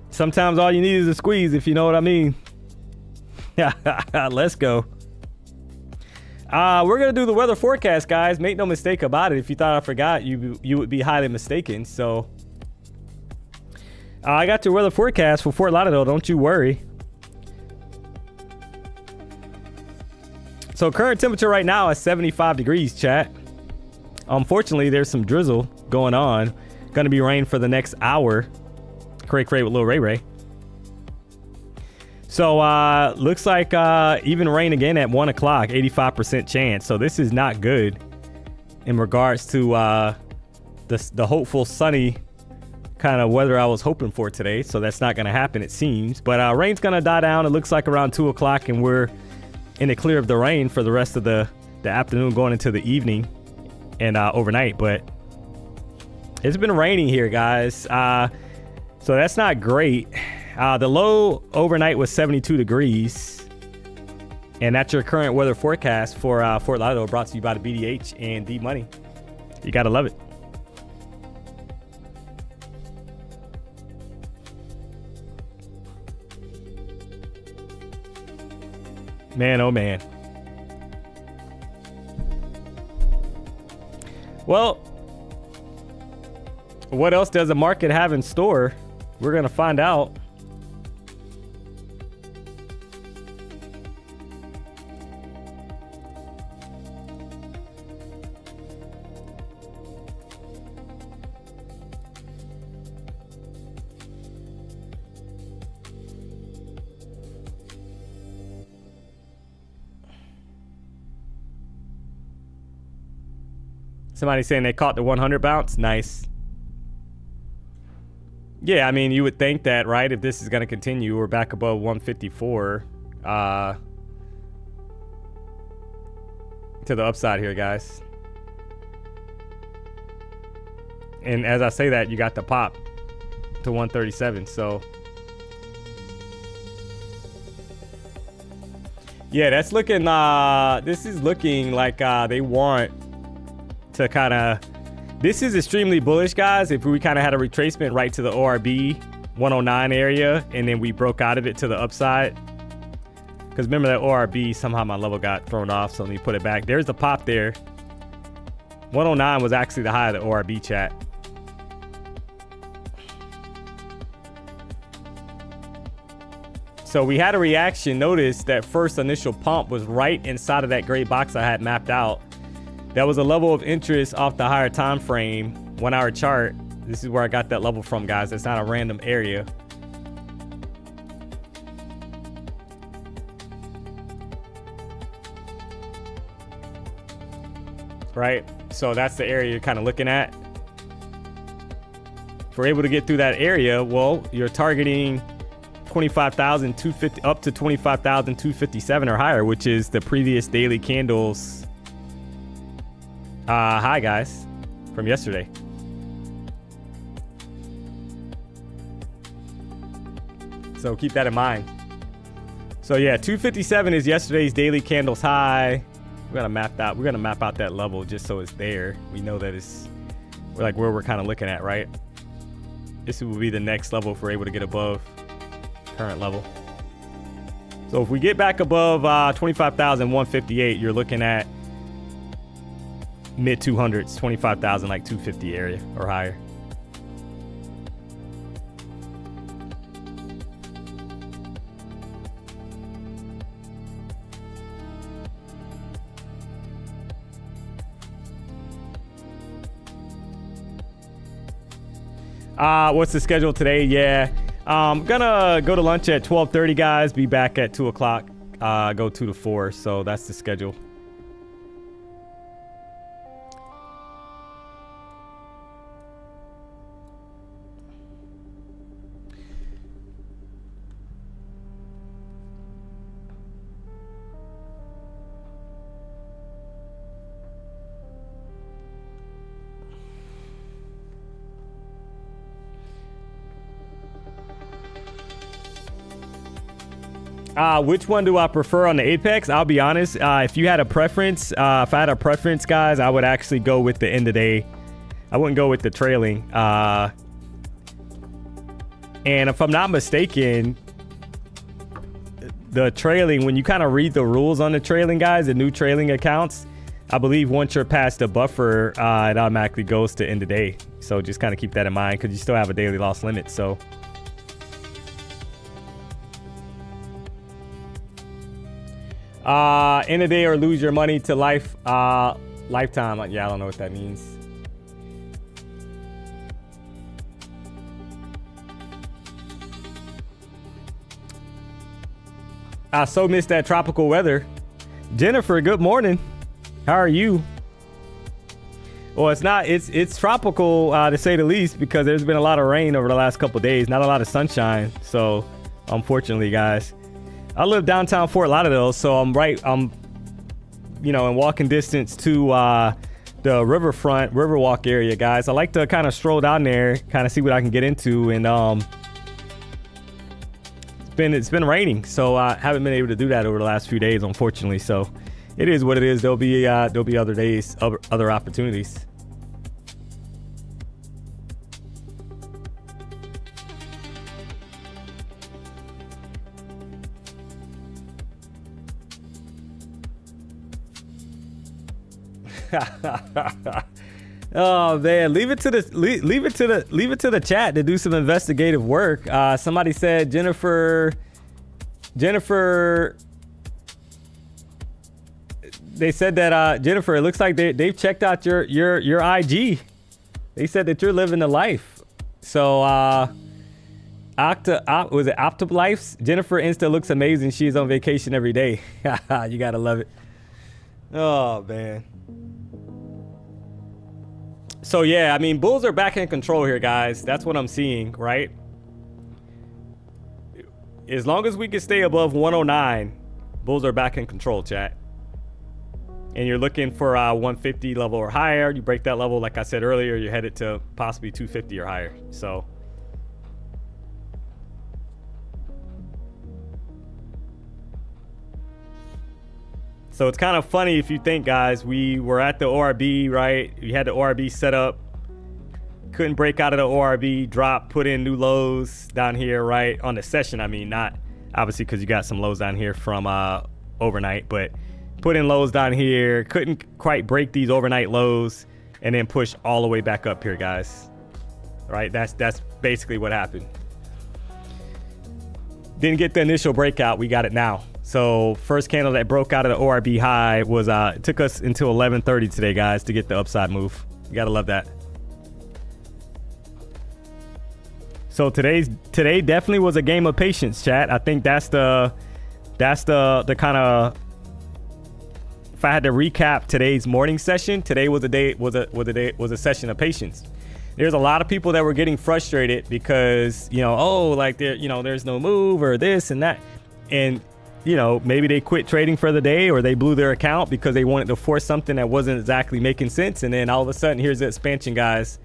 Sometimes all you need is a squeeze, if you know what I mean. Let's go. We're gonna do the weather forecast, guys. Make no mistake about it. If you thought I forgot, you would be highly mistaken. So I got your weather forecast for Fort Lauderdale. Don't you worry. So current temperature right now is 75 degrees, chat. Unfortunately, there's some drizzle going on. Gonna be rain for the next hour. Cray with Lil Ray Ray. So looks like even rain again at 1 o'clock, 85% chance. So this is not good in regards to the hopeful sunny kind of weather I was hoping for today. So that's not going to happen, it seems. But rain's going to die down. It looks like around 2 o'clock, and we're in the clear of the rain for the rest of the afternoon going into the evening and overnight. But it's been raining here, guys. So that's not great. The low overnight was 72 degrees. And that's your current weather forecast for Fort Lauderdale, brought to you by the BDH and D-Money. You got to love it. Man, oh man. Well, what else does the market have in store? We're going to find out. Somebody saying they caught the 100 bounce. Nice. Yeah, I mean, you would think that, right? If this is going to continue, we're back above 154 to the upside here, guys. And as I say that, you got the pop to 137. So yeah, that's looking this is looking like they want to kind of, this is extremely bullish, guys. If we kind of had a retracement right to the ORB 109 area and then we broke out of it to the upside, because remember that ORB, somehow my level got thrown off, so let me put it back. There's the pop there. 109 was actually the high of the ORB, chat. So we had a reaction. Notice that first initial pump was right inside of that gray box I had mapped out. That was a level of interest off the higher time frame, 1 hour chart. This is where I got that level from, guys. It's not a random area. Right? So that's the area you're kind of looking at. If we're able to get through that area, well, you're targeting 25,250 up to 25,257 or higher, which is the previous daily candles high, guys, from yesterday. So keep that in mind. So yeah, 257 is yesterday's daily candles high. We're gonna map out that level just so it's there. We know that it's like where we're kind of looking at, right? This will be the next level if we're able to get above current level. So if we get back above 25,158, you're looking at mid 200s, 25,000, like 250 area or higher. What's the schedule today? Yeah. I'm gonna go to lunch at 12:30, guys. Be back at 2 o'clock. Go 2 to 4. So that's the schedule. Which one do I prefer on the Apex? I'll be honest. If you had a preference, if I had a preference, guys, I would actually go with the end of day. I wouldn't go with the trailing. And if I'm not mistaken, the trailing, when you kind of read the rules on the trailing, guys, the new trailing accounts, I believe once you're past the buffer, it automatically goes to end of day. So just kind of keep that in mind because you still have a daily loss limit. So. End of day or lose your money to lifetime. Yeah, I don't know what that means. I so missed that tropical weather. Jennifer, good morning. How are you? Well, it's tropical to say the least because there's been a lot of rain over the last couple of days, not a lot of sunshine. So unfortunately, guys. I live downtown Fort Lauderdale, so I'm in walking distance to the riverfront, Riverwalk area, guys. I like to kind of stroll down there, kind of see what I can get into, and it's been raining, so I haven't been able to do that over the last few days, unfortunately. So it is what it is. There'll be other days, other opportunities. Oh man, leave it to the chat to do some investigative work. Somebody said Jennifer, they said that Jennifer, it looks like they've checked out your IG. They said that you're living the life. So was it Optiblife's? Jennifer Insta looks amazing. She's on vacation every day. You gotta love it. Oh man. So yeah, I mean, bulls are back in control here, guys. That's what I'm seeing, right? As long as we can stay above 109, bulls are back in control, chat. And you're looking for 150 level or higher. You break that level, like I said earlier, you're headed to possibly 250 or higher. So it's kind of funny if you think, guys, we were at the ORB, right? We had the ORB set up, couldn't break out of the ORB, drop, put in new lows down here, right? On the session, I mean, not obviously because you got some lows down here from overnight, but put in lows down here, couldn't quite break these overnight lows, and then push all the way back up here, guys. Right? That's basically what happened. Didn't get the initial breakout, we got it now. So first candle that broke out of the ORB high was it took us until 11:30 today, guys, to get the upside move. You gotta love that. So today definitely was a game of patience, chat. I think that's the kind of, if I had to recap today's morning session, today was a session of patience. There's a lot of people that were getting frustrated because, there's no move or this and that, and maybe they quit trading for the day or they blew their account because they wanted to force something that wasn't exactly making sense. And then all of a sudden, here's the expansion, guys,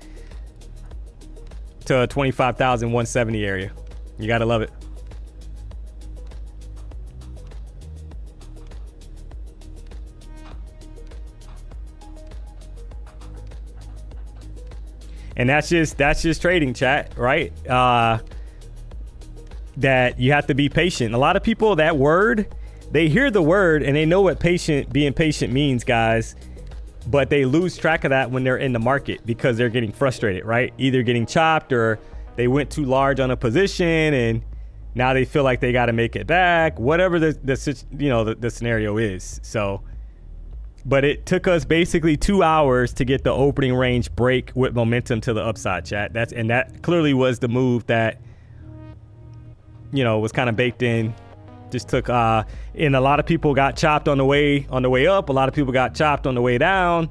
to 25,170 area. You got to love it. And that's just trading, chat, right? That you have to be patient. A lot of people, that word, they hear the word and they know what being patient means, guys, but they lose track of that when they're in the market because they're getting frustrated, right? Either getting chopped or they went too large on a position and now they feel like they got to make it back, whatever the scenario is. So But it took us basically 2 hours to get the opening range break with momentum to the upside, chat. And that clearly was the move that, you know, was kind of baked in. Just took and a lot of people got chopped on the way up. A lot of people got chopped on the way down.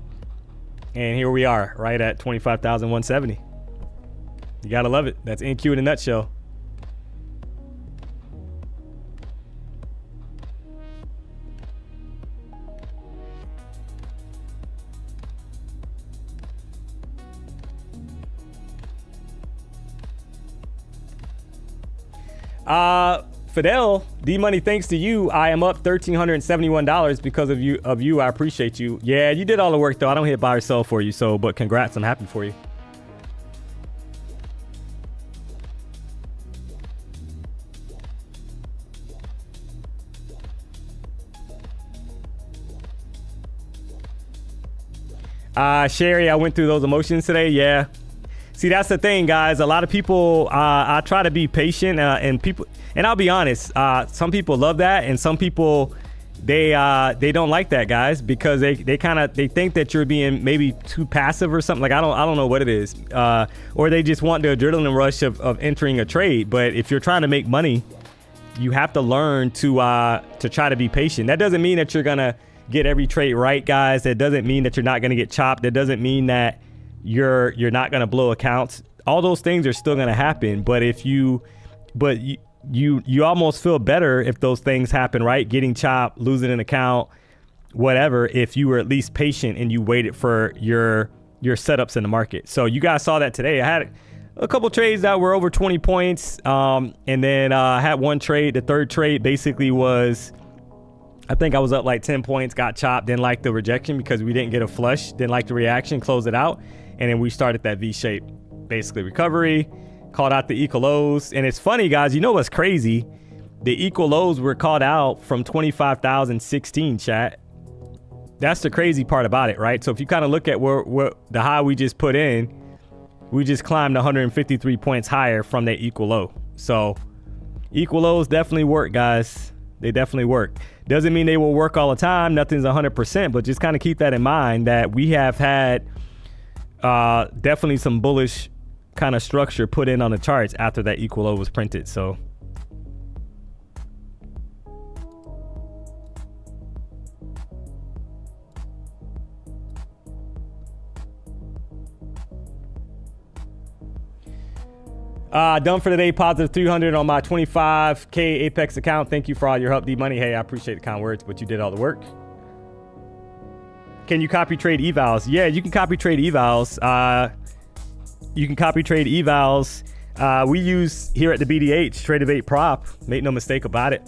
And here we are, right at 25,170. You gotta love it. That's NQ in a nutshell. Fidel, D-Money, thanks to you, I am up $1,371 because of you. I appreciate you. Yeah, you did all the work though. I don't hit buy or sell for you, so but congrats, I'm happy for you. Sherry, I went through those emotions today. Yeah. See, that's the thing, guys. A lot of people, I try to be patient, and I'll be honest, some people love that, and some people, they don't like that, guys, because they think that you're being maybe too passive or something. Like I don't know what it is, or they just want the adrenaline rush of entering a trade. But if you're trying to make money, you have to learn to try to be patient. That doesn't mean that you're gonna get every trade right, guys. That doesn't mean that you're not gonna get chopped. That doesn't mean that you're not gonna blow accounts. All those things are still gonna happen. But you almost feel better if those things happen, right? Getting chopped, losing an account, whatever, if you were at least patient and you waited for your setups in the market. So you guys saw that today. I had a couple trades that were over 20 points, and then I had one trade. The third trade basically was, I think I was up like 10 points, got chopped, didn't like the rejection because we didn't get a flush, didn't like the reaction, closed it out, and then we started that V shape, basically recovery, called out the equal lows. And it's funny, guys, you know what's crazy? The equal lows were called out from 25,016, chat. That's the crazy part about it, right? So if you kind of look at where the high we just put in, we just climbed 153 points higher from that equal low. So equal lows definitely work, guys. They definitely work. Doesn't mean they will work all the time. Nothing's 100%, but just kind of keep that in mind that we have had definitely some bullish kind of structure put in on the charts after that equal low was printed. So done for today. Positive 300 on my 25K Apex account. Thank you for all your help, D-Money. Hey, I appreciate the kind words, but you did all the work. Can you copy trade evals? Yeah, you can copy trade evals. You can copy trade evals. We use here at the BDH, Trade of 8 Prop. Make no mistake about it.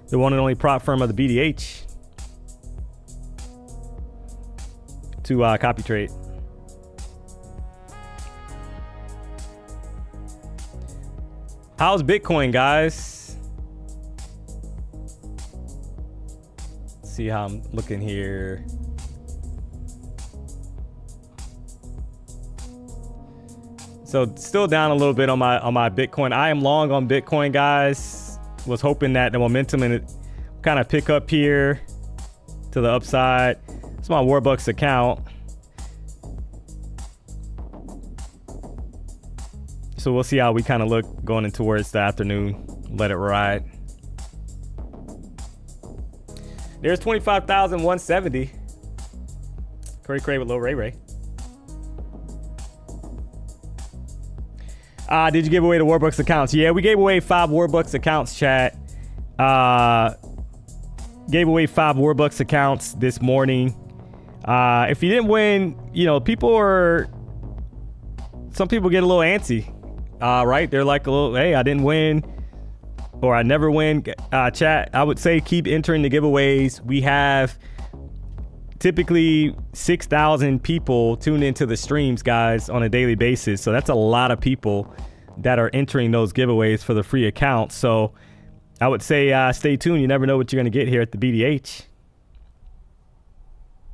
The one and only prop firm of the BDH to copy trade. How's Bitcoin, guys? Let's see how I'm looking here. So still down a little bit on my Bitcoin. I am long on Bitcoin, guys. Was hoping that the momentum and it kind of pick up here to the upside. It's my Warbucks account. So we'll see how we kind of look going in towards the afternoon. Let it ride. There's 25,170. Cray with Lil Ray Ray. Did you give away the Warbucks accounts? Yeah, we gave away 5 Warbucks accounts, chat. Gave away 5 Warbucks accounts this morning. If you didn't win, you know, some people get a little antsy. Right? They're like a little, hey, I didn't win or I never win. Chat, I would say keep entering the giveaways. We have typically 6,000 people tuned into the streams, guys, on a daily basis. So that's a lot of people that are entering those giveaways for the free account. So I would say stay tuned. You never know what you're going to get here at the BDH.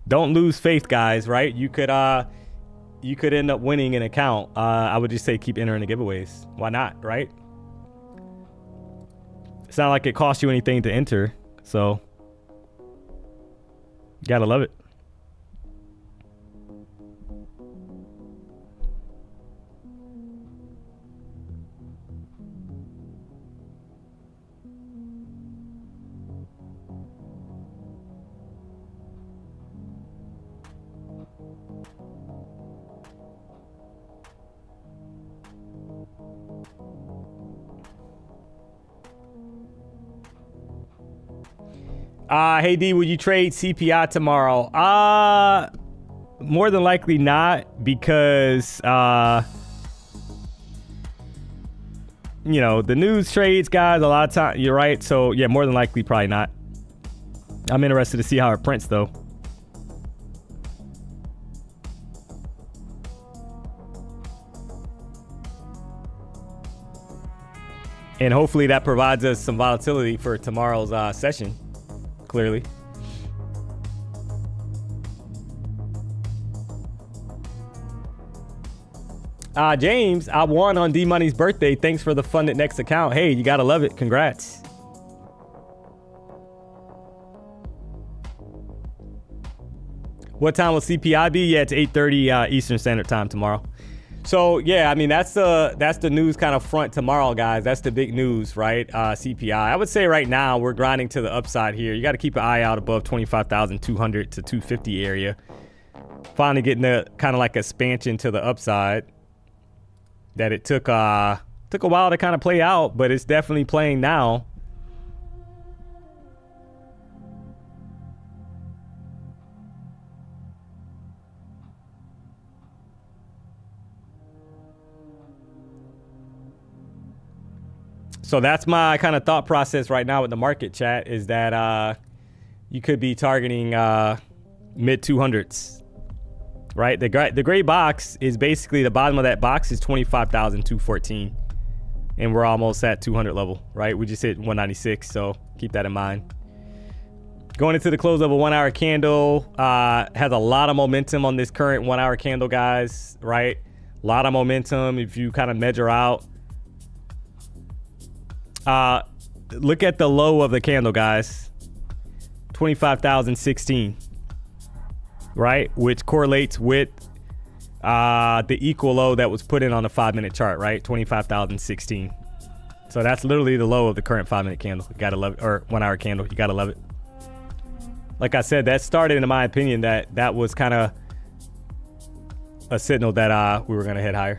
Don't lose faith, guys, right? You could end up winning an account. I would just say keep entering the giveaways. Why not, right? It's not like it costs you anything to enter. So Gotta love it. Hey D, would you trade CPI tomorrow? More than likely not, because you know, the news trades, guys, a lot of time. You're right. So yeah, more than likely, probably not. I'm interested to see how it prints though. And hopefully that provides us some volatility for tomorrow's session. Clearly. James, I won on D-Money's birthday. Thanks for the funded next account. Hey, you gotta love it. Congrats. What time will CPI be? Yeah, it's 8:30 Eastern Standard Time tomorrow. So yeah, I mean, that's the news kind of front tomorrow, guys. That's the big news, right? CPI. I would say right now we're grinding to the upside here. You got to keep an eye out above 25,200 to 250 area. Finally getting the kind of like expansion to the upside that it took a while to kind of play out, but it's definitely playing now. So that's my kind of thought process right now with the market, chat, is that you could be targeting mid 200s, right? The gray box is basically, the bottom of that box is 25,214, and we're almost at 200 level, right? We just hit 196, so keep that in mind. Going into the close of a 1 hour candle, has a lot of momentum on this current 1 hour candle, guys, right? A lot of momentum if you kind of measure out. Look at the low of the candle, guys. 25,016, right? Which correlates with the equal low that was put in on the 5-minute chart, right? 25,016. So that's literally the low of the current 5-minute candle. You gotta love it. Or 1 hour candle. You gotta love it. Like I said, that started, in my opinion, that was kind of a signal that we were gonna head higher.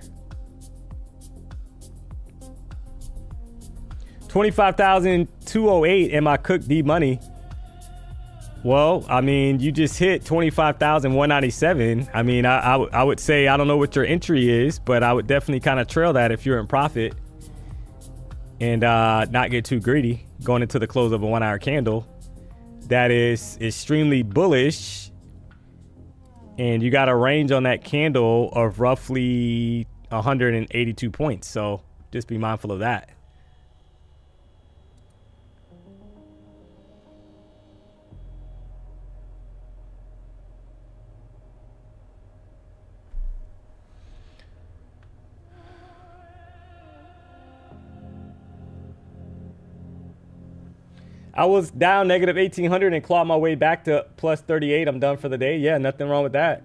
25,208 in my cooked D-Money. Well, I mean, you just hit 25,197. I mean, I would say, I don't know what your entry is, but I would definitely kind of trail that if you're in profit and not get too greedy going into the close of a 1 hour candle. That is extremely bullish. And you got a range on that candle of roughly 182 points. So just be mindful of that. I was down negative 1,800 and clawed my way back to plus 38. I'm done for the day. Yeah, nothing wrong with that.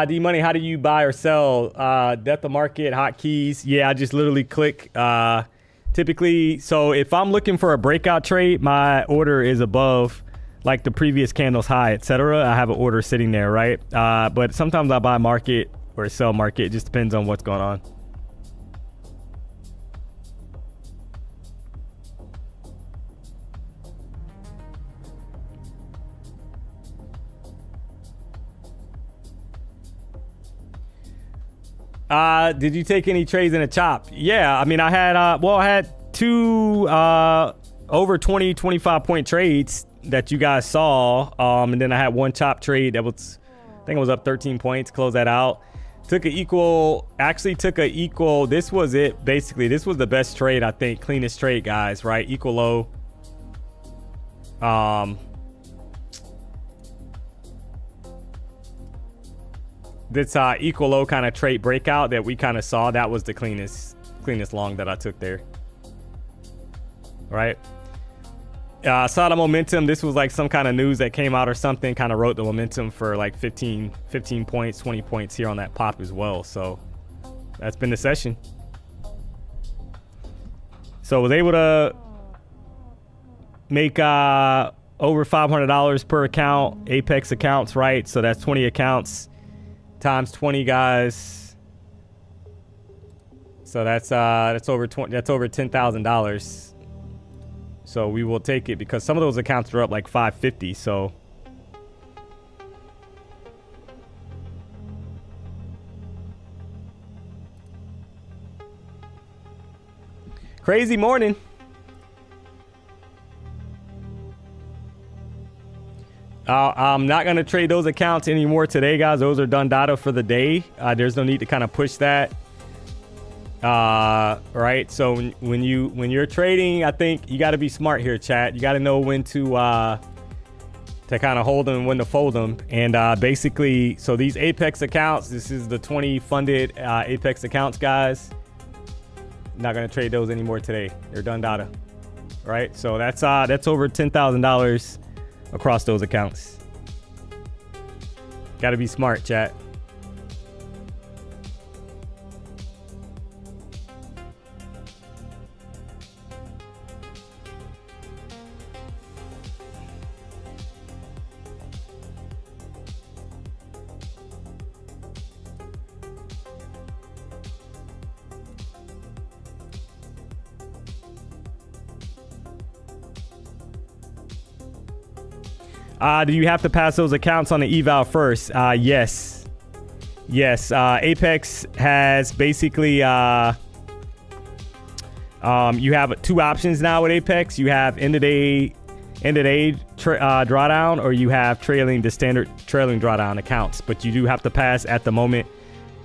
D-Money, how do you buy or sell? Depth of market, hotkeys. Yeah, I just literally click. Typically, so if I'm looking for a breakout trade, my order is above like the previous candle's high, etc. I have an order sitting there, right? But sometimes I buy market or sell market. It just depends on what's going on. Did you take any trades in a chop? Yeah, I mean, I had, I had two over 20, 25 point trades that you guys saw. And then I had one chop trade that was, I think it was up 13 points, close that out. Took an equal, this was it, basically. This was the best trade, I think, cleanest trade, guys, right? Equal low. This equal low kind of trade breakout that we kind of saw, that was the cleanest long that I took there, right? I saw the momentum. This was like some kind of news that came out or something, kind of wrote the momentum for like 15 points, 20 points here on that pop as well. So that's been the session. So was able to make over $500 per account, Apex accounts, right? So that's 20 accounts times 20 guys. So that's over $10,000. So we will take it because some of those accounts are up like 550. So crazy morning. I'm not going to trade those accounts anymore today, guys. Those are done data for the day. There's no need to kind of push that. Right. So when you're trading, I think you got to be smart here, chat. You got to know when to kind of hold them and when to fold them. And basically, so these Apex accounts, this is the 20 funded Apex accounts, guys. Not going to trade those anymore today. They're done data. Right. So that's over $10,000 across those accounts. Got to be smart, chat. Do you have to pass those accounts on the eval first? Yes. Apex has basically, you have two options now with Apex. You have end of day drawdown, or you have the standard trailing drawdown accounts. But you do have to pass at the moment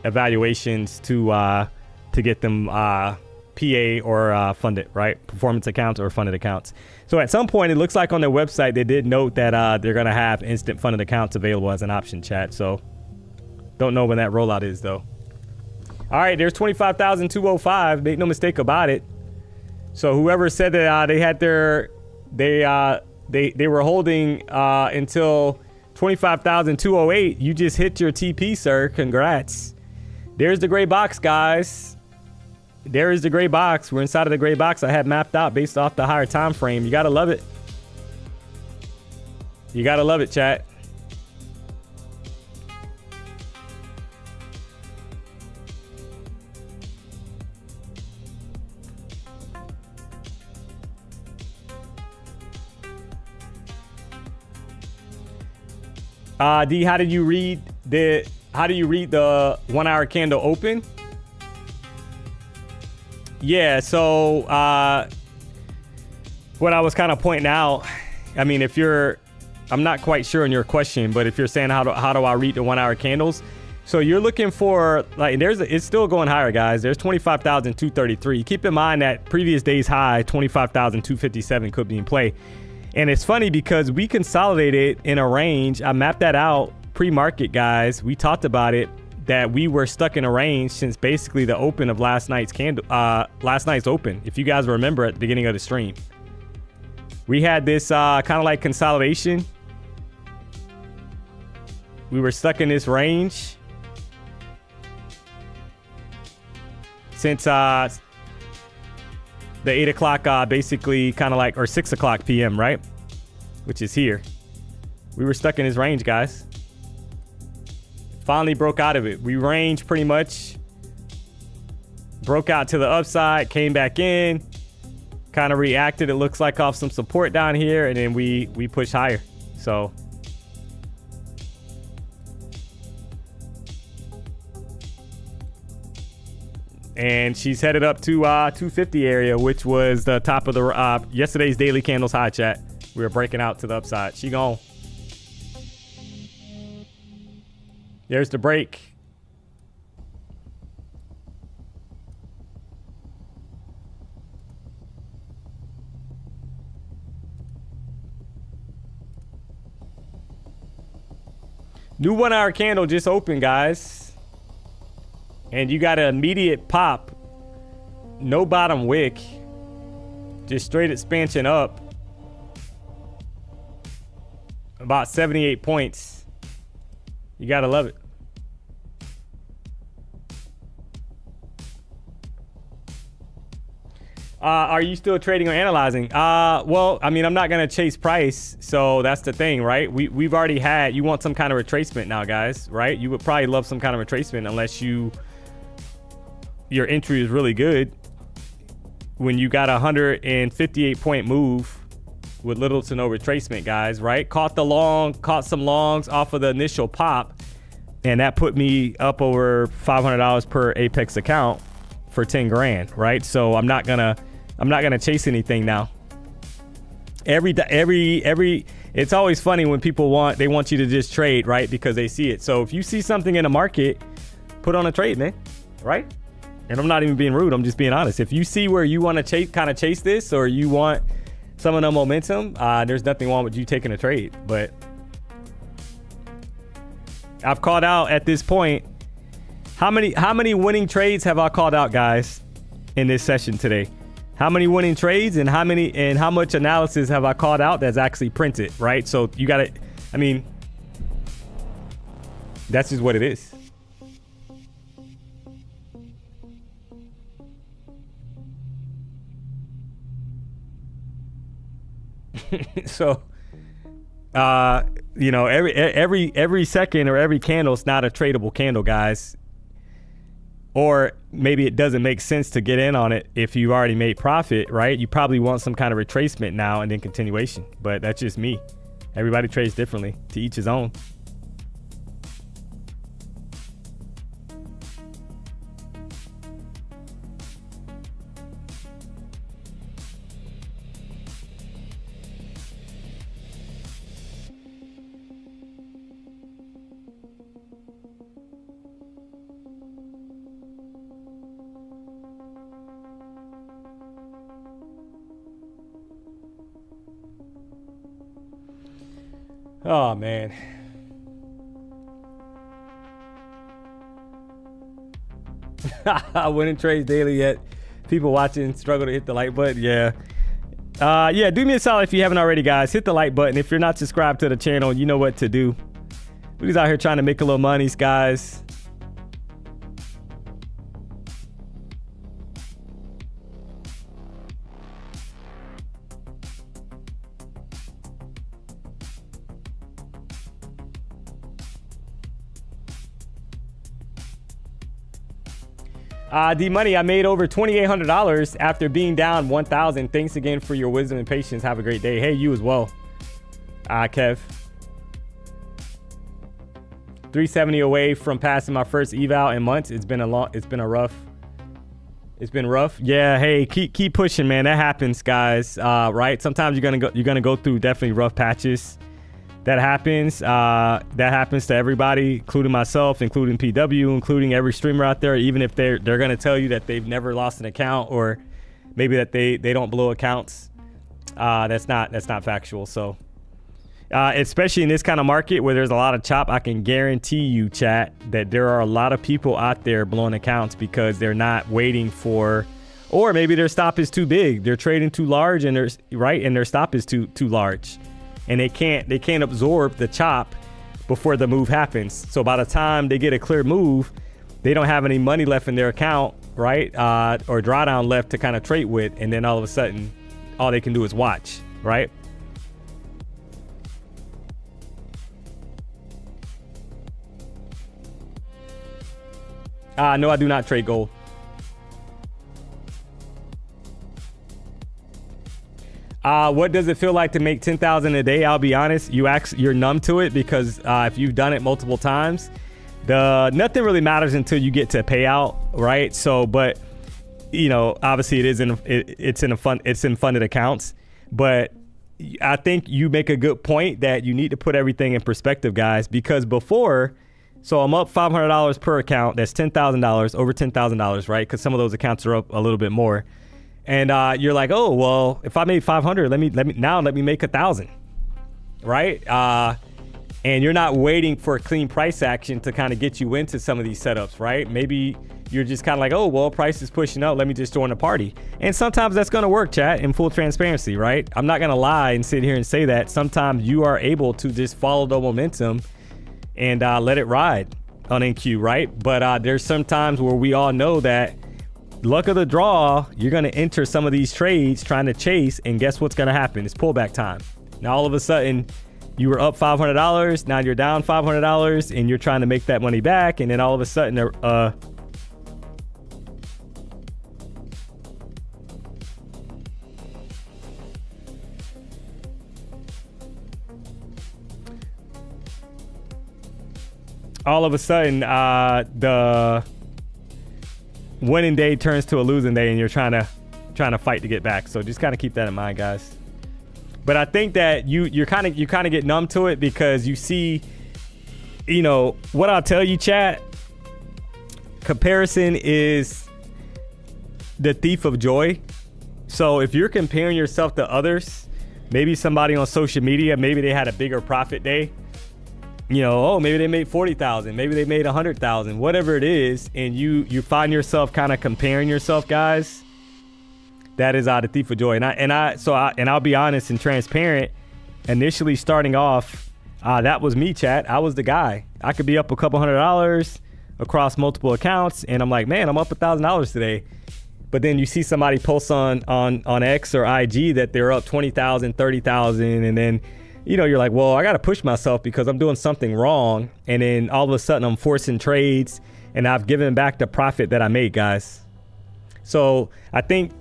evaluations to get them PA or funded, right? Performance accounts or funded accounts. So at some point, it looks like on their website, they did note that they're going to have instant funded accounts available as an option, chat. So don't know when that rollout is, though. All right, there's 25,205. Make no mistake about it. So whoever said that they had they were holding until 25,208, you just hit your TP, sir. Congrats. There's the gray box, guys. There is the gray box. We're inside of the gray box I had mapped out based off the higher time frame. You gotta love it. You gotta love it, chat. D, how do you read the 1 hour candle open? Yeah, so what I was kind of pointing out, I mean, I'm not quite sure on your question, but if you're saying how do I read the 1 hour candles? So you're looking for, like, it's still going higher, guys. There's 25,233. Keep in mind that previous day's high, 25,257 could be in play. And it's funny because we consolidated in a range. I mapped that out pre-market, guys. We talked about it, that we were stuck in a range since basically the open of last night's open. If you guys remember at the beginning of the stream, we had this kind of like consolidation. We were stuck in this range since the 8 o'clock, basically kind of like, or 6 o'clock PM, right? Which is here. We were stuck in this range, guys. Finally broke out of it. We ranged pretty much. Broke out to the upside, came back in, kind of reacted, it looks like, off some support down here, and then we pushed higher. So and she's headed up to 250 area, which was the top of the yesterday's daily candles high, chat. We were breaking out to the upside. She gone. There's the break. New 1 hour candle just opened, guys. And you got an immediate pop. No bottom wick. Just straight expansion up. about 78 points. You gotta love it. Are you still trading or analyzing? Well, I mean, I'm not gonna chase price, so that's the thing, right? We've already had. You want some kind of retracement now, guys, right? You would probably love some kind of retracement unless your entry is really good. When you got a 158 point move with little to no retracement, guys, right? Caught some longs off of the initial pop, and that put me up over $500 per Apex account for 10 grand, right? So I'm not gonna chase anything now. It's always funny when people want you to just trade, right? Because they see it. So if you see something in the market, put on a trade, man, right? And I'm not even being rude. I'm just being honest. If you see where you want to chase this, or you want some of the momentum, there's nothing wrong with you taking a trade. But I've called out at this point. How many winning trades have I called out, guys, in this session today? How many winning trades and how much analysis have I called out that's actually printed, right? So you got to, I mean, that's just what it is. So, you know, every second or every candle is not a tradable candle, guys. Or maybe it doesn't make sense to get in on it if you already made profit, right? You probably want some kind of retracement now and then continuation. But that's just me. Everybody trades differently, to each his own. Oh, man. I wouldn't trade daily yet. People watching struggle to hit the like button. Yeah. Yeah, do me a solid if you haven't already, guys. Hit the like button. If you're not subscribed to the channel, you know what to do. We're just out here trying to make a little money, guys. DMONEY, I made over $2,800 after being down 1,000. Thanks again for your wisdom and patience. Have a great day. Hey, you as well. Kev. 370 away from passing my first eval in months. It's been rough. Yeah, hey, keep pushing, man. That happens, guys. Right? Sometimes you're gonna go through definitely rough patches. That happens to everybody, including myself, including PW, including every streamer out there. Even if they're gonna tell you that they've never lost an account, or maybe that they don't blow accounts, that's not factual. So especially in this kind of market where there's a lot of chop, I can guarantee you, chat, that there are a lot of people out there blowing accounts because they're not waiting for, or maybe their stop is too big, they're trading too large, and their stop is too large. And they can't absorb the chop before the move happens. So by the time they get a clear move, they don't have any money left in their account, right? Or drawdown left to kind of trade with. And then all of a sudden, all they can do is watch, right? No, I do not trade gold. What does it feel like to make 10,000 a day? I'll be honest, you're numb to it, because if you've done it multiple times, nothing really matters until you get to payout, right? So, but you know, obviously it's in funded accounts, but I think you make a good point that you need to put everything in perspective, guys, because before, so I'm up $500 per account. That's $10,000, over $10,000, right? Because some of those accounts are up a little bit more. And you're like, oh, well, if I made 500, let me make 1,000, right? and you're not waiting for a clean price action to kind of get you into some of these setups, right? Maybe you're just kind of like, oh, well, price is pushing up. Let me just join the party. And sometimes that's going to work, chat, in full transparency, right? I'm not going to lie and sit here and say that. Sometimes you are able to just follow the momentum and let it ride on NQ, right? But there's some times where we all know that luck of the draw, you're going to enter some of these trades trying to chase, and guess what's going to happen? It's pullback time. Now, all of a sudden, you were up $500, now you're down $500, and you're trying to make that money back, and then all of a sudden, the winning day turns to a losing day, and you're trying to fight to get back. So just kind of keep that in mind, guys. But I think that you kind of get numb to it because you see, you know, what I'll tell you, chat, comparison is the thief of joy. So if you're comparing yourself to others, maybe somebody on social media, maybe they had a bigger profit day, you know, oh, maybe they made 40,000, maybe they made 100,000, whatever it is, and you find yourself kind of comparing yourself, guys. That is the thief of joy. And I'll be honest and transparent. Initially starting off, that was me, chat. I was the guy. I could be up a couple $100 across multiple accounts, and I'm like, man, I'm up $1,000 today. But then you see somebody post on X or IG that they're up 20,000, 30,000, and then, you know, you're like, well, I got to push myself because I'm doing something wrong. And then all of a sudden I'm forcing trades, and I've given back the profit that I made, guys. So I think,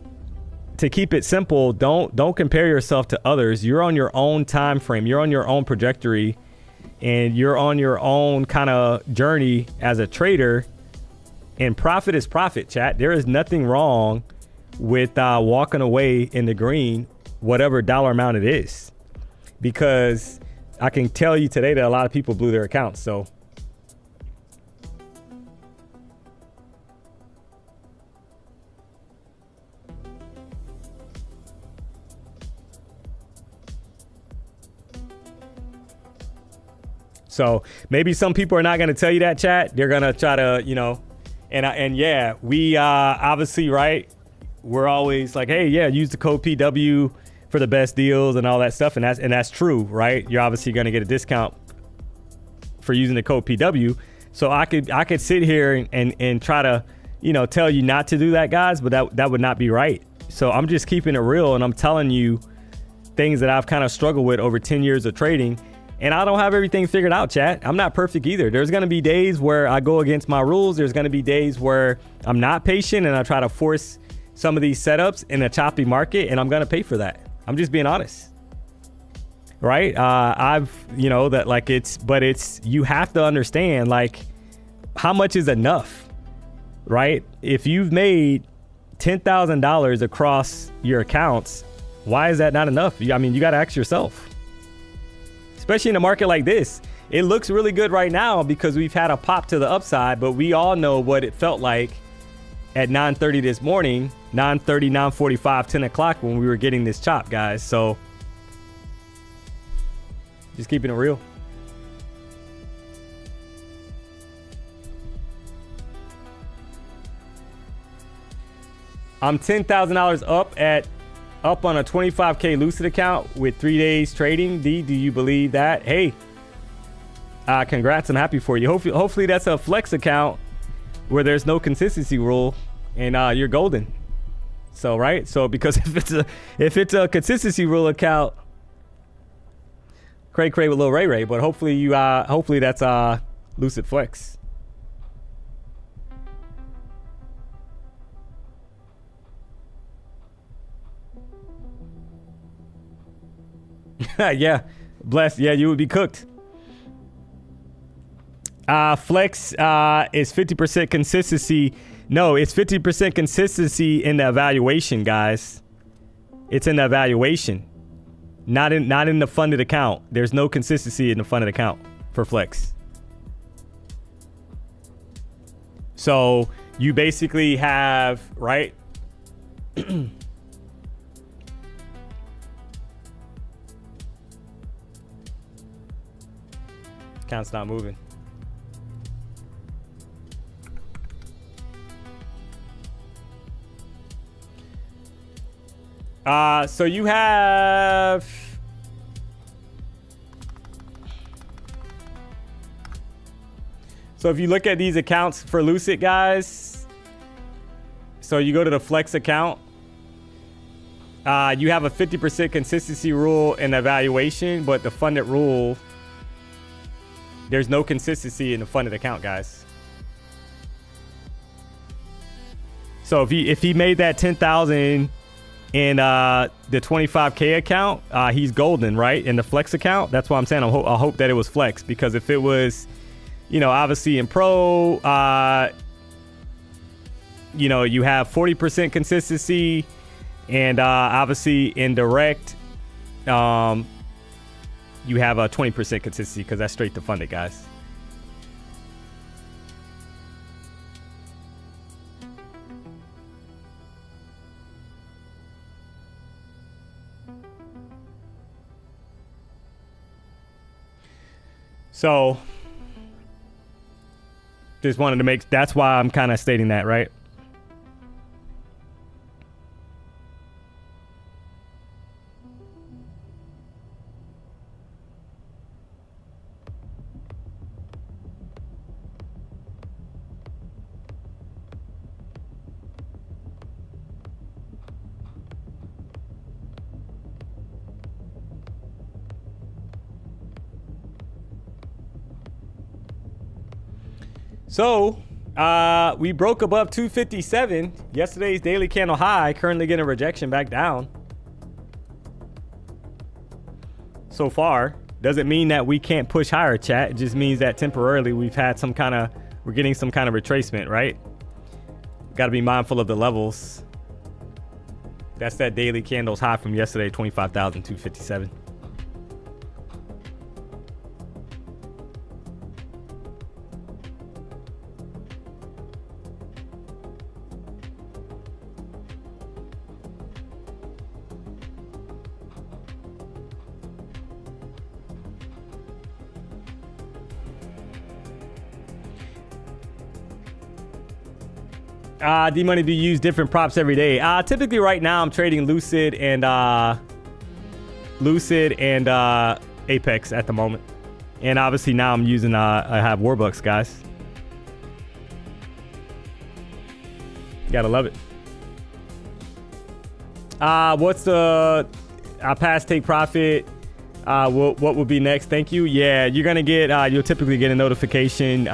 to keep it simple, don't compare yourself to others. You're on your own time frame. You're on your own trajectory, and you're on your own kind of journey as a trader. And profit is profit, chat. There is nothing wrong with walking away in the green, whatever dollar amount it is, because I can tell you today that a lot of people blew their accounts. So maybe some people are not going to tell you that, chat. They're going to try to, you know, and yeah, we obviously, right, we're always like, hey, yeah, use the code PW for the best deals and all that stuff. And that's true, right? You're obviously going to get a discount for using the code PW. So I could sit here and try to, you know, tell you not to do that, guys, but that would not be right. So I'm just keeping it real, and I'm telling you things that I've kind of struggled with over 10 years of trading. And I don't have everything figured out, chat. I'm not perfect either. There's going to be days where I go against my rules. There's going to be days where I'm not patient and I try to force some of these setups in a choppy market, and I'm going to pay for that. I'm just being honest. Right? You know, that like you have to understand, like, how much is enough, right? If you've made $10,000 across your accounts, why is that not enough? I mean, you got to ask yourself. Especially in a market like this. It looks really good right now because we've had a pop to the upside, but we all know what it felt like at 9:30 this morning, 9:30, 9:45, 10 o'clock when we were getting this chop, guys. So just keeping it real. I'm $10,000 up on a 25K Lucid account with 3 days trading. D, do you believe that? Hey, congrats. I'm happy for you. Hopefully that's a flex account where there's no consistency rule, and you're golden. So, right? So because if it's a consistency rule account, cray with Lil Ray Ray, but hopefully that's Lucid Flex. Yeah, blessed. Yeah, you would be cooked. Flex is 50% consistency. No, it's 50% consistency in the evaluation, guys. It's in the evaluation, not in the funded account. There's no consistency in the funded account for Flex. So you basically have, right? Account's not moving. So you have... So if you look at these accounts for Lucid, guys, so you go to the Flex account, you have a 50% consistency rule in the evaluation, but the funded rule, there's no consistency in the funded account, guys. So if he made that 10,000 in the 25K account, he's golden, right? In the Flex account, that's why I'm saying I hope that it was Flex, because if it was, you know, obviously in Pro, you know, you have 40% consistency, and obviously in Direct, you have a 20% consistency because that's straight to funded, guys. So just wanted to make, that's why I'm kind of stating that, right? So we broke above 257, yesterday's daily candle high, currently getting a rejection back down. So far, doesn't mean that we can't push higher, chat. It just means that temporarily we've had some kind of, we're getting some kind of retracement, right? Got to be mindful of the levels. That's that daily candles high from yesterday, 25,257. D-Money, do you use different props every day? Typically right now I'm trading Lucid and Apex at the moment. And obviously now I'm using, I have Warbucks, guys. Gotta love it. What's the pass take profit? What will be next? Thank you. Yeah, you're gonna get, you'll typically get a notification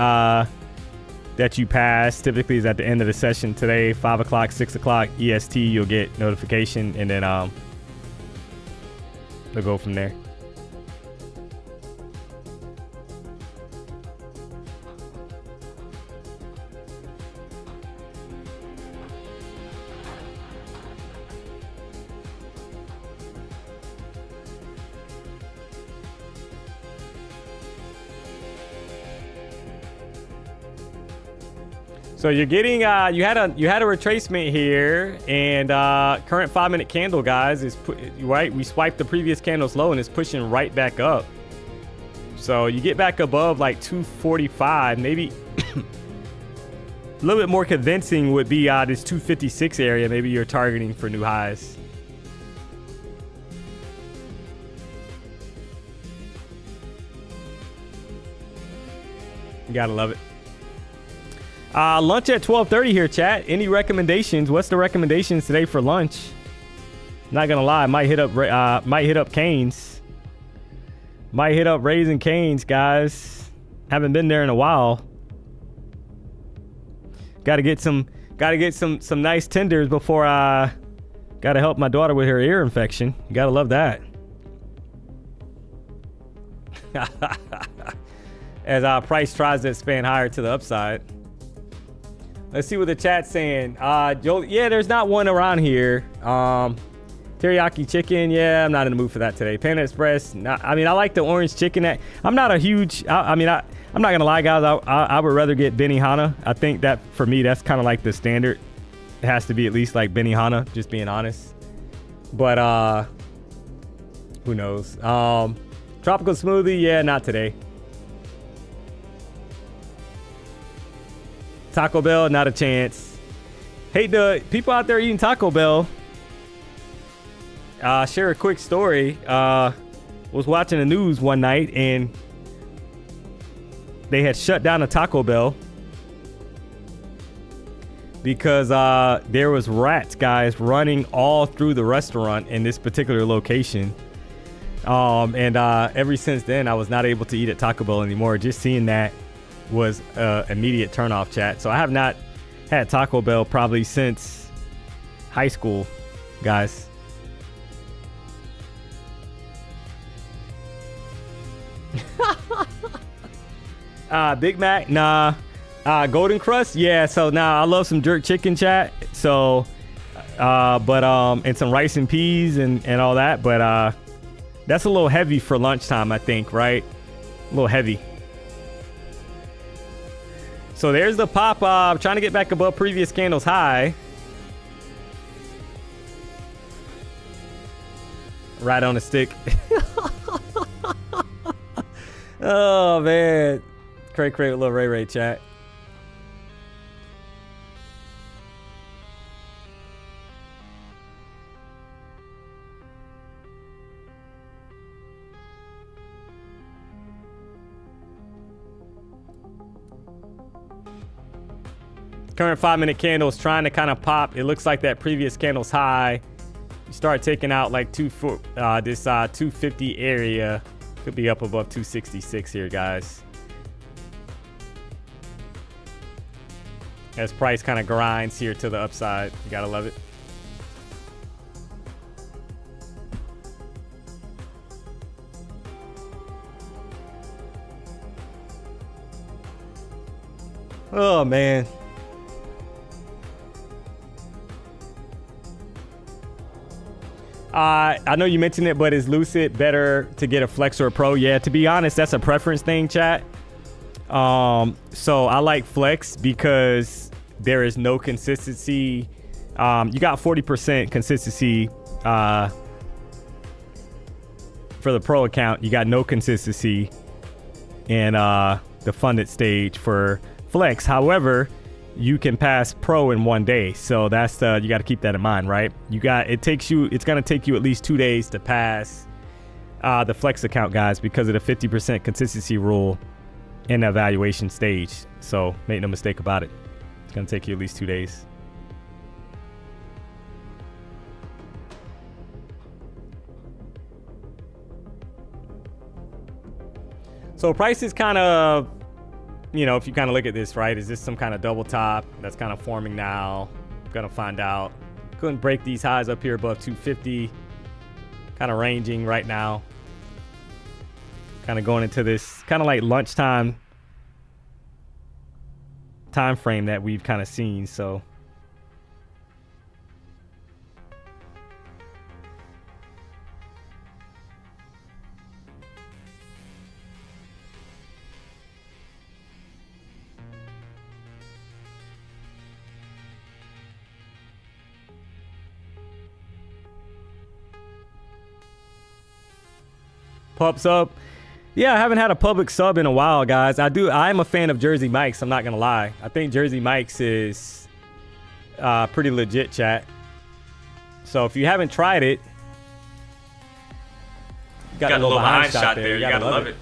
that you pass. Typically is at the end of the session today, 5 o'clock, 6 o'clock EST. You'll get notification, and then they'll go from there. So you're getting, you had a retracement here, and current 5-minute candle, guys, is right. We swiped the previous candle's low, and it's pushing right back up. So you get back above like 245, maybe a little bit more convincing would be this 256 area. Maybe you're targeting for new highs. You gotta love it. Lunch at 12:30 here, chat. Any recommendations? What's the recommendations today for lunch? Not gonna lie, might hit up Cane's. Might hit up Raising Cane's, guys. Haven't been there in a while. Got to get some nice tenders before I got to help my daughter with her ear infection. You gotta love that. As our price tries to expand higher to the upside. Let's see what the chat's saying. Yeah, there's not one around here. Teriyaki chicken. Yeah, I'm not in the mood for that today. Panda Express. I mean, I like the orange chicken. I'm not a huge. I'm not gonna lie, guys. I would rather get Benihana. I think that for me, that's kind of like the standard. It has to be at least like Benihana. Just being honest. But who knows? Tropical smoothie. Yeah, not today. Taco Bell, not a chance. Hey, the people out there eating Taco Bell. Share a quick story. Was watching the news one night and they had shut down a Taco Bell because there was rats, guys, running all through the restaurant in this particular location. And ever since then, I was not able to eat at Taco Bell anymore. Just seeing that was immediate turnoff, chat. So I have not had Taco Bell probably since high school, guys. Big Mac, nah. Golden Crust, yeah. So now I love some jerk chicken, chat. So, and some rice and peas and all that. But that's a little heavy for lunchtime, I think, right? A little heavy. So there's the pop. Trying to get back above previous candle's high. Right on the stick. Oh man. Cray little Ray chat. Current 5-minute candle is trying to kind of pop. It looks like that previous candle's high. You start taking out like this 250 area. Could be up above 266 here, guys. As price kind of grinds here to the upside. You gotta love it. Oh man. I know you mentioned it, but is Lucid better to get a Flex or a Pro? Yeah, to be honest, that's a preference thing, chat. So I like Flex because there is no consistency. You got 40% consistency for the Pro account. You got no consistency in the funded stage for Flex. However, you can pass Pro in 1 day, so that's you got to keep that in mind, right? It's gonna take you at least 2 days to pass the Flex account, guys, because of the 50% consistency rule in the evaluation stage. So make no mistake about it, it's gonna take you at least 2 days. So price is kind of, you know, if you kind of look at this, right, is this some kind of double top that's kind of forming now? Gonna find out. Couldn't break these highs up here above 250. Kind of ranging right now. Kind of going into this kind of like lunchtime time frame that we've kind of seen. So pub sub. Yeah, I haven't had a public sub in a while, guys. I am a fan of Jersey Mike's, I'm not gonna lie. I think Jersey Mike's is pretty legit, chat. So if you haven't tried it, got a little behind shot there. You gotta love it.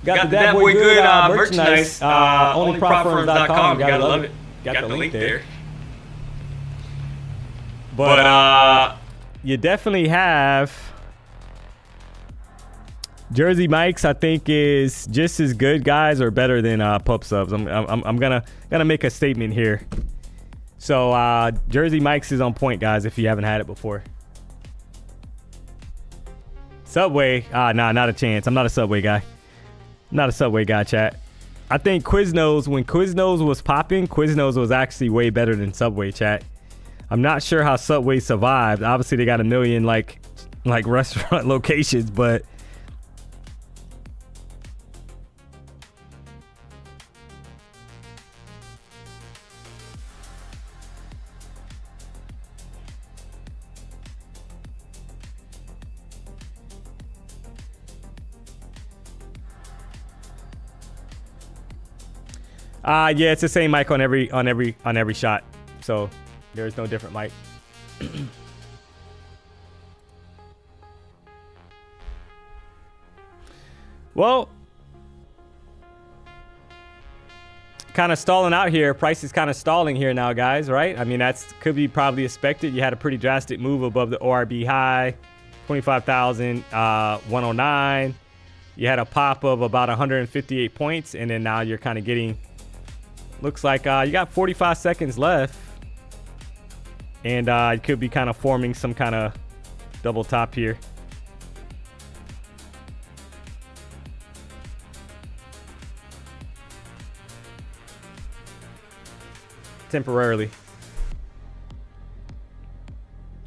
Got the That Boy Good merchandise, onlyprofirms.com. You gotta love it. Got the link there. But you definitely have Jersey Mike's. I think is just as good, guys, or better than pub subs. I'm gonna make a statement here. So Jersey Mike's is on point, guys, if you haven't had it before. Subway, nah, not a chance. I'm not a Subway guy. I'm not a Subway guy, chat. I think Quiznos, when Quiznos was popping, Quiznos was actually way better than Subway, chat. I'm not sure how Subway survived. Obviously, they got a million like restaurant locations, but Yeah, it's the same mic on every shot. So there's no different mic. Well, kind of stalling out here. Price is kind of stalling here now, guys, right? I mean, that's could be probably expected. You had a pretty drastic move above the ORB high, 25,109. You had a pop of about 158 points, and then now you're kind of getting, looks like you got 45 seconds left, and you could be kind of forming some kind of double top here. Temporarily.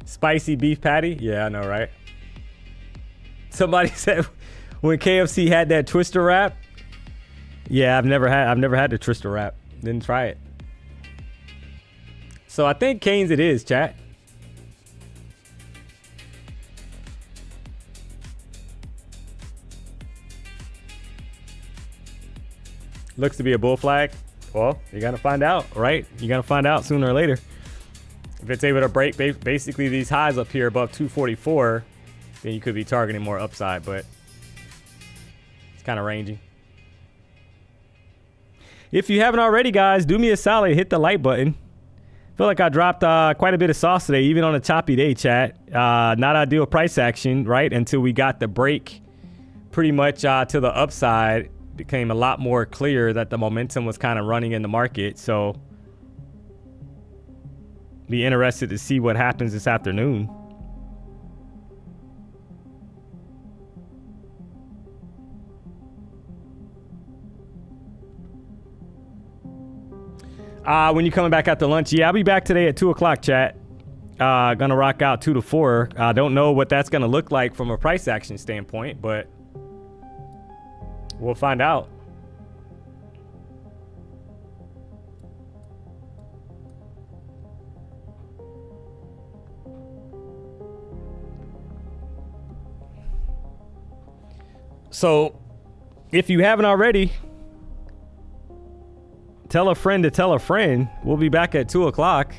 Spicy beef patty? Yeah, I know, right? Somebody said when KFC had that twister wrap. Yeah, I've never had the twister wrap. Didn't try it. So I think Cane's it is, chat. Looks to be a bull flag. Well, you're going to find out, right? You're going to find out sooner or later. If it's able to break basically these highs up here above 244, then you could be targeting more upside, but it's kind of ranging. If you haven't already, guys, do me a solid. Hit the like button. Feel like I dropped quite a bit of sauce today, even on a choppy day, chat. Not ideal price action, right? Until we got the break pretty much to the upside. Became a lot more clear that the momentum was kind of running in the market. So be interested to see what happens this afternoon. When you coming back after lunch? Yeah, I'll be back today at 2 o'clock, chat. Gonna rock out 2 to 4. I don't know what that's gonna look like from a price action standpoint, but we'll find out. So, if you haven't already, tell a friend to tell a friend. We'll be back at 2 o'clock.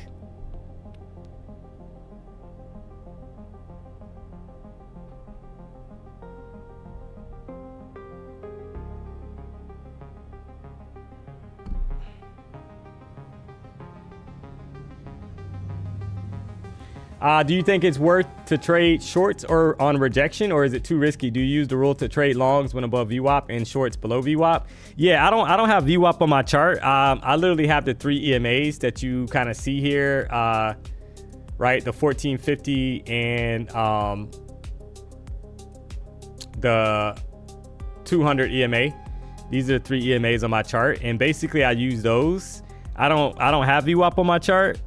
Do you think it's worth to trade shorts or on rejection, or is it too risky? Do you use the rule to trade longs when above VWAP and shorts below VWAP? Yeah, I don't have VWAP on my chart. I literally have the 3 EMAs that you kind of see here, right? The 1450 and the 200 EMA. These are the 3 EMAs on my chart, and basically I use those. I don't have VWAP on my chart.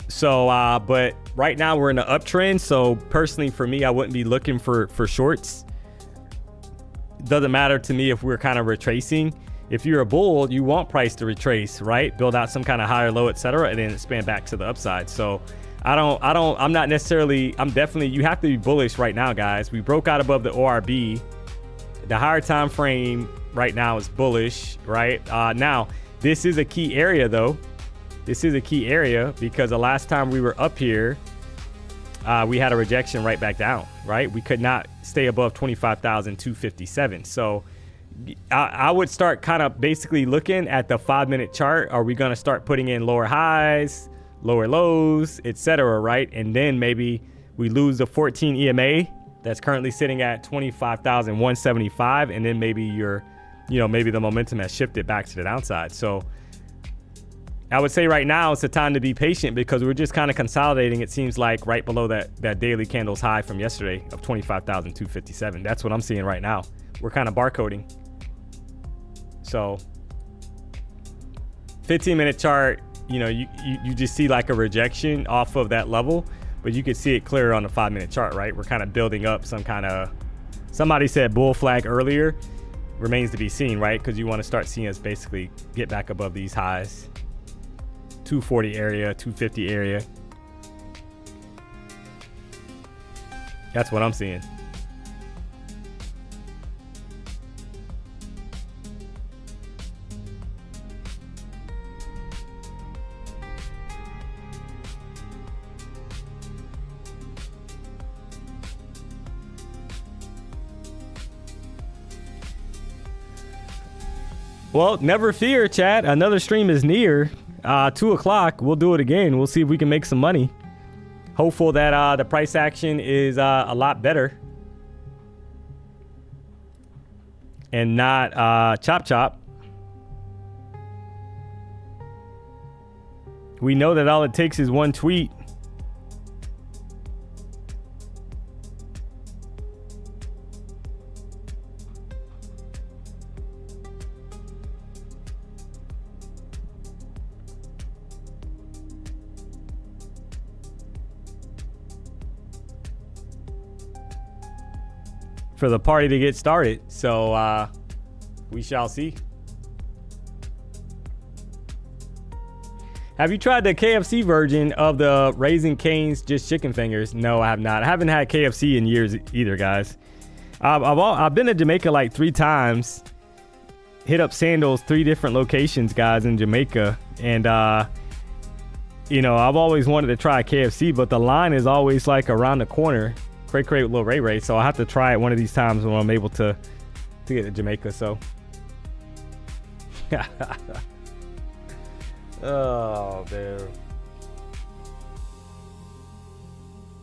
So, but right now we're in an uptrend. So personally for me, I wouldn't be looking for shorts. Doesn't matter to me if we're kind of retracing. If you're a bull, you want price to retrace, right? Build out some kind of higher low, etc., and then expand back to the upside. So I'm not necessarily, I'm definitely, you have to be bullish right now, guys. We broke out above the ORB. The higher time frame right now is bullish, right? Now, this is a key area though. This is a key area because the last time we were up here, we had a rejection right back down, right? We could not stay above 25,257. So I would start kind of basically looking at the 5-minute chart. Are we going to start putting in lower highs, lower lows, etc., right? And then maybe we lose the 14 EMA that's currently sitting at 25,175, and then maybe maybe the momentum has shifted back to the downside. So I would say right now it's the time to be patient because we're just kind of consolidating, it seems like, right below that daily candles high from yesterday of 25,257. That's what I'm seeing right now. We're kind of barcoding. So 15-minute chart, you just see like a rejection off of that level, but you could see it clearer on the 5-minute chart, right? We're kind of building up some kind of, somebody said bull flag earlier, remains to be seen, right? Because you want to start seeing us basically get back above these highs. 240 area, 250 area. That's what I'm seeing. Well, never fear, chat. Another stream is near. 2 o'clock. We'll do it again. We'll see if we can make some money. Hopeful that the price action is a lot better. And not chop chop. We know that all it takes is one tweet. For the party to get started. So we shall see. Have you tried the KFC version of the Raising Cane's just chicken fingers? No, I have not. I haven't had KFC in years either, guys. I've been to Jamaica like 3 times. Hit up Sandals, 3 different locations, guys, in Jamaica. And you know, I've always wanted to try KFC, but the line is always like around the corner. Cray with Lil Ray Ray, so I'll have to try it one of these times when I'm able to get to Jamaica. So oh man.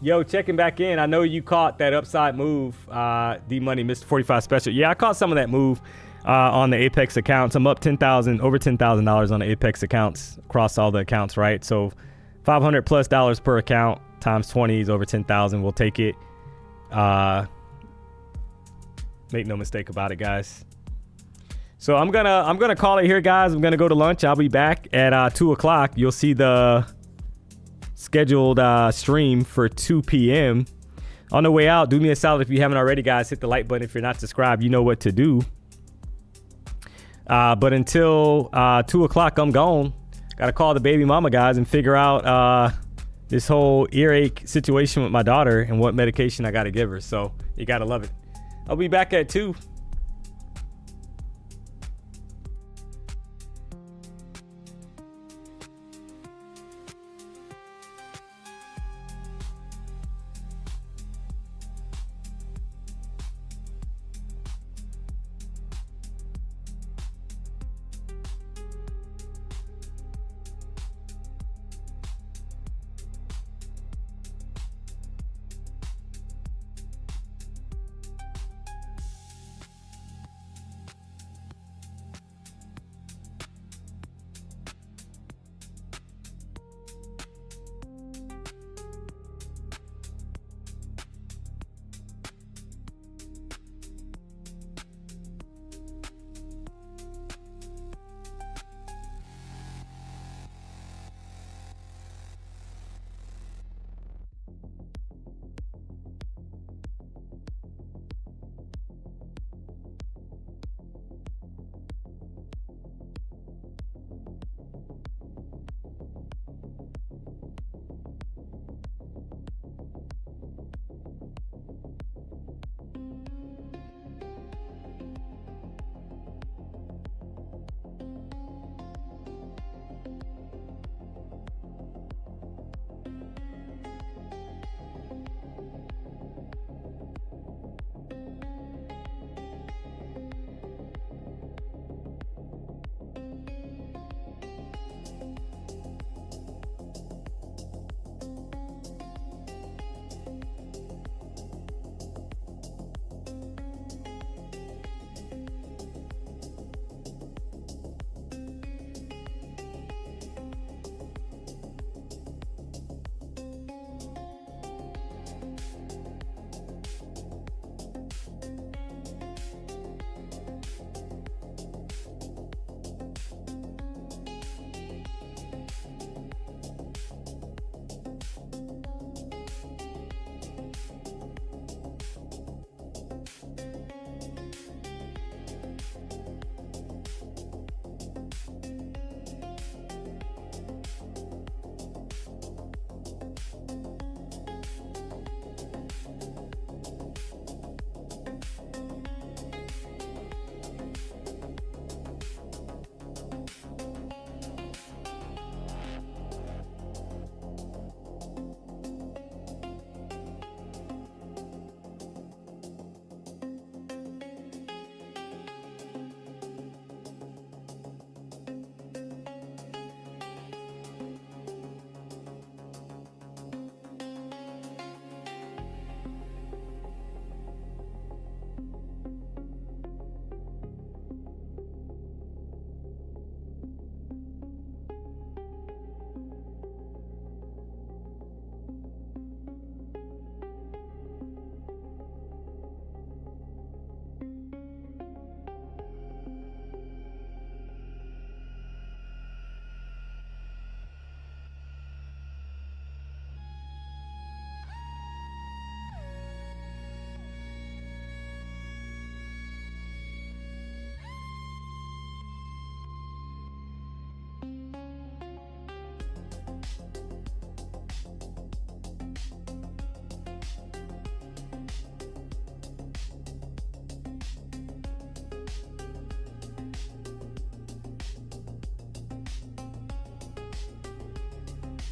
Yo, checking back in. I know you caught that upside move. D-Money Mr. 45 special. Yeah, I caught some of that move on the Apex accounts. I'm up over $10,000 on the Apex accounts across all the accounts, right? So $500+ per account times 20 is over 10,000. We'll take it. Make no mistake about it, guys. So I'm gonna call it here, guys. I'm gonna go to lunch. I'll be back at 2 o'clock. You'll see the scheduled stream for 2 p.m. On the way out, do me a solid if you haven't already, guys. Hit the like button. If you're not subscribed, you know what to do. But until 2 o'clock, I'm gone. Gotta call the baby mama, guys, and figure out this whole earache situation with my daughter and what medication I got to give her. So you got to love it. I'll be back at 2.